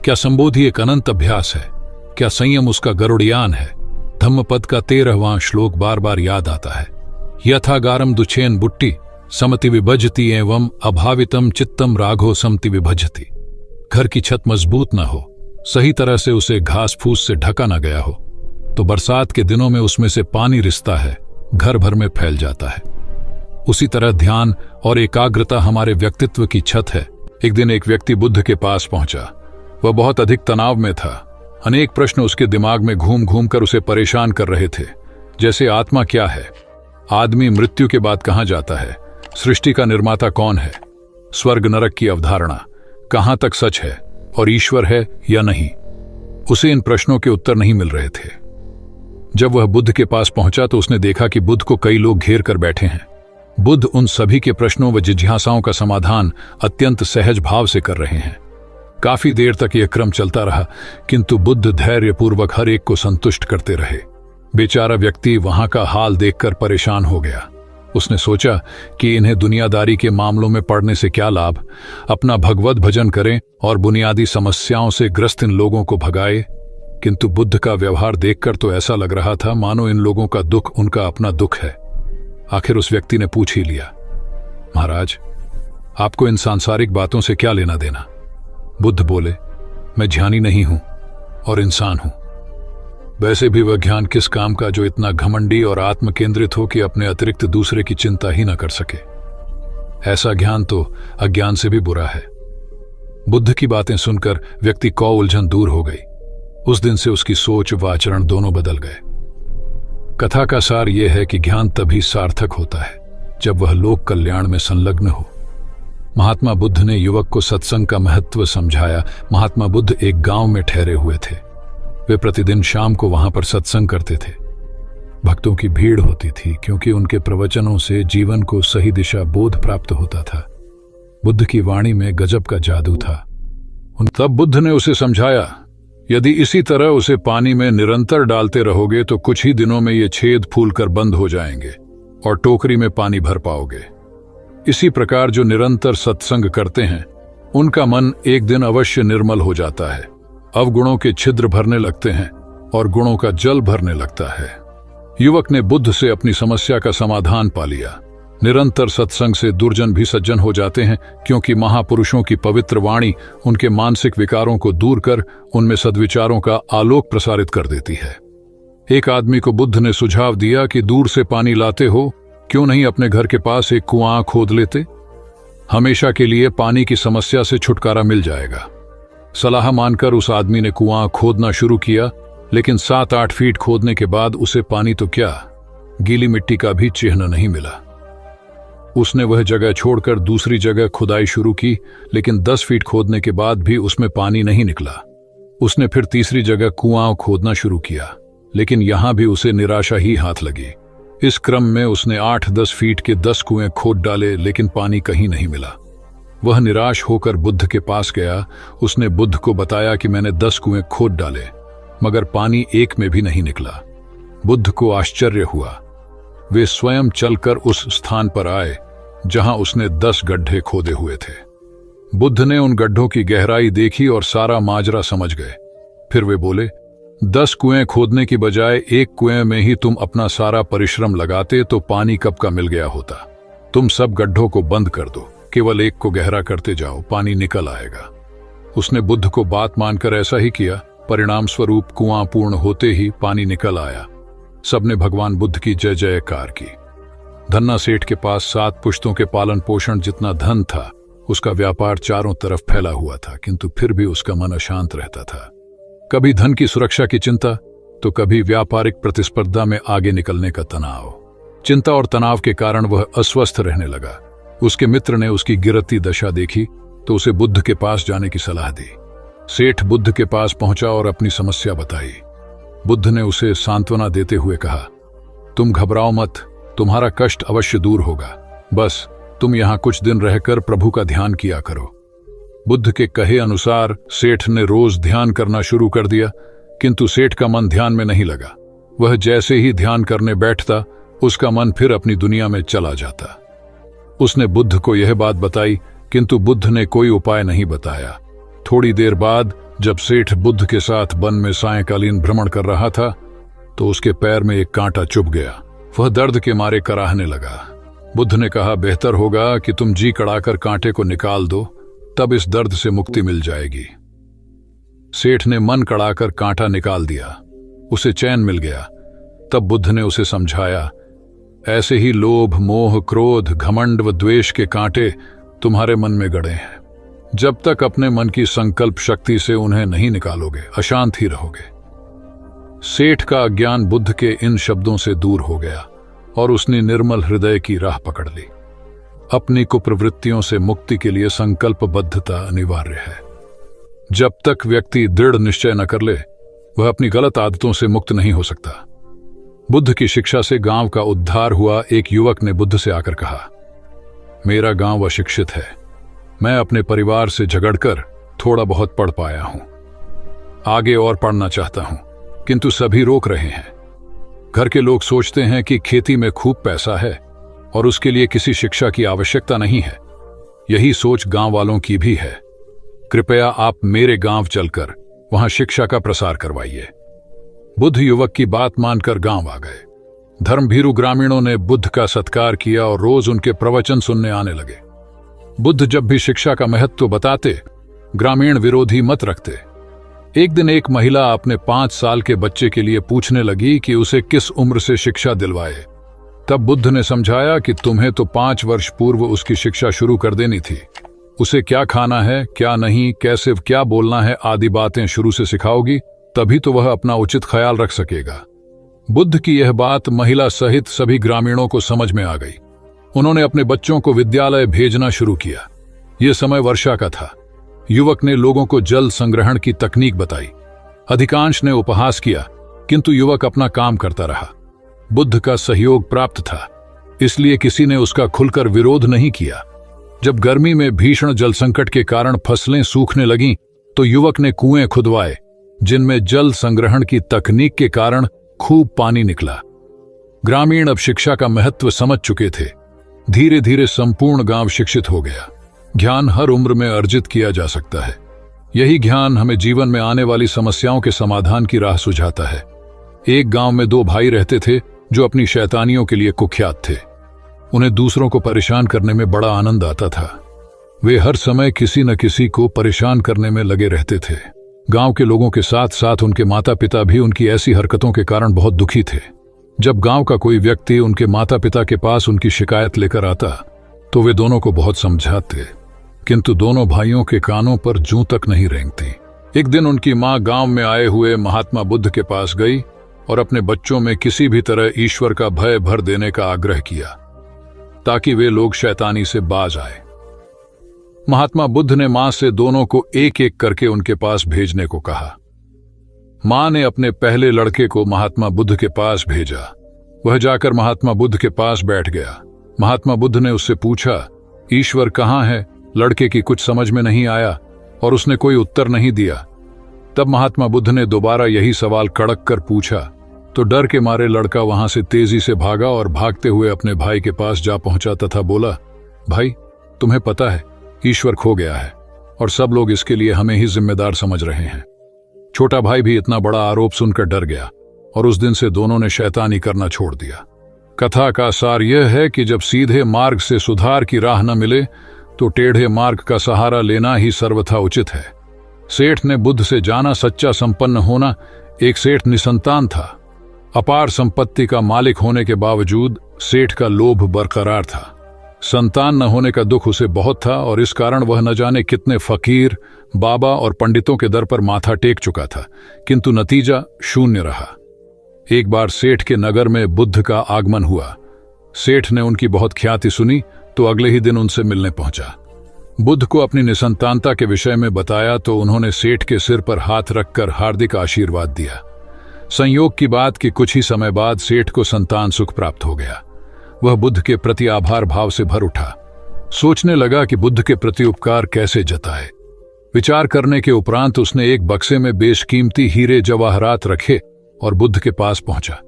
क्या संबोधि एक अनंत अभ्यास है? क्या संयम उसका गरुड़यान है? धम्मपद का 13वां श्लोक बार बार याद आता है। यथागारम दुछेन बुट्टी समति विभजति एवं अभावितम चित्तम राघो समति विभजति। घर की छत मजबूत न हो, सही तरह से उसे घास फूस से ढका न गया हो, तो बरसात के दिनों में उसमें से पानी रिसता है, घर भर में फैल जाता है। उसी तरह ध्यान और एकाग्रता हमारे व्यक्तित्व की छत है। एक दिन एक व्यक्ति बुद्ध के पास पहुंचा। वह बहुत अधिक तनाव में था। अनेक प्रश्न उसके दिमाग में घूम घूम कर उसे परेशान कर रहे थे, जैसे आत्मा क्या है, आदमी मृत्यु के बाद कहां जाता है, सृष्टि का निर्माता कौन है, स्वर्ग नरक की अवधारणा कहां तक सच है और ईश्वर है या नहीं। उसे इन प्रश्नों के उत्तर नहीं मिल रहे थे। जब वह बुद्ध के पास पहुंचा तो उसने देखा कि बुद्ध को कई लोग घेर कर बैठे हैं। बुद्ध उन सभी के प्रश्नों व जिज्ञासाओं का समाधान अत्यंत सहज भाव से कर रहे हैं। काफी देर तक यह क्रम चलता रहा, किंतु बुद्ध धैर्यपूर्वक हर एक को संतुष्ट करते रहे। बेचारा व्यक्ति वहां का हाल देखकर परेशान हो गया। उसने सोचा कि इन्हें दुनियादारी के मामलों में पड़ने से क्या लाभ, अपना भगवत भजन करें और बुनियादी समस्याओं से ग्रस्त इन लोगों को भगाए। किंतु बुद्ध का व्यवहार देखकर तो ऐसा लग रहा था मानो इन लोगों का दुख उनका अपना दुख है। आखिर उस व्यक्ति ने पूछ ही लिया, महाराज, आपको इन सांसारिक बातों से क्या लेना देना? बुद्ध बोले, मैं ज्ञानी नहीं हूं और इंसान हूं। वैसे भी वह ज्ञान किस काम का जो इतना घमंडी और आत्म केंद्रित हो कि अपने अतिरिक्त दूसरे की चिंता ही न कर सके। ऐसा ज्ञान तो अज्ञान से भी बुरा है। बुद्ध की बातें सुनकर व्यक्ति को उलझन दूर हो गई। उस दिन से उसकी सोच व आचरण दोनों बदल गए। कथा का सार यह है कि ज्ञान तभी सार्थक होता है जब वह लोक कल्याण में संलग्न हो। महात्मा बुद्ध ने युवक को सत्संग का महत्व समझाया। महात्मा बुद्ध एक गांव में ठहरे हुए थे। वे प्रतिदिन शाम को वहां पर सत्संग करते थे। भक्तों की भीड़ होती थी क्योंकि उनके प्रवचनों से जीवन को सही दिशा बोध प्राप्त होता था। बुद्ध की वाणी में गजब का जादू था। तब बुद्ध ने उसे समझाया, यदि इसी तरह उसे पानी में निरंतर डालते रहोगे तो कुछ ही दिनों में ये छेद फूलकर बंद हो जाएंगे और टोकरी में पानी भर पाओगे। इसी प्रकार जो निरंतर सत्संग करते हैं उनका मन एक दिन अवश्य निर्मल हो जाता है। अवगुणों के छिद्र भरने लगते हैं और गुणों का जल भरने लगता है। युवक ने बुद्ध से अपनी समस्या का समाधान पा लिया। निरंतर सत्संग से दुर्जन भी सज्जन हो जाते हैं, क्योंकि महापुरुषों की पवित्र वाणी उनके मानसिक विकारों को दूर कर उनमें सद्विचारों का आलोक प्रसारित कर देती है। एक आदमी को बुद्ध ने सुझाव दिया कि दूर से पानी लाते हो, क्यों नहीं अपने घर के पास एक कुआं खोद लेते? हमेशा के लिए पानी की समस्या से छुटकारा मिल जाएगा। सलाह मानकर उस आदमी ने कुआं खोदना शुरू किया, लेकिन 7-8 फीट खोदने के बाद उसे पानी तो क्या, गीली मिट्टी का भी चिन्ह नहीं मिला। उसने वह जगह छोड़कर दूसरी जगह खुदाई शुरू की, लेकिन 10 फीट खोदने के बाद भी उसमें पानी नहीं निकला। उसने फिर तीसरी जगह कुआं खोदना शुरू किया, लेकिन यहां भी उसे निराशा ही हाथ लगी। इस क्रम में उसने 8-10 फीट के 10 कुएं खोद डाले, लेकिन पानी कहीं नहीं मिला। वह निराश होकर बुद्ध के पास गया। उसने बुद्ध को बताया कि मैंने 10 कुएं खोद डाले, मगर पानी एक में भी नहीं निकला। बुद्ध को आश्चर्य हुआ। वे स्वयं चलकर उस स्थान पर आए जहां उसने 10 गड्ढे खोदे हुए थे। बुद्ध ने उन गड्ढों की गहराई देखी और सारा माजरा समझ गए। फिर वे बोले, 10 कुएं खोदने की बजाय एक कुएं में ही तुम अपना सारा परिश्रम लगाते तो पानी कब का मिल गया होता। तुम सब गड्ढों को बंद कर दो, केवल एक को गहरा करते जाओ, पानी निकल आएगा। उसने बुद्ध को बात मानकर ऐसा ही किया। परिणाम स्वरूप कुआं पूर्ण होते ही पानी निकल आया। सबने भगवान बुद्ध की जय जयकार की। धन्ना सेठ के पास 7 पुश्तों के पालन पोषण जितना धन था। उसका व्यापार चारों तरफ फैला हुआ था, किंतु फिर भी उसका मन अशांत रहता था। कभी धन की सुरक्षा की चिंता, तो कभी व्यापारिक प्रतिस्पर्धा में आगे निकलने का तनाव। चिंता और तनाव के कारण वह अस्वस्थ रहने लगा। उसके मित्र ने उसकी गिरती दशा देखी तो उसे बुद्ध के पास जाने की सलाह दी। सेठ बुद्ध के पास पहुंचा और अपनी समस्या बताई। बुद्ध ने उसे सांत्वना देते हुए कहा, तुम घबराओ मत, तुम्हारा कष्ट अवश्य दूर होगा। बस तुम यहां कुछ दिन रहकर प्रभु का ध्यान किया करो। बुद्ध के कहे अनुसार सेठ ने रोज ध्यान करना शुरू कर दिया, किंतु सेठ का मन ध्यान में नहीं लगा। वह जैसे ही ध्यान करने बैठता, उसका मन फिर अपनी दुनिया में चला जाता। उसने बुद्ध को यह बात बताई, किंतु बुद्ध ने कोई उपाय नहीं बताया। थोड़ी देर बाद जब सेठ बुद्ध के साथ वन में सायंकालीन भ्रमण कर रहा था, तो उसके पैर में एक कांटा चुभ गया। वह दर्द के मारे कराहने लगा। बुद्ध ने कहा, बेहतर होगा कि तुम जी कड़ाकर कांटे को निकाल दो, तब इस दर्द से मुक्ति मिल जाएगी। सेठ ने मन कड़ाकर कांटा निकाल दिया। उसे चैन मिल गया। तब बुद्ध ने उसे समझाया, ऐसे ही लोभ, मोह, क्रोध, घमंड व द्वेष के कांटे तुम्हारे मन में गड़े हैं। जब तक अपने मन की संकल्प शक्ति से उन्हें नहीं निकालोगे, अशांत ही रहोगे। सेठ का अज्ञान बुद्ध के इन शब्दों से दूर हो गया और उसने निर्मल हृदय की राह पकड़ ली। अपनी कुप्रवृत्तियों से मुक्ति के लिए संकल्पबद्धता अनिवार्य है। जब तक व्यक्ति दृढ़ निश्चय न कर ले, वह अपनी गलत आदतों से मुक्त नहीं हो सकता। बुद्ध की शिक्षा से गांव का उद्धार हुआ। एक युवक ने बुद्ध से आकर कहा, मेरा गांव अशिक्षित है। मैं अपने परिवार से झगड़कर थोड़ा बहुत पढ़ पाया हूं। आगे और पढ़ना चाहता हूं, किंतु सभी रोक रहे हैं। घर के लोग सोचते हैं कि खेती में खूब पैसा है और उसके लिए किसी शिक्षा की आवश्यकता नहीं है। यही सोच गांव वालों की भी है। कृपया आप मेरे गांव चलकर वहां शिक्षा का प्रसार करवाइए। बुद्ध युवक की बात मानकर गांव आ गए। धर्मभीरू ग्रामीणों ने बुद्ध का सत्कार किया और रोज उनके प्रवचन सुनने आने लगे। बुद्ध जब भी शिक्षा का महत्व बताते, ग्रामीण विरोधी मत रखते। एक दिन एक महिला अपने 5 साल के बच्चे के लिए पूछने लगी कि उसे किस उम्र से शिक्षा दिलवाए। तब बुद्ध ने समझाया कि तुम्हें तो 5 वर्ष पूर्व उसकी शिक्षा शुरू कर देनी थी। उसे क्या खाना है, क्या नहीं, कैसे क्या बोलना है आदि बातें शुरू से सिखाओगी, तभी तो वह अपना उचित ख्याल रख सकेगा। बुद्ध की यह बात महिला सहित सभी ग्रामीणों को समझ में आ गई। उन्होंने अपने बच्चों को विद्यालय भेजना शुरू किया। यह समय वर्षा का था। युवक ने लोगों को जल संग्रहण की तकनीक बताई। अधिकांश ने उपहास किया, किंतु युवक अपना काम करता रहा। बुद्ध का सहयोग प्राप्त था, इसलिए किसी ने उसका खुलकर विरोध नहीं किया। जब गर्मी में भीषण जल संकट के कारण फसलें सूखने लगीं, तो युवक ने कुएं खुदवाए, जिनमें जल संग्रहण की तकनीक के कारण खूब पानी निकला। ग्रामीण अब शिक्षा का महत्व समझ चुके थे। धीरे धीरे संपूर्ण गांव शिक्षित हो गया। ज्ञान हर उम्र में अर्जित किया जा सकता है। यही ज्ञान हमें जीवन में आने वाली समस्याओं के समाधान की राह सुझाता है। एक गांव में 2 भाई रहते थे जो अपनी शैतानियों के लिए कुख्यात थे। उन्हें दूसरों को परेशान करने में बड़ा आनंद आता था। वे हर समय किसी न किसी को परेशान करने में लगे रहते थे। गांव के लोगों के साथ साथ उनके माता पिता भी उनकी ऐसी हरकतों के कारण बहुत दुखी थे। जब गांव का कोई व्यक्ति उनके माता पिता के पास उनकी शिकायत लेकर आता तो वे दोनों को बहुत समझाते, किंतु दोनों भाइयों के कानों पर जूं तक नहीं रेंगती। एक दिन उनकी मां गांव में आए हुए महात्मा बुद्ध के पास गई और अपने बच्चों में किसी भी तरह ईश्वर का भय भर देने का आग्रह किया ताकि वे लोग शैतानी से बाज आए। महात्मा बुद्ध ने मां से दोनों को एक एक करके उनके पास भेजने को कहा। मां ने अपने पहले लड़के को महात्मा बुद्ध के पास भेजा। वह जाकर महात्मा बुद्ध के पास बैठ गया। महात्मा बुद्ध ने उससे पूछा, ईश्वर कहाँ है? लड़के की कुछ समझ में नहीं आया और उसने कोई उत्तर नहीं दिया। तब महात्मा बुद्ध ने दोबारा यही सवाल कड़क कर पूछा तो डर के मारे लड़का वहां से तेजी से भागा और भागते हुए अपने भाई के पास जा पहुंचा तथा बोला, भाई, तुम्हें पता है ईश्वर खो गया है और सब लोग इसके लिए हमें ही जिम्मेदार समझ रहे हैं। छोटा भाई भी इतना बड़ा आरोप सुनकर डर गया और उस दिन से दोनों ने शैतानी करना छोड़ दिया। कथा का सार यह है कि जब सीधे मार्ग से सुधार की राह न मिले तो टेढ़े मार्ग का सहारा लेना ही सर्वथा उचित है। सेठ ने बुद्ध से जाना सच्चा संपन्न होना। एक सेठ निसंतान था। अपार संपत्ति का मालिक होने के बावजूद सेठ का लोभ बरकरार था। संतान न होने का दुख उसे बहुत था और इस कारण वह न जाने कितने फकीर, बाबा और पंडितों के दर पर माथा टेक चुका था, किंतु नतीजा शून्य रहा। एक बार सेठ के नगर में बुद्ध का आगमन हुआ। सेठ ने उनकी बहुत ख्याति सुनी तो अगले ही दिन उनसे मिलने पहुंचा। बुद्ध को अपनी निसंतानता के विषय में बताया तो उन्होंने सेठ के सिर पर हाथ रखकर हार्दिक आशीर्वाद दिया। संयोग की बात कि कुछ ही समय बाद सेठ को संतान सुख प्राप्त हो गया। वह बुद्ध के प्रति आभार भाव से भर उठा। सोचने लगा कि बुद्ध के प्रति उपकार कैसे जताए। विचार करने के उपरांत उसने एक बक्से में बेशकीमती हीरे जवाहरात रखे और बुद्ध के पास पहुंचा।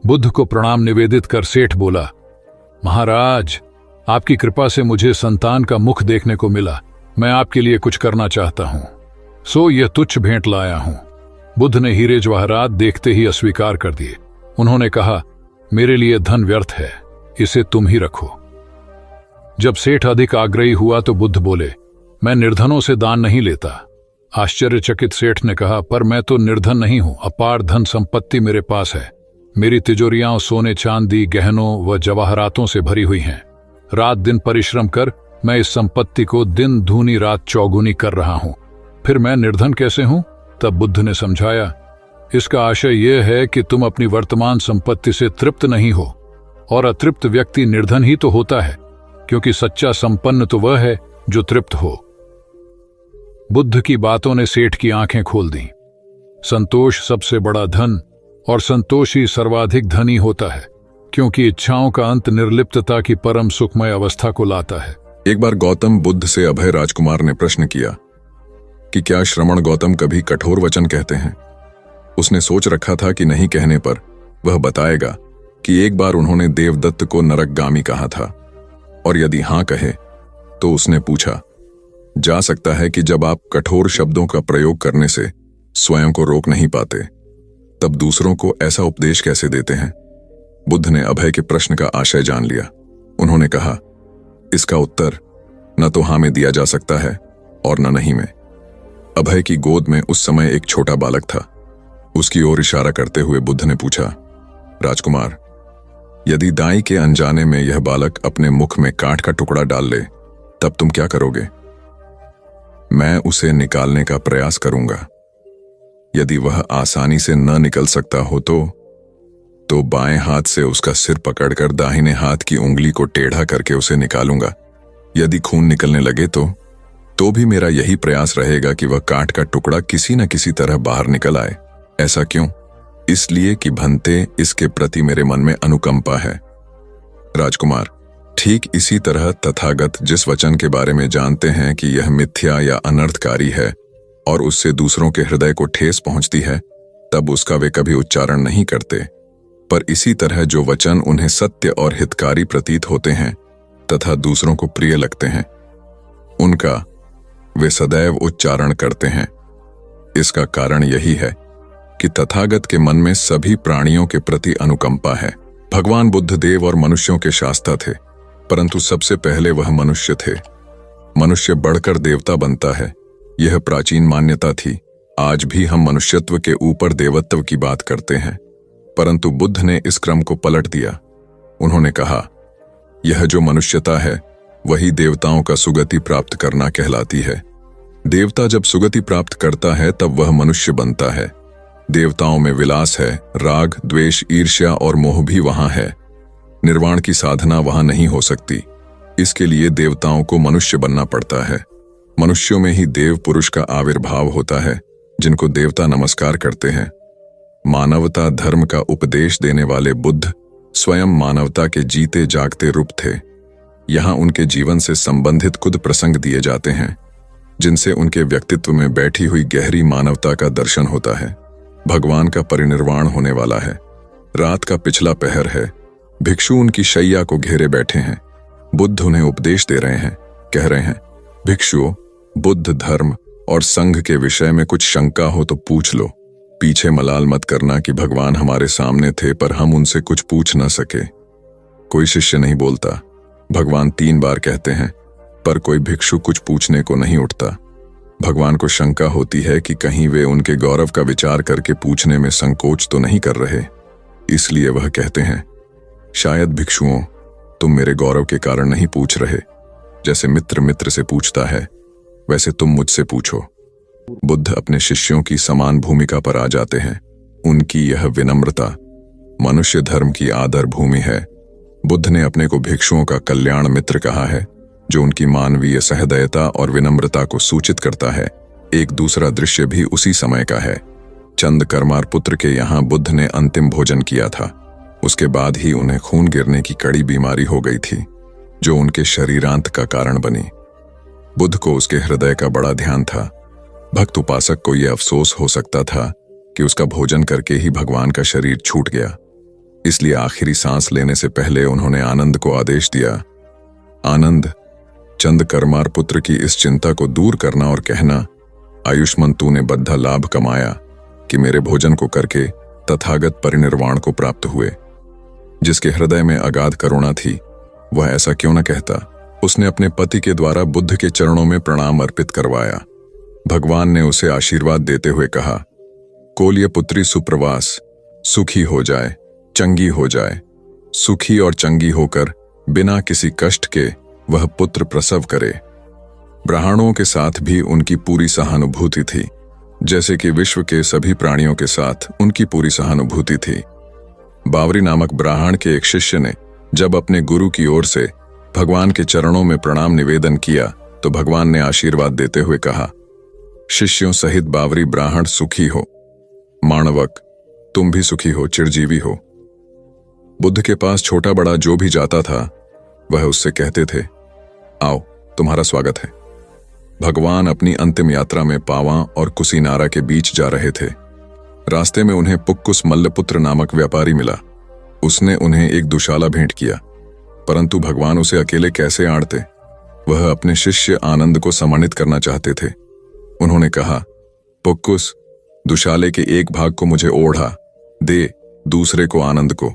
बुद्ध को प्रणाम निवेदित कर सेठ बोला, महाराज, आपकी कृपा से मुझे संतान का मुख देखने को मिला। मैं आपके लिए कुछ करना चाहता हूं, सो यह तुच्छ भेंट लाया हूं। बुद्ध ने हीरे जवाहरात देखते ही अस्वीकार कर दिए। उन्होंने कहा, मेरे लिए धन व्यर्थ है, इसे तुम ही रखो। जब सेठ अधिक आग्रही हुआ तो बुद्ध बोले, मैं निर्धनों से दान नहीं लेता। आश्चर्यचकित सेठ ने कहा, पर मैं तो निर्धन नहीं हूं, अपार धन संपत्ति मेरे पास है। मेरी तिजोरियां सोने चांदी गहनों व जवाहरातों से भरी हुई हैं। रात दिन परिश्रम कर मैं इस संपत्ति को दिन दूनी रात चौगुनी कर रहा हूं, फिर मैं निर्धन कैसे हूं? तब बुद्ध ने समझाया, इसका आशय यह है कि तुम अपनी वर्तमान संपत्ति से तृप्त नहीं हो और अतृप्त व्यक्ति निर्धन ही तो होता है, क्योंकि सच्चा संपन्न तो वह है जो तृप्त हो। बुद्ध की बातों ने सेठ की आंखें खोल दी। संतोष सबसे बड़ा धन और संतोषी सर्वाधिक धनी होता है, क्योंकि इच्छाओं का अंत निर्लिप्तता की परम सुखमय अवस्था को लाता है। एक बार गौतम बुद्ध से अभय राजकुमार ने प्रश्न किया कि क्या श्रमण गौतम कभी कठोर वचन कहते हैं। उसने सोच रखा था कि नहीं कहने पर वह बताएगा कि एक बार उन्होंने देवदत्त को नरकगामी कहा था, और यदि हां कहे तो उसने पूछा, जा सकता है कि जब आप कठोर शब्दों का प्रयोग करने से स्वयं को रोक नहीं पाते, तब दूसरों को ऐसा उपदेश कैसे देते हैं। बुद्ध ने अभय के प्रश्न का आशय जान लिया। उन्होंने कहा, इसका उत्तर न तो हां में दिया जा सकता है और न नहीं में। अभय की गोद में उस समय एक छोटा बालक था। उसकी ओर इशारा करते हुए बुद्ध ने पूछा, राजकुमार, यदि दाई के अनजाने में यह बालक अपने मुख में कांट का टुकड़ा डाल ले, तब तुम क्या करोगे? मैं उसे निकालने का प्रयास करूंगा। यदि वह आसानी से न निकल सकता हो तो बाएं हाथ से उसका सिर पकड़कर दाहिने हाथ की उंगली को टेढ़ा करके उसे निकालूंगा। यदि खून निकलने लगे तो भी मेरा यही प्रयास रहेगा कि वह कांट का टुकड़ा किसी न किसी तरह बाहर निकल आए। ऐसा क्यों? इसलिए कि भंते इसके प्रति मेरे मन में अनुकंपा है। राजकुमार, ठीक इसी तरह तथागत जिस वचन के बारे में जानते हैं कि यह मिथ्या या अनर्थकारी है और उससे दूसरों के हृदय को ठेस पहुंचती है, तब उसका वे कभी उच्चारण नहीं करते। पर इसी तरह जो वचन उन्हें सत्य और हितकारी प्रतीत होते हैं तथा दूसरों को प्रिय लगते हैं, उनका वे सदैव उच्चारण करते हैं। इसका कारण यही है कि तथागत के मन में सभी प्राणियों के प्रति अनुकंपा है। भगवान बुद्ध देव और मनुष्यों के शास्ता थे, परंतु सबसे पहले वह मनुष्य थे। मनुष्य बढ़कर देवता बनता है, यह प्राचीन मान्यता थी। आज भी हम मनुष्यत्व के ऊपर देवत्व की बात करते हैं, परंतु बुद्ध ने इस क्रम को पलट दिया। उन्होंने कहा, यह जो मनुष्यता है वही देवताओं का सुगति प्राप्त करना कहलाती है। देवता जब सुगति प्राप्त करता है तब वह मनुष्य बनता है। देवताओं में विलास है, राग, द्वेष, ईर्ष्या और मोह भी वहां है। निर्वाण की साधना वहां नहीं हो सकती। इसके लिए देवताओं को मनुष्य बनना पड़ता है। मनुष्यों में ही देव पुरुष का आविर्भाव होता है, जिनको देवता नमस्कार करते हैं। मानवता धर्म का उपदेश देने वाले बुद्ध स्वयं मानवता के जीते जागते रूप थे। यहाँ उनके जीवन से संबंधित कुछ प्रसंग दिए जाते हैं, जिनसे उनके व्यक्तित्व में बैठी हुई गहरी मानवता का दर्शन होता है। भगवान का परिनिर्वाण होने वाला है। रात का पिछला पहर है। भिक्षु उनकी शैया को घेरे बैठे हैं। बुद्ध उन्हें उपदेश दे रहे हैं। कह रहे हैं, भिक्षुओं, बुद्ध धर्म और संघ के विषय में कुछ शंका हो तो पूछ लो। पीछे मलाल मत करना कि भगवान हमारे सामने थे पर हम उनसे कुछ पूछ न सके। कोई शिष्य नहीं बोलता। भगवान 3 बार कहते हैं, पर कोई भिक्षु कुछ पूछने को नहीं उठता। भगवान को शंका होती है कि कहीं वे उनके गौरव का विचार करके पूछने में संकोच तो नहीं कर रहे। इसलिए वह कहते हैं, शायद भिक्षुओं, तुम मेरे गौरव के कारण नहीं पूछ रहे। जैसे मित्र मित्र से पूछता है, वैसे तुम मुझसे पूछो। बुद्ध अपने शिष्यों की समान भूमिका पर आ जाते हैं। उनकी यह विनम्रता मनुष्य धर्म की आदर भूमि है। बुद्ध ने अपने को भिक्षुओं का कल्याण मित्र कहा है, जो उनकी मानवीय सहृदयता और विनम्रता को सूचित करता है। एक दूसरा दृश्य भी उसी समय का है। चंद करमार पुत्र के यहाँ बुद्ध ने अंतिम भोजन किया था। उसके बाद ही उन्हें खून गिरने की कड़ी बीमारी हो गई थी, जो उनके शरीरांत का कारण बनी। बुद्ध को उसके हृदय का बड़ा ध्यान था। भक्त उपासक को यह अफसोस हो सकता था कि उसका भोजन करके ही भगवान का शरीर छूट गया। इसलिए आखिरी सांस लेने से पहले उन्होंने आनंद को आदेश दिया, आनंद, चंद करमार पुत्र की इस चिंता को दूर करना और कहना, आयुष्मान तूने बद्धा लाभ कमाया कि मेरे भोजन को करके तथागत परिनिर्वाण को प्राप्त हुए। जिसके हृदय में अगाध करुणा थी, वह ऐसा क्यों न कहता। उसने अपने पति के द्वारा बुद्ध के चरणों में प्रणाम अर्पित करवाया। भगवान ने उसे आशीर्वाद देते हुए कहा, कोल्य पुत्री सुप्रवास, सुखी हो जाए, चंगी हो जाए। सुखी और चंगी होकर बिना किसी कष्ट के वह पुत्र प्रसव करे। ब्राह्मणों के साथ भी उनकी पूरी सहानुभूति थी, जैसे कि विश्व के सभी प्राणियों के साथ उनकी पूरी सहानुभूति थी। बावरी नामक ब्राह्मण के एक शिष्य ने जब अपने गुरु की ओर से भगवान के चरणों में प्रणाम निवेदन किया तो भगवान ने आशीर्वाद देते हुए कहा, शिष्यों सहित बावरी ब्राह्मण सुखी हो। माणवक, तुम भी सुखी हो, चिरजीवी हो। बुद्ध के पास छोटा बड़ा जो भी जाता था, वह उससे कहते थे, आओ, तुम्हारा स्वागत है। भगवान अपनी अंतिम यात्रा में पावा और कुसीनारा के बीच जा रहे थे। रास्ते में उन्हें पुक्कुस मल्लपुत्र नामक व्यापारी मिला। उसने उन्हें एक दुशाला भेंट किया, परंतु भगवान उसे अकेले कैसे आड़ते। वह अपने शिष्य आनंद को सम्मानित करना चाहते थे। उन्होंने कहा, पुक्कुस, दुशाले के एक भाग को मुझे ओढ़ा दे, दूसरे को आनंद को।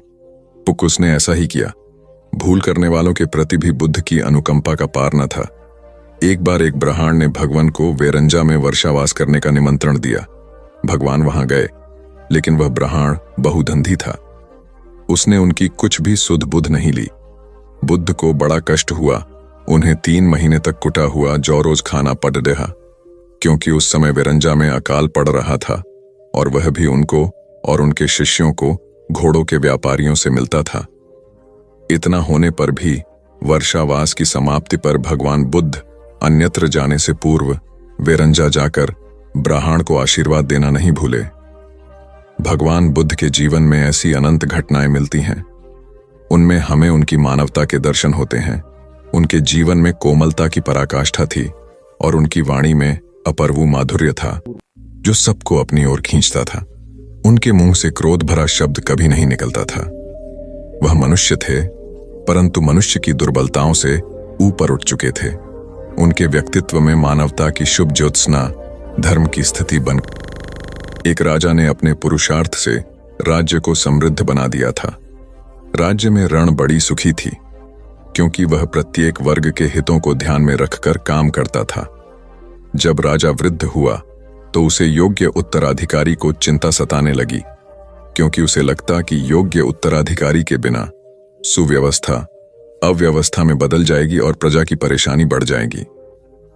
पुक्कुस ने ऐसा ही किया। भूल करने वालों के प्रति भी बुद्ध की अनुकंपा का पार न था। एक बार एक ब्राह्मण ने भगवान को वेरंजा में वर्षावास करने का निमंत्रण दिया। भगवान वहां गए, लेकिन वह ब्राह्मण बहुधंधी था। उसने उनकी कुछ भी सुध बुध नहीं ली। बुद्ध को बड़ा कष्ट हुआ। उन्हें 3 महीने तक कुटा हुआ जौ रोज खाना पड़ रहा, क्योंकि उस समय वेरंजा में अकाल पड़ रहा था और वह भी उनको और उनके शिष्यों को घोड़ों के व्यापारियों से मिलता था। इतना होने पर भी वर्षावास की समाप्ति पर भगवान बुद्ध अन्यत्र जाने से पूर्व वेरंजा जाकर ब्राह्मण को आशीर्वाद देना नहीं भूले। भगवान बुद्ध के जीवन में ऐसी अनंत घटनाएं मिलती हैं। उनमें हमें उनकी मानवता के दर्शन होते हैं। उनके जीवन में कोमलता की पराकाष्ठा थी और उनकी वाणी में अपर्वु माधुर्य था, जो सबको अपनी ओर खींचता था। उनके मुंह से क्रोध भरा शब्द कभी नहीं निकलता था। वह मनुष्य थे, परंतु मनुष्य की दुर्बलताओं से ऊपर उठ चुके थे। उनके व्यक्तित्व में मानवता की शुभ ज्योत्सना धर्म की स्थिति बन। एक राजा ने अपने पुरुषार्थ से राज्य को समृद्ध बना दिया था। राज्य में रण बड़ी सुखी थी, क्योंकि वह प्रत्येक वर्ग के हितों को ध्यान में रखकर काम करता था। जब राजा वृद्ध हुआ तो उसे योग्य उत्तराधिकारी को चिंता सताने लगी, क्योंकि उसे लगता कि योग्य उत्तराधिकारी के बिना सुव्यवस्था अव्यवस्था में बदल जाएगी और प्रजा की परेशानी बढ़ जाएगी।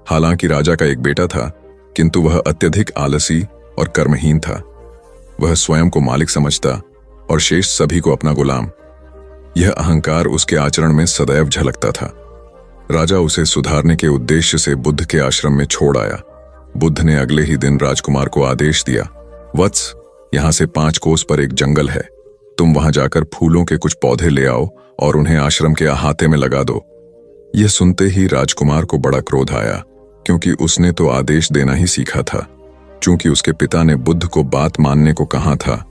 हालांकि राजा का एक बेटा था, किंतु वह अत्यधिक आलसी और कर्महीन था। वह स्वयं को मालिक समझता और शेष सभी को अपना गुलाम। यह अहंकार उसके आचरण में सदैव झलकता था। राजा उसे सुधारने के उद्देश्य से बुद्ध के आश्रम में छोड़ आया। बुद्ध ने अगले ही दिन राजकुमार को आदेश दिया, वत्स, यहां से 5 कोस पर एक जंगल है, तुम वहां जाकर फूलों के कुछ पौधे ले आओ और उन्हें आश्रम के अहाते में लगा दो। यह सुनते ही राजकुमार को बड़ा क्रोध आया, क्योंकि उसने तो आदेश देना ही सीखा था। चूंकि उसके पिता ने बुद्ध को बात मानने को कहा था,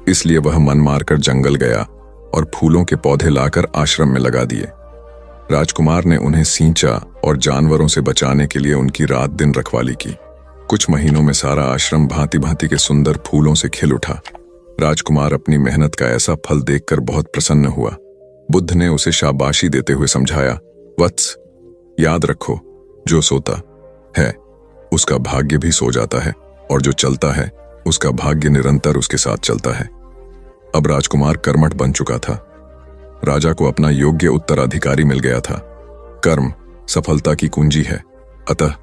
इसलिए वह मन मारकर जंगल गया और फूलों के पौधे लाकर आश्रम में लगा दिए। राजकुमार ने उन्हें सींचा और जानवरों से बचाने के लिए उनकी रात दिन रखवाली की। कुछ महीनों में सारा आश्रम भांति भांति के सुंदर फूलों से खिल उठा। राजकुमार अपनी मेहनत का ऐसा फल देखकर बहुत प्रसन्न हुआ। बुद्ध ने उसे शाबाशी देते हुए समझाया, वत्स, याद रखो, जो सोता है उसका भाग्य भी सो जाता है, और जो चलता है उसका भाग्य निरंतर उसके साथ चलता है। अब राजकुमार कर्मठ बन चुका था। राजा को अपना योग्य उत्तराधिकारी मिल गया था। कर्म सफलता की कुंजी है, अतः